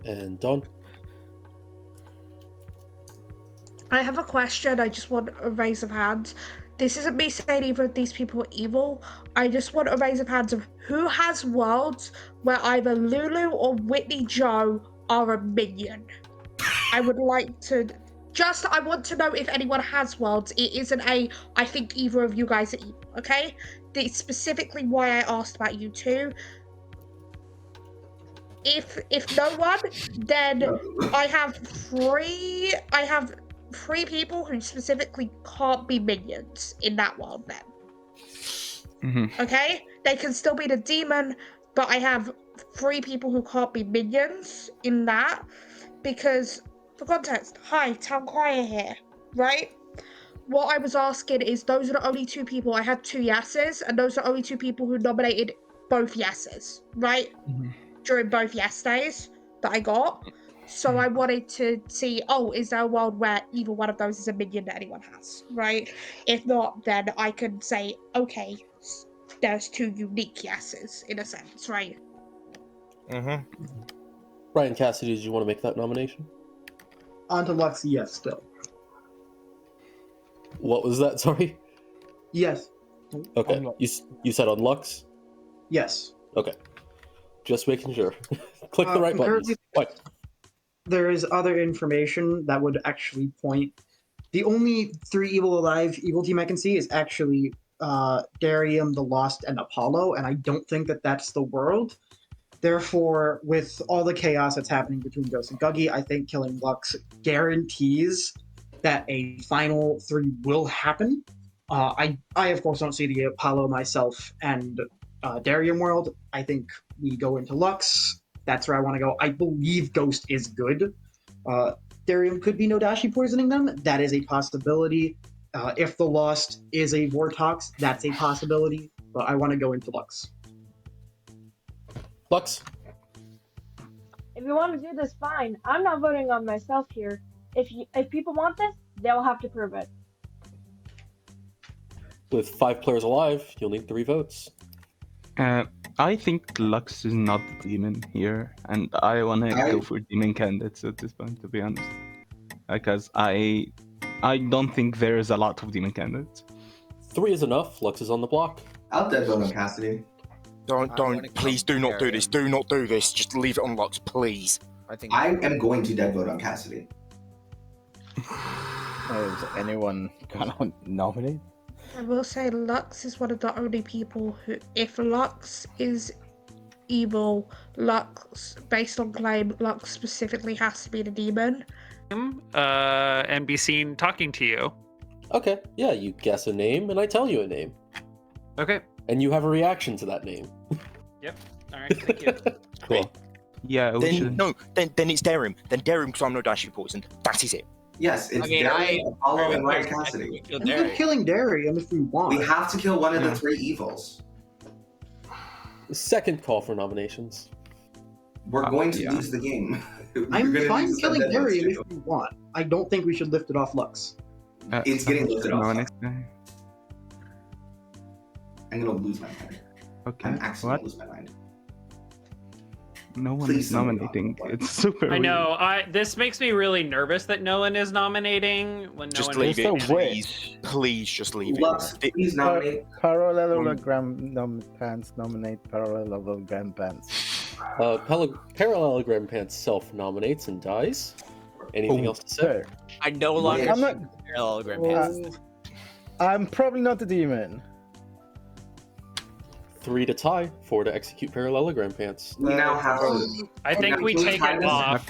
Speaker 2: And Don?
Speaker 10: I have a question. I just want a raise of hands. This isn't me saying either of these people are evil. I just want a raise of hands of who has worlds where either Lulu or Whitney Joe are a minion. I would like to... I want to know if anyone has worlds. It isn't I think either of you guys are evil, okay? That's specifically why I asked about you two. If no one, then I have three people who specifically can't be minions in that world then.
Speaker 14: Mm-hmm.
Speaker 10: Okay? They can still be the demon, but I have 3 people who can't be minions in that. Because, for context, hi, Town Crier here, right? What I was asking is, those are the only 2 people, I had 2 yeses, and those are the only 2 people who nominated both yeses, right?
Speaker 14: Mm-hmm.
Speaker 10: During both yes days that I got. So I wanted to see, is there a world where either one of those is a minion that anyone has, right? If not, then I can say, okay, there's 2 unique yeses, in a sense, right?
Speaker 12: Mm-hmm.
Speaker 2: Ryan Cassidy, did you want to make that nomination?
Speaker 9: Onto Lux, yes, still.
Speaker 2: What was that? Sorry?
Speaker 9: Yes.
Speaker 2: Okay. You said on Lux?
Speaker 9: Yes.
Speaker 2: Okay. Just making sure. Click the right buttons. What?
Speaker 9: There is other information that would actually point. The only 3 evil team I can see is actually Darium, the Lost, and Apollo, and I don't think that that's the world. Therefore, with all the chaos that's happening between Ghost and Guggy, I think killing Lux guarantees that a final 3 will happen. I of course don't see the Apollo, myself, and Darium world. I think we go into Lux. That's where I want to go. I believe Ghost is good. Darium could be No Dashii poisoning them. That is a possibility. If the Lost is a Vortox, that's a possibility. But I want to go into Lux.
Speaker 2: Lux?
Speaker 7: If you want to do this, fine. I'm not voting on myself here. If people want this, they'll have to prove it.
Speaker 2: With 5 players alive, you'll need 3 votes.
Speaker 14: I think Lux is not the demon here, and I want to go for demon candidates at this point, to be honest. Because I don't think there is a lot of demon candidates.
Speaker 2: 3 is enough. Lux is on the block.
Speaker 4: I'll dead vote on Cassidy.
Speaker 12: Don't, please do not do this. Do not do this. Just leave it on Lux, please.
Speaker 4: I am going to dead vote on Cassidy.
Speaker 15: Is anyone gonna nominate?
Speaker 10: I will say Lux is one of the only people who, if Lux is evil, Lux, based on claim, Lux specifically has to be the demon.
Speaker 16: And be seen talking to you.
Speaker 2: Okay, yeah, you guess a name, and I tell you a name.
Speaker 16: Okay.
Speaker 2: And you have a reaction to that name.
Speaker 16: Yep. All right, thank you.
Speaker 2: Cool.
Speaker 14: Yeah,
Speaker 12: then it's Darium. Then Darium, because I'm No Dashii poison. That is it.
Speaker 4: Yes, it's Darium, Apollo, and Ryan Cassidy.
Speaker 9: We could killing Darium if we want.
Speaker 4: We have to kill one of the 3 evils.
Speaker 2: Second call for nominations.
Speaker 4: We're going to lose the game.
Speaker 9: I'm fine killing Darium if we want. I don't think we should lift it off Lux.
Speaker 4: It's getting lifted off.
Speaker 14: Next time.
Speaker 4: I'm gonna lose my mind.
Speaker 14: Okay.
Speaker 4: I'm actually gonna lose my mind.
Speaker 14: No one is nominating. It's super
Speaker 16: I know.
Speaker 14: weird.
Speaker 16: This makes me really nervous that no one is nominating. When no
Speaker 12: Just
Speaker 16: one
Speaker 12: leave
Speaker 16: is
Speaker 12: it, please. Please, just leave
Speaker 4: Lux,
Speaker 12: it.
Speaker 4: please nominate.
Speaker 15: Parallelogram pants nominate parallelogram pants.
Speaker 2: Parallelogram Pants self-nominates and dies. Anything else to say?
Speaker 8: I no longer
Speaker 15: I'm not.
Speaker 8: parallelogram pants.
Speaker 15: I'm probably not the demon.
Speaker 2: 3 to tie, 4 to execute Parallelogram Pants.
Speaker 4: We now have to.
Speaker 16: I think we take it off.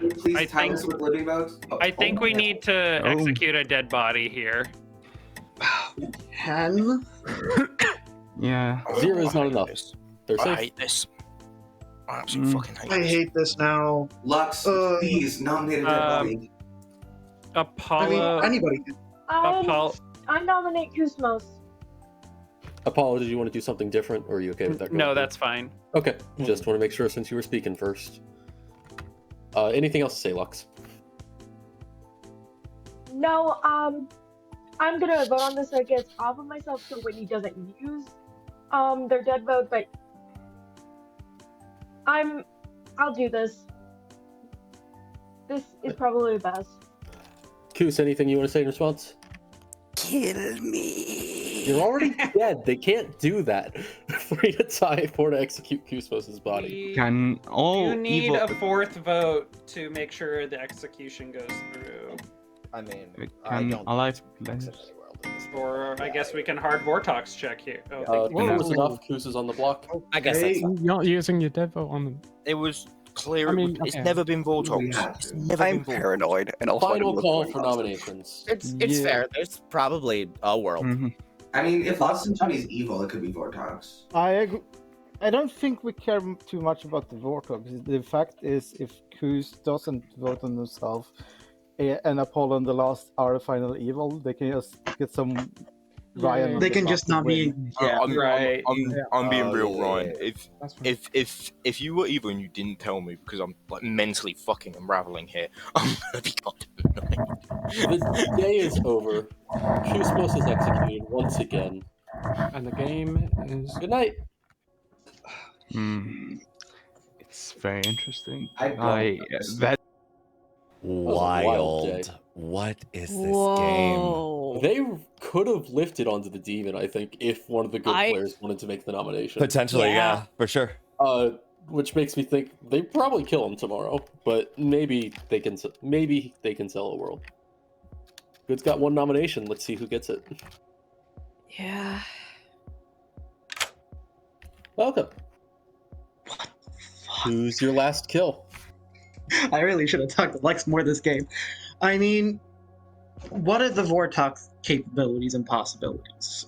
Speaker 4: Please
Speaker 16: I
Speaker 4: tie
Speaker 16: think-
Speaker 4: this with living votes.
Speaker 16: I think we need to execute a dead body here.
Speaker 9: 10?
Speaker 14: Yeah.
Speaker 2: 0 is not enough. They're
Speaker 12: I
Speaker 2: safe.
Speaker 12: hate this. I absolutely fucking hate
Speaker 9: I
Speaker 12: this.
Speaker 9: hate this now.
Speaker 4: Lux, please nominate a dead body.
Speaker 16: Apollo.
Speaker 9: Anybody can.
Speaker 16: Apollo.
Speaker 7: I nominate Kusmos.
Speaker 2: Apollo, did you want to do something different, or are you okay with that?
Speaker 16: No, that's fine.
Speaker 2: Okay, just want to make sure since you were speaking first. Anything else to say, Lux?
Speaker 7: No, I'm gonna vote on this so it gets off of myself so Whitney doesn't use their dead vote, but I'll do this. This is probably the best.
Speaker 2: Koos, anything you want to say in response?
Speaker 13: Kill me.
Speaker 2: You're already dead. They can't do that. 3 to tie, 4 to execute Kusmos' body.
Speaker 14: Can all
Speaker 16: You need
Speaker 14: evil...
Speaker 16: a 4th vote to make sure the execution goes through.
Speaker 8: I mean,
Speaker 14: Can alive players...
Speaker 16: Or I guess we can hard Vortox check here. Oh, thank
Speaker 2: Four
Speaker 16: you.
Speaker 2: was enough. Koos is on the block.
Speaker 8: I guess that's
Speaker 11: You're not using your dead vote on them.
Speaker 12: It was clear.
Speaker 11: I mean,
Speaker 12: It's
Speaker 11: okay.
Speaker 12: never been Vortox. It's never
Speaker 13: I'm
Speaker 12: been Vortox.
Speaker 13: paranoid, and also I
Speaker 2: Final
Speaker 13: don't look
Speaker 2: call
Speaker 13: very
Speaker 2: for
Speaker 13: awesome.
Speaker 2: nominations.
Speaker 8: It's
Speaker 11: Yeah.
Speaker 8: fair. There's probably a world.
Speaker 4: I mean, if Lost and Tony's evil, it could be Vortox.
Speaker 15: I agree. I don't think we care too much about the Vortox. The fact is, if Koos doesn't vote on himself and Apollo and the last are the final evil, they can just get some Ryan. on
Speaker 9: They
Speaker 15: the
Speaker 9: can
Speaker 15: block
Speaker 9: just
Speaker 15: to
Speaker 9: not be.
Speaker 15: win.
Speaker 12: I'm being
Speaker 1: Oh,
Speaker 12: real,
Speaker 1: yeah,
Speaker 12: Ryan.
Speaker 1: yeah.
Speaker 12: If you were evil and you didn't tell me because I'm like mentally fucking unraveling here, I'm gonna be
Speaker 2: The day is over. Kusmos is executed once again.
Speaker 11: And the game is...
Speaker 2: Good night.
Speaker 14: It's very interesting.
Speaker 4: I
Speaker 14: That
Speaker 2: wild day.
Speaker 1: Wild. What is this
Speaker 3: Whoa.
Speaker 2: They could have lifted onto the demon, I think, if one of the good players wanted to make the nomination.
Speaker 1: game? Potentially, yeah, for sure.
Speaker 2: Which makes me think they probably kill him tomorrow, but maybe they can sell a world. Good's got one nomination. Let's see who gets it.
Speaker 3: Yeah.
Speaker 2: Welcome. Who's your last kill?
Speaker 9: I really should have talked to Lex more this game. I mean, what are the Vortox capabilities and possibilities?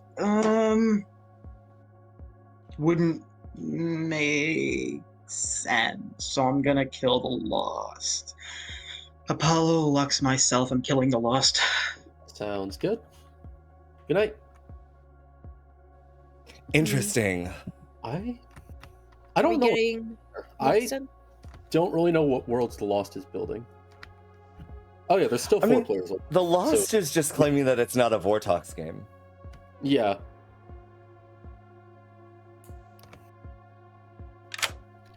Speaker 9: Wouldn't make sense. So I'm gonna kill the Lost. Apollo, Lux, myself, I'm killing the Lost.
Speaker 2: Sounds good. Good night.
Speaker 1: Interesting.
Speaker 2: I don't know. I don't really know what worlds the Lost is building. Oh yeah, there's still 4 players left.
Speaker 1: The Lost
Speaker 2: So-
Speaker 1: is just claiming that it's not a Vortox game.
Speaker 2: Yeah.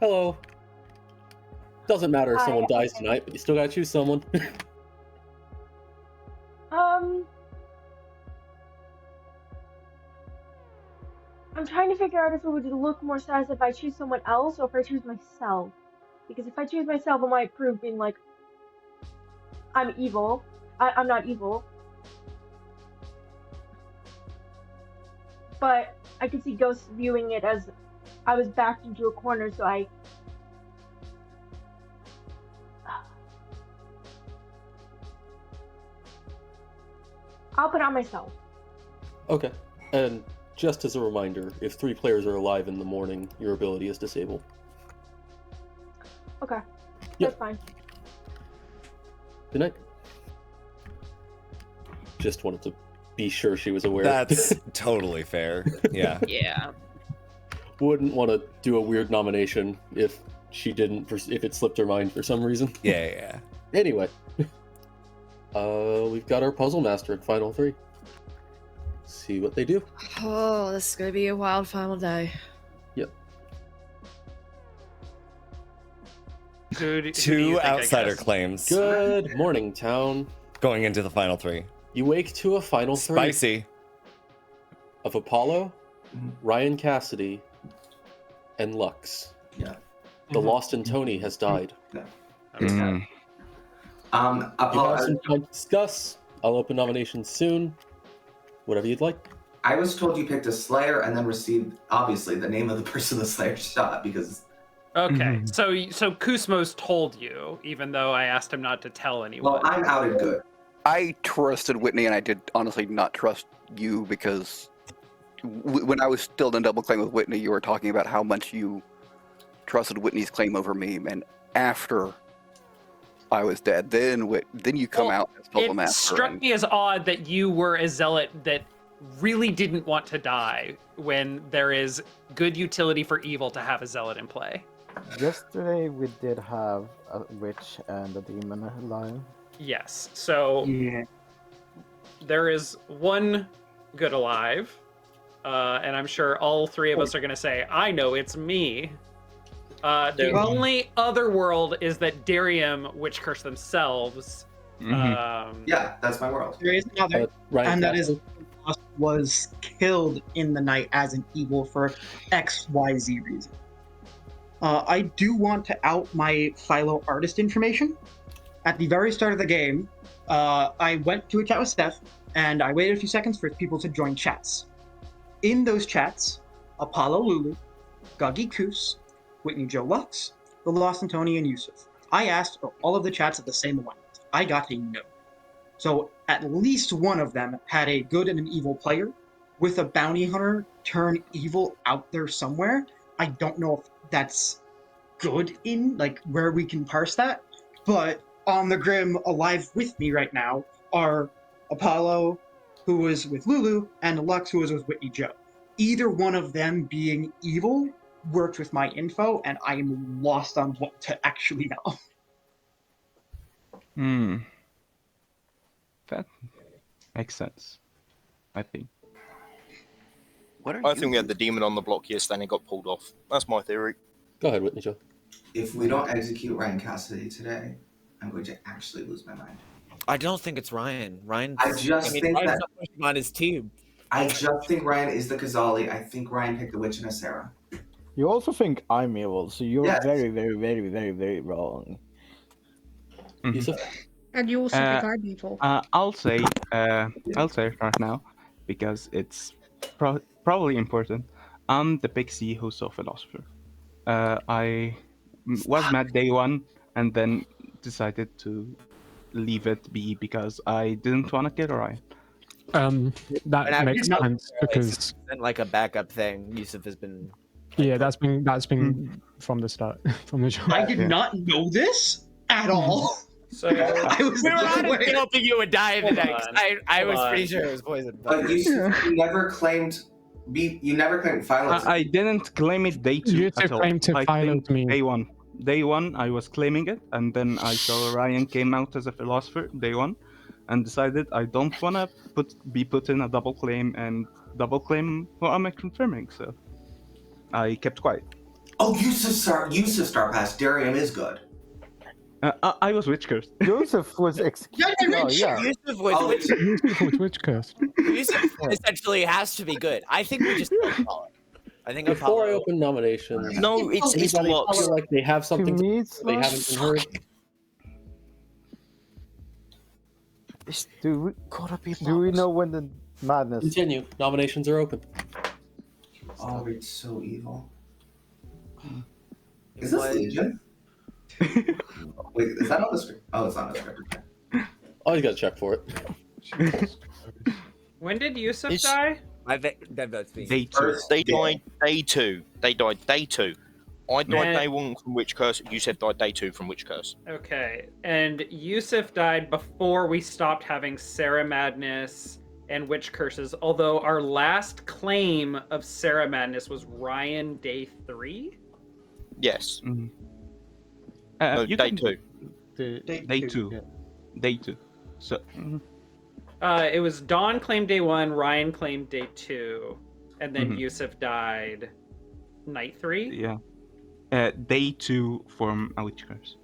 Speaker 2: Hello. Doesn't matter if someone dies tonight, but you still gotta choose someone.
Speaker 7: I'm trying to figure out if it would look more sad if I choose someone else or if I choose myself. Because if I choose myself, it might prove being like, I'm evil. I'm not evil. But I could see Ghost viewing it as I was backed into a corner, so I'll put on myself.
Speaker 2: Okay. And just as a reminder, if 3 players are alive in the morning, your ability is disabled.
Speaker 7: Okay.
Speaker 2: Yep.
Speaker 7: That's fine.
Speaker 2: Good night. Just wanted to be sure she was aware.
Speaker 1: That's totally fair. Yeah.
Speaker 3: Yeah.
Speaker 2: Wouldn't want to do a weird nomination if she didn't, if it slipped her mind for some reason.
Speaker 1: Yeah.
Speaker 2: Anyway, we've got our puzzle master at final 3. See what they do.
Speaker 3: Oh, this is gonna be a wild final day.
Speaker 2: Yep.
Speaker 16: Who do you
Speaker 1: 2
Speaker 16: think, I
Speaker 1: outsider
Speaker 16: guess?
Speaker 1: claims.
Speaker 2: Good morning, town.
Speaker 1: Going into the final 3.
Speaker 2: You wake to a final 3.
Speaker 1: Spicy.
Speaker 2: Of Apollo, Ryan Cassidy, and Lux.
Speaker 4: Yeah.
Speaker 2: The Lost and Tony has died.
Speaker 4: You
Speaker 2: You
Speaker 4: Apollo,
Speaker 2: have some time to discuss. I'll open nominations soon. Whatever you'd like.
Speaker 4: I was told you picked a Slayer and then received, obviously, the name of the person the Slayer shot because.
Speaker 16: Okay, so Kusmos told you, even though I asked him not to tell anyone.
Speaker 4: Well, I'm outed good.
Speaker 13: I trusted Whitney, and I did honestly not trust you because when I was still in double claim with Whitney, you were talking about how much you trusted Whitney's claim over me, and after I was dead, then you come out as Puzzle
Speaker 16: It
Speaker 13: Master.
Speaker 16: struck me as odd that you were a zealot that really didn't want to die when there is good utility for evil to have a zealot in play.
Speaker 15: Yesterday we did have a witch and a demon lion.
Speaker 16: Yes, so
Speaker 9: Yeah.
Speaker 16: there is one good alive, and I'm sure all three of us are gonna say, "I know it's me." The
Speaker 9: Well-
Speaker 16: only other world is that Darium witch curse themselves.
Speaker 4: Yeah, that's my world.
Speaker 9: There is another,
Speaker 2: Ryan
Speaker 9: and that is
Speaker 2: Castle?
Speaker 9: was killed in the night as an evil for XYZ reason. I do want to out my Philo artist information. At the very start of the game, I went to a chat with Steph, and I waited a few seconds for people to join chats. In those chats, Apollo Lulu, Guggy Koos, Whitney Joe Lux, The Lost and Tony, and Yusuf. I asked for all of the chats at the same moment. I got a no. So at least one of them had a good and an evil player, with a bounty hunter turn evil out there somewhere. I don't know if that's good in, like, where we can parse that, but on the Grim alive with me right now are Apollo, who was with Lulu, and Lux, who was with Whitney Joe. Either one of them being evil worked with my info, and I am lost on what to actually know.
Speaker 14: That makes sense, I think.
Speaker 12: I think we had the demon on the block yesterday and it got pulled off. That's my theory.
Speaker 2: Go ahead, Whitney Joe.
Speaker 4: If we don't execute Ryan Cassidy today, I'm going to actually lose my mind.
Speaker 8: I don't think it's Ryan. Ryan's
Speaker 4: Ryan's
Speaker 8: not pushing on his team.
Speaker 4: I just think Ryan is the Kazali. I think Ryan picked the witch and a Sarah.
Speaker 17: You also think I'm evil, so you're
Speaker 4: Yes.
Speaker 17: very, very, very, very, very wrong.
Speaker 10: And you also think I'm evil.
Speaker 14: I'll say it right now because it's probably important. I'm the pixie who saw philosopher. I was mad day one and then decided to leave it be because I didn't want to kill Orion.
Speaker 11: That makes sense because
Speaker 8: And like a backup thing, Yusuf has been.
Speaker 11: yeah, that's been from the start, from the jump.
Speaker 9: I did not know this at all.
Speaker 16: So
Speaker 9: I was
Speaker 8: we were not
Speaker 9: unaware.
Speaker 8: hoping you would die in the
Speaker 16: Hold
Speaker 8: next.
Speaker 16: on,
Speaker 8: I was
Speaker 16: hold
Speaker 8: pretty
Speaker 16: on.
Speaker 8: sure it was poison.
Speaker 4: But you never claimed. You never claimed violence.
Speaker 14: I didn't claim it day two.
Speaker 11: You
Speaker 14: at all.
Speaker 11: claimed to
Speaker 14: I
Speaker 11: violate
Speaker 14: claimed
Speaker 11: me.
Speaker 14: Day one. Day one, I was claiming it, and then I saw Orion came out as a philosopher. Day one, and decided I don't want to be put in a double claim and double claim who I'm confirming. So I kept quiet.
Speaker 4: Oh, Yusuf Star Pass. Darium is good.
Speaker 14: I was witch cursed.
Speaker 17: Joseph was executed. Oh, yeah.
Speaker 8: Yusuf was
Speaker 11: Witch cursed.
Speaker 8: Yusuf essentially has to be good. I think we just don't follow. I think
Speaker 2: Before I
Speaker 8: Apollo.
Speaker 2: open nominations,
Speaker 12: No, it's
Speaker 2: anybody
Speaker 12: Lux.
Speaker 2: feel like they have something
Speaker 17: To me,
Speaker 2: that they haven't been heard.
Speaker 17: Do we know when the madness?
Speaker 2: Continue. Nominations are open.
Speaker 4: Oh, it's so evil.
Speaker 8: It
Speaker 4: Is this
Speaker 8: was-
Speaker 4: Legion? Wait, is that on the script? Oh, it's on the script.
Speaker 2: Always got to check for it.
Speaker 16: when did Yusuf
Speaker 12: It's-
Speaker 16: die?
Speaker 8: I think that's me.
Speaker 12: Day two. They died day two. They died day two. I died
Speaker 16: Man.
Speaker 12: day one from Witch Curse. Yusuf died day two from Witch Curse.
Speaker 16: Okay, and Yusuf died before we stopped having Sarah Madness and Witch Curses, although our last claim of Sarah Madness was Ryan day 3?
Speaker 12: Yes.
Speaker 14: No,
Speaker 12: No, day two.
Speaker 14: Day two.
Speaker 11: Yeah.
Speaker 14: Day two. So.
Speaker 16: It was Dawn claimed day 1, Ryan claimed day 2, and then
Speaker 14: Mhm.
Speaker 16: Yusuf died night 3?
Speaker 14: Yeah. Day two from a witch curse.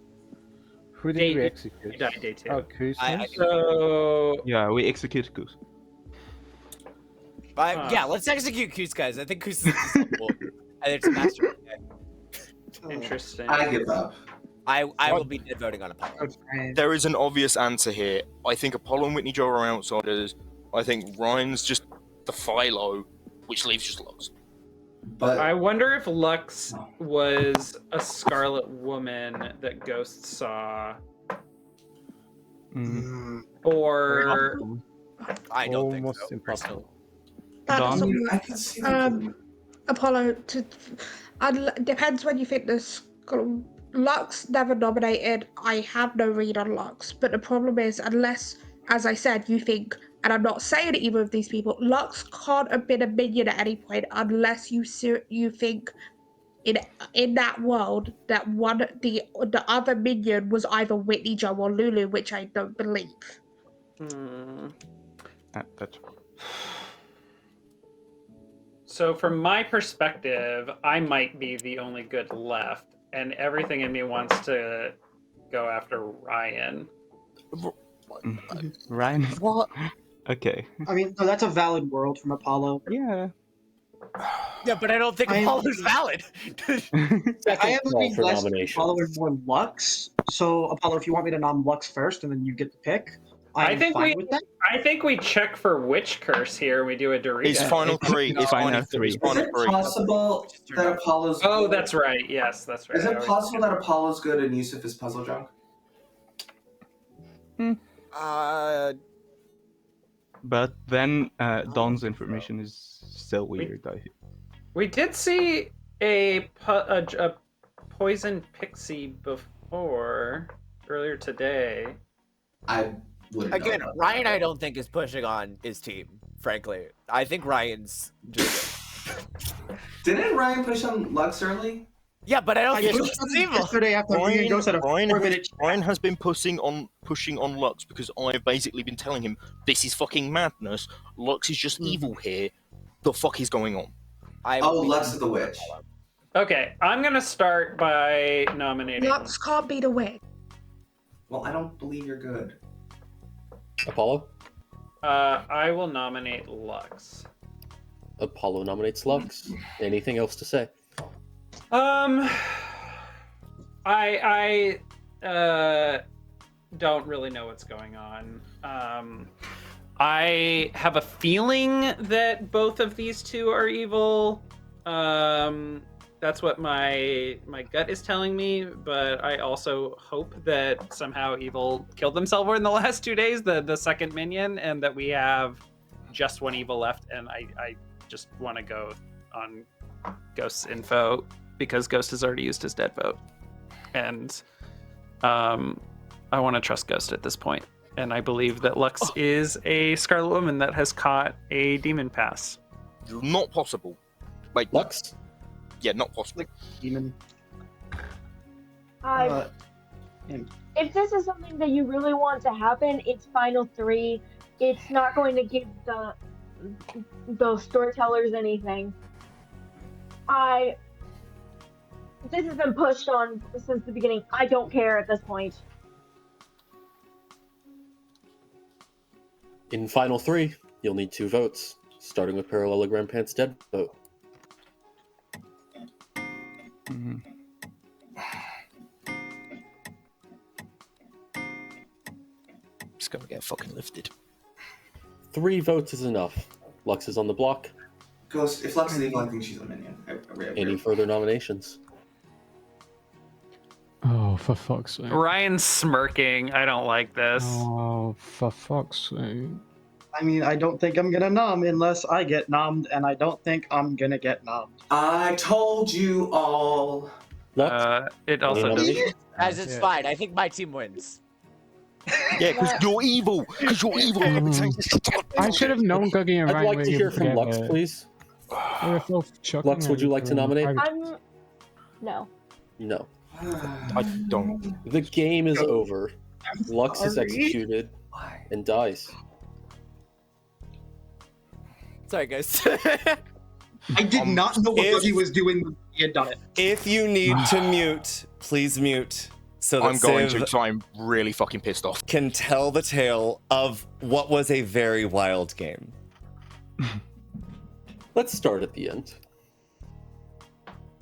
Speaker 17: Who did
Speaker 16: Day-
Speaker 17: we
Speaker 16: He
Speaker 17: execute?
Speaker 16: died day 2.
Speaker 17: Oh, Kuz.
Speaker 16: So
Speaker 14: Yeah, we executed Goose.
Speaker 8: Yeah, let's execute Koos, guys. I think Koos is unstoppable. And it's a master.
Speaker 16: Interesting.
Speaker 4: I give up.
Speaker 8: I will be dead voting on Apollo.
Speaker 12: There is an obvious answer here. I think Apollo and Whitney Joe are outsiders. I think Ryan's just the Philo, which leaves just Lux.
Speaker 4: But
Speaker 16: I wonder if Lux was a Scarlet Woman that Ghost saw, or
Speaker 8: I don't think
Speaker 17: Almost
Speaker 8: so.
Speaker 17: impossible.
Speaker 10: That
Speaker 14: Dawn?
Speaker 10: doesn't
Speaker 4: I can see that.
Speaker 10: Apollo, depends when you think this. Lux never nominated. I have no read on Lux, but the problem is, unless, as I said, you think, and I'm not saying either of these people, Lux can't have been a minion at any point unless you think in that world that the other minion was either Whitney Joe or Lulu, which I don't believe.
Speaker 14: That's
Speaker 16: So from my perspective, I might be the only good left, and everything in me wants to go after Ryan.
Speaker 14: Ryan.
Speaker 8: What?
Speaker 14: Okay.
Speaker 9: I mean, no, that's a valid world from Apollo.
Speaker 14: Yeah.
Speaker 8: Yeah, but I don't think Apollo's valid.
Speaker 9: I have
Speaker 2: call
Speaker 9: been
Speaker 2: for
Speaker 9: less
Speaker 2: nominations.
Speaker 9: Apollo and more Lux. So Apollo, if you want me to nom Lux first, and then you get the pick, I'm fine with that.
Speaker 16: I think we check for Witch Curse here. And we do a Dorito.
Speaker 12: It's final three. It's final three.
Speaker 4: Is it possible that Apollo's
Speaker 16: Oh,
Speaker 4: good?
Speaker 16: that's right. Yes, that's right.
Speaker 4: Is it possible that Apollo's good and Yusuf is Puzzledrunk?
Speaker 14: But then Don's information is so weird.
Speaker 16: We did see a poison pixie before earlier today.
Speaker 4: I wouldn't.
Speaker 8: Again, Ryan, I don't think is pushing on his team. Frankly, I think Ryan's just.
Speaker 4: Didn't Ryan push on Lux early?
Speaker 8: Yeah, but I don't think
Speaker 9: pushed
Speaker 8: it's
Speaker 9: him
Speaker 8: evil.
Speaker 9: yesterday after Ryan goes at a 4-minute
Speaker 12: Ryan has been pushing on Lux because I've basically been telling him this is fucking madness. Lux is just evil here. The fuck is going on?
Speaker 4: Lux is the witch.
Speaker 16: Okay, I'm gonna start by nominating.
Speaker 10: Lux can't be the witch.
Speaker 4: Well, I don't believe you're good.
Speaker 2: Apollo?
Speaker 16: I will nominate Lux.
Speaker 2: Apollo nominates Lux. Anything else to say?
Speaker 16: I don't really know what's going on. I have a feeling that both of these two are evil. That's what my gut is telling me, but I also hope that somehow evil killed themselves in the last 2 days, the second minion, and that we have just one evil left, and I just want to go on Ghost's info because Ghost has already used his dead vote. And I want to trust Ghost at this point. And I believe that Lux is a Scarlet Woman that has caught a demon pass.
Speaker 12: Not possible. Like
Speaker 2: Lux?
Speaker 12: Yeah, not possible.
Speaker 9: Demon.
Speaker 7: If this is something that you really want to happen, it's final three. It's not going to give those storytellers anything. This has been pushed on since the beginning. I don't care at this point.
Speaker 2: In final three, you'll need 2 votes, starting with Parallelogram Pants' dead vote.
Speaker 12: It's gonna get fucking lifted.
Speaker 2: 3 votes is enough. Lux is on the block.
Speaker 4: Ghost, if Lux is evil, I think she's a minion.
Speaker 2: Any further nominations?
Speaker 11: Oh, for fuck's sake.
Speaker 16: Ryan's smirking. I don't like this.
Speaker 11: Oh, for fuck's sake.
Speaker 9: I mean, I don't think I'm gonna nom unless I get nommed, and I don't think I'm gonna get nommed.
Speaker 4: I told you all.
Speaker 16: It also
Speaker 8: As it's fine. I think my team wins.
Speaker 12: Yeah, because you're evil. Because you're evil.
Speaker 11: I should have known Guggy and
Speaker 2: I'd
Speaker 11: Ryan
Speaker 2: like
Speaker 11: were
Speaker 2: to
Speaker 11: able
Speaker 2: hear from
Speaker 11: get
Speaker 2: Lux,
Speaker 11: it.
Speaker 2: please.
Speaker 11: They were both chucking
Speaker 2: Lux, would you like to nominate?
Speaker 7: No.
Speaker 2: No.
Speaker 12: I don't.
Speaker 2: The game is over. Lux is
Speaker 9: sorry.
Speaker 2: executed and dies.
Speaker 8: Sorry, guys.
Speaker 9: I did not know what Guggy was doing when he had done it.
Speaker 1: If you need to mute, please mute. So that
Speaker 12: I'm going
Speaker 1: Civ
Speaker 12: to, so I'm really fucking pissed off.
Speaker 1: can tell the tale of what was a very wild game.
Speaker 2: Let's start at the end.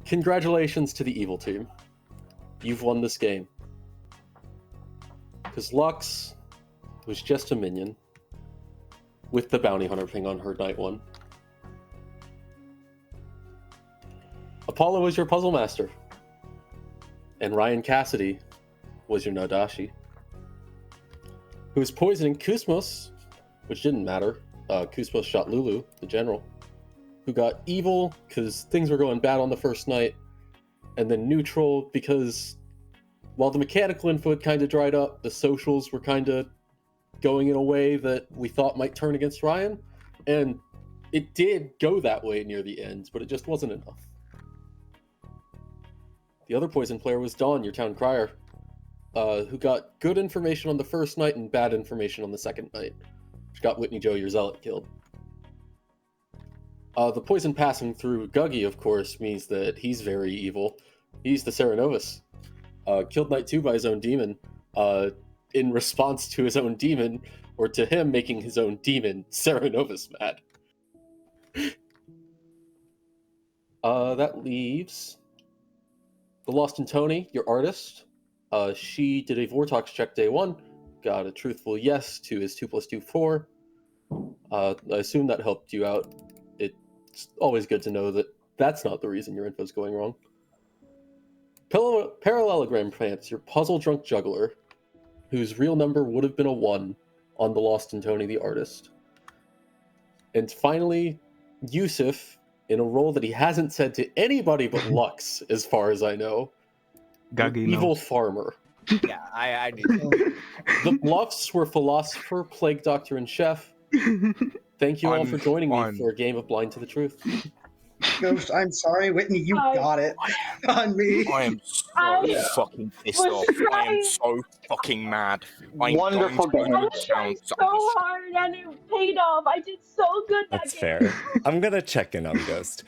Speaker 2: Congratulations to the evil team. You've won this game. Because Lux was just a minion with the bounty hunter thing on her night 1. Apollo was your puzzle master. And Ryan Cassidy was your No Dashii. Who was poisoning Kusmos, which didn't matter. Kusmos shot Lulu, the general, who got evil because things were going bad on the first night, and then neutral because while the mechanical info had kind of dried up, the socials were kind of going in a way that we thought might turn against Ryan, and it did go that way near the end, but it just wasn't enough. The other poison player was Dawn, your Town Crier, who got good information on the first night and bad information on the second night. got Whitney Joe, your zealot, killed. The poison passing through Guggy, of course, means that he's very evil. He's the Serenovus. Killed Knight 2 by his own demon. In response to his own demon, or to him making his own demon, Serenovus mad. That leaves the Lost in Tony, your artist. She did a Vortox check day 1, got a truthful yes to his 2 + 2 4. I assume that helped you out. It's always good to know that that's not the reason your info's going wrong. Parallelogram plants your Puzzledrunk Juggler, whose real number would have been a 1 on the Lost in Tony, the artist. And finally, Yusuf, in a role that he hasn't said to anybody but Lux, as far as I know.
Speaker 14: Guggy
Speaker 2: Evil
Speaker 14: knows.
Speaker 2: farmer.
Speaker 8: Yeah, I knew.
Speaker 2: The Bluffs were philosopher, plague doctor, and chef. Thank you all for joining me for a game of Blind to the Truth.
Speaker 9: Ghost, I'm sorry, Whitney, you got it on me.
Speaker 12: I am so fucking pissed off. I am so fucking mad. I'm
Speaker 6: Wonderful
Speaker 12: going to
Speaker 6: game.
Speaker 12: go
Speaker 7: I was trying
Speaker 12: down.
Speaker 7: so hard and it paid off. I did so good that
Speaker 1: That's
Speaker 7: game.
Speaker 1: fair. I'm gonna check in on Ghost.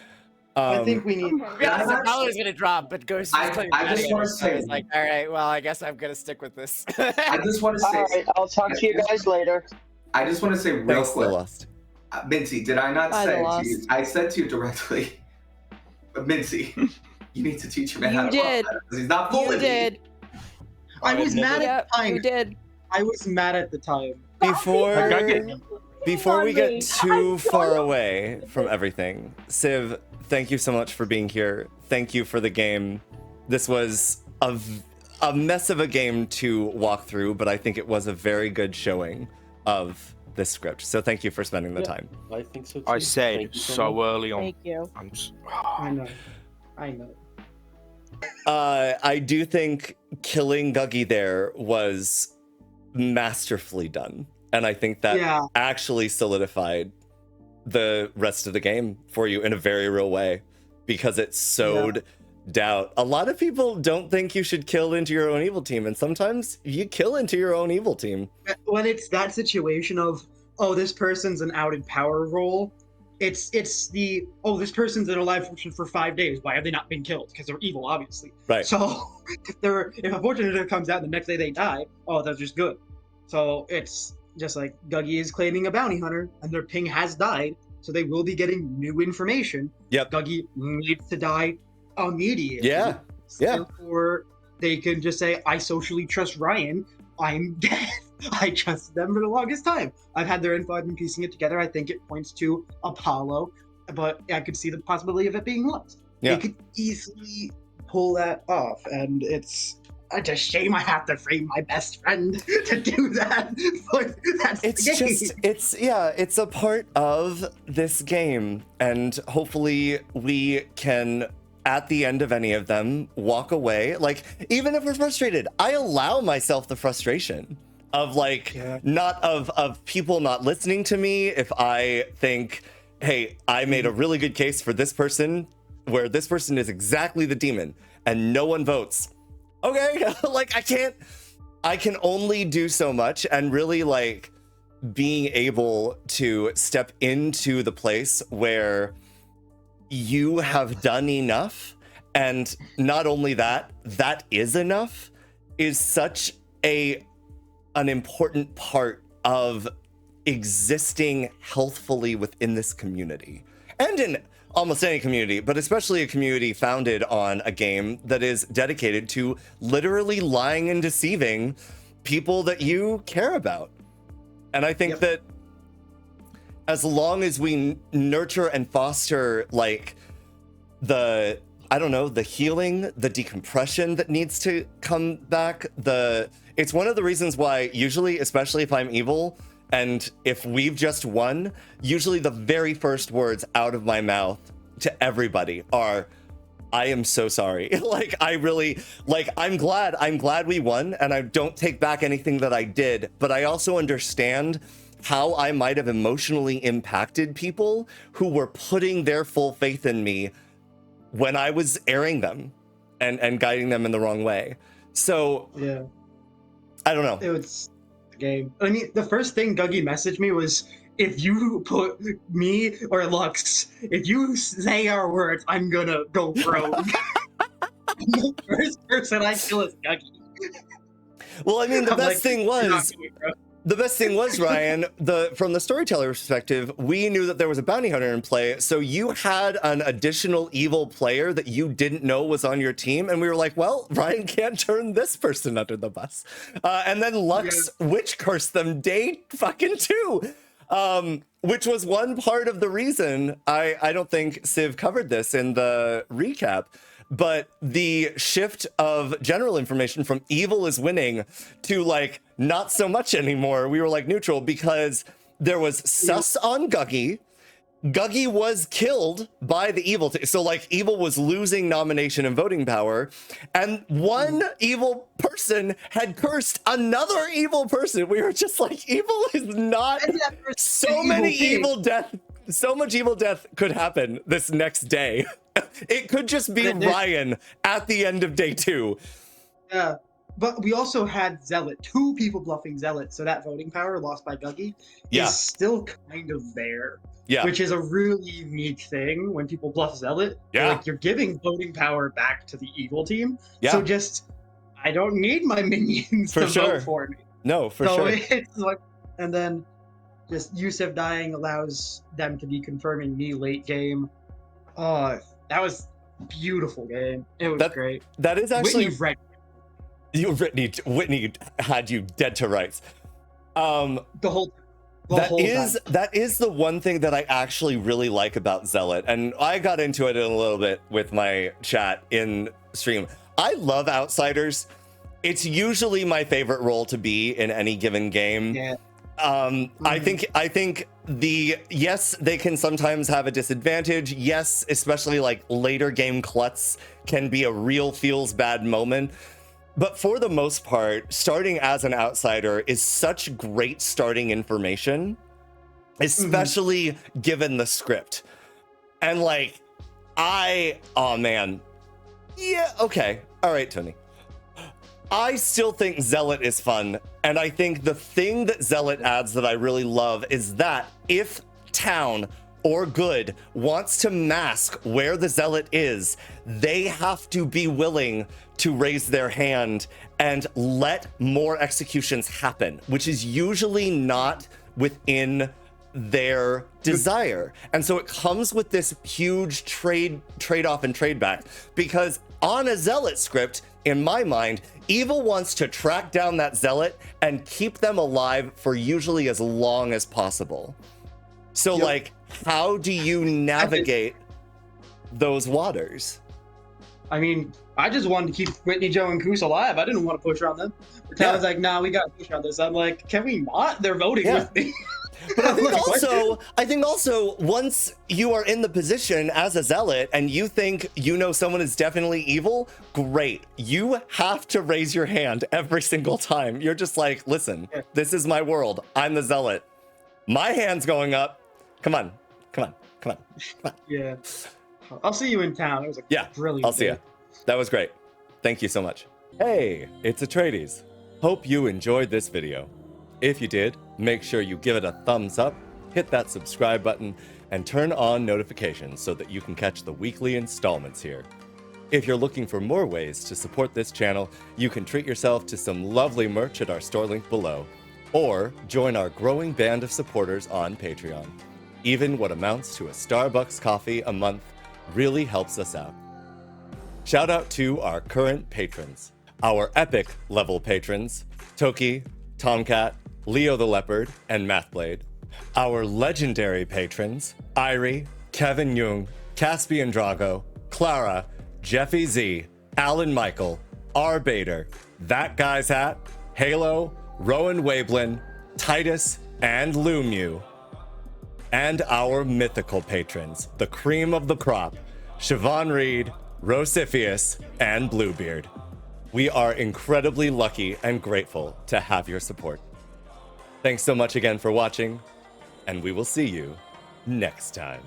Speaker 9: I think we need.
Speaker 8: Yeah, the dollar was gonna drop, but Ghost was claiming
Speaker 4: I just
Speaker 8: money,
Speaker 4: wanna
Speaker 8: so I was
Speaker 4: say-
Speaker 8: like, all right, well, I guess I'm gonna stick with this.
Speaker 4: I just want to say.
Speaker 6: All right, I'll talk to you guys later.
Speaker 4: I just want to say real
Speaker 1: Thanks,
Speaker 4: quick.
Speaker 1: The Lost.
Speaker 4: Mincy, did I not
Speaker 3: Bye,
Speaker 4: say
Speaker 3: The
Speaker 4: to you?
Speaker 3: Lost.
Speaker 4: I said to you directly, Mincy, you need to teach your man how
Speaker 3: You
Speaker 4: to roll
Speaker 3: did.
Speaker 4: because he's not fooling
Speaker 3: You did.
Speaker 9: I was mad at
Speaker 3: Yep,
Speaker 9: the time.
Speaker 3: you did.
Speaker 9: I was mad at the time.
Speaker 1: Before we get too far away from everything, Civ, thank you so much for being here. Thank you for the game. This was a mess of a game to walk through, but I think it was a very good showing of this script. So thank you for spending the time.
Speaker 2: I think so too.
Speaker 12: I said
Speaker 2: Thank you
Speaker 12: so
Speaker 2: much.
Speaker 12: early on.
Speaker 3: Thank you.
Speaker 9: I know. I know.
Speaker 1: I do think killing Guggy there was masterfully done. And I think that actually solidified the rest of the game for you in a very real way because it sowed doubt. A lot of people don't think you should kill into your own evil team, and sometimes you kill into your own evil team.
Speaker 9: When it's that situation of, oh, this person's an out in power role, it's the, oh, this person's in a live function for 5 days. Why have they not been killed? Because they're evil, obviously.
Speaker 1: Right.
Speaker 9: So if a fortune comes out and the next day they die, oh, that's just good. So it's just like Guggy is claiming a bounty hunter, and their ping has died, so they will be getting new information.
Speaker 1: Yep.
Speaker 9: Guggy needs to die immediately.
Speaker 1: Yeah.
Speaker 9: Therefore, they can just say, I socially trust Ryan. I'm dead. I trusted them for the longest time. I've had their info. I've been piecing it together. I think it points to Apollo, but I could see the possibility of it being Lux.
Speaker 1: Yeah.
Speaker 9: They could easily pull that off, and it's a shame I have to frame my best friend to do that. But that's
Speaker 1: It's
Speaker 9: the game.
Speaker 1: it's a part of this game, and hopefully we can, at the end of any of them, walk away. Like, even if we're frustrated, I allow myself the frustration of not of people not listening to me. If I think, hey, I made a really good case for this person, where this person is exactly the demon, and no one votes. Okay, I can only do so much, and really being able to step into the place where you have done enough, and not only that is enough, is such an important part of existing healthfully within this community, and in almost any community, but especially a community founded on a game that is dedicated to literally lying and deceiving people that you care about. And I think that as long as we nurture and foster the healing, the decompression that needs to come back, it's one of the reasons why usually, especially if I'm evil, and if we've just won, usually the very first words out of my mouth to everybody are, I am so sorry. I'm glad we won, and I don't take back anything that I did, but I also understand how I might have emotionally impacted people who were putting their full faith in me when I was airing them and guiding them in the wrong way. So
Speaker 9: yeah,
Speaker 1: I don't know.
Speaker 9: game. I mean, the first thing Guggy messaged me was, if you put me or Lux, if you say our words, I'm gonna go rogue. The first person I kill is Guggy.
Speaker 1: Well, I mean, the
Speaker 9: I'm
Speaker 1: best
Speaker 9: like,
Speaker 1: thing
Speaker 9: "You're not
Speaker 1: was,
Speaker 9: going rogue."
Speaker 1: the best thing was, Ryan, from the storyteller perspective, we knew that there was a bounty hunter in play, so you had an additional evil player that you didn't know was on your team, and we were like, well, Ryan can't turn this person under the bus. And then Lux witch cursed them day fucking 2. Which was one part of the reason I don't think Civ covered this in the recap, but the shift of general information from evil is winning to like not so much anymore. We were like neutral because there was sus on Guggy. Guggy was killed by the evil. So like evil was losing nomination and voting power. And one evil person had cursed another evil person. We were just like, evil is not so many evil death. So much evil death could happen this next day. It could just be Ryan at the end of day 2.
Speaker 9: Yeah. But we also had Zealot, 2 people bluffing Zealot, so that voting power lost by Guggy is still kind of there.
Speaker 1: Yeah.
Speaker 9: Which is a really unique thing when people bluff Zealot.
Speaker 1: Yeah.
Speaker 9: Like, you're giving voting power back to the evil team.
Speaker 1: Yeah.
Speaker 9: So just, I don't need my minions to vote for me.
Speaker 1: No, for
Speaker 9: so
Speaker 1: sure.
Speaker 9: It's like, and then just Yusuf dying allows them to be confirming me late game. Oh, that was a beautiful game. It was great.
Speaker 1: That is actually...
Speaker 9: Whitney
Speaker 1: Whitney had you dead to rights.
Speaker 9: The whole
Speaker 1: that is the one thing that I actually really like about Zealot, and I got into it in a little bit with my chat in stream. I love outsiders. It's usually my favorite role to be in any given game.
Speaker 9: Yeah.
Speaker 1: I think yes, they can sometimes have a disadvantage. Yes, especially like later game klutz can be a real feels bad moment. But for the most part, starting as an outsider is such great starting information, especially given the script. And like, oh man. Yeah, okay. All right, Tony. I still think Zealot is fun. And I think the thing that Zealot adds that I really love is that if Town or Good wants to mask where the Zealot is, they have to be willing to raise their hand and let more executions happen, which is usually not within their desire. And so it comes with this huge trade-off and trade-back, because on a Zealot script, in my mind, evil wants to track down that Zealot and keep them alive for usually as long as possible. So like, how do you navigate those waters?
Speaker 9: I mean, I just wanted to keep Whitney, Joe, and Koos alive. I didn't want to push on them. The town was like, nah, we got to push on this. I'm like, can we not? They're voting with me.
Speaker 1: But I think also once you are in the position as a Zealot and you think you know someone is definitely evil, great. You have to raise your hand every single time. You're just like, listen, this is my world. I'm the Zealot. My hand's going up. Come on.
Speaker 9: Yeah. I'll see you in town. It was a brilliant
Speaker 1: I'll see you. That was great. Thank you so much. Hey, it's Etreides. Hope you enjoyed this video. If you did, make sure you give it a thumbs up, hit that subscribe button, and turn on notifications so that you can catch the weekly installments here. If you're looking for more ways to support this channel, you can treat yourself to some lovely merch at our store link below, or join our growing band of supporters on Patreon. Even what amounts to a Starbucks coffee a month really helps us out. Shout out to our current patrons, our epic level patrons, Toki, Tomcat, Leo the Leopard, and Mathblade. Our legendary patrons, Irie, Kevin Jung, Caspian Drago, Clara, Jeffy Z, Alan Michael, R. Bader, That Guy's Hat, Halo, Rowan Wablin, Titus, and Lumu. And our mythical patrons, the cream of the crop, Siobhan Reed, Rosiphius, and Bluebeard. We are incredibly lucky and grateful to have your support. Thanks so much again for watching, and we will see you next time.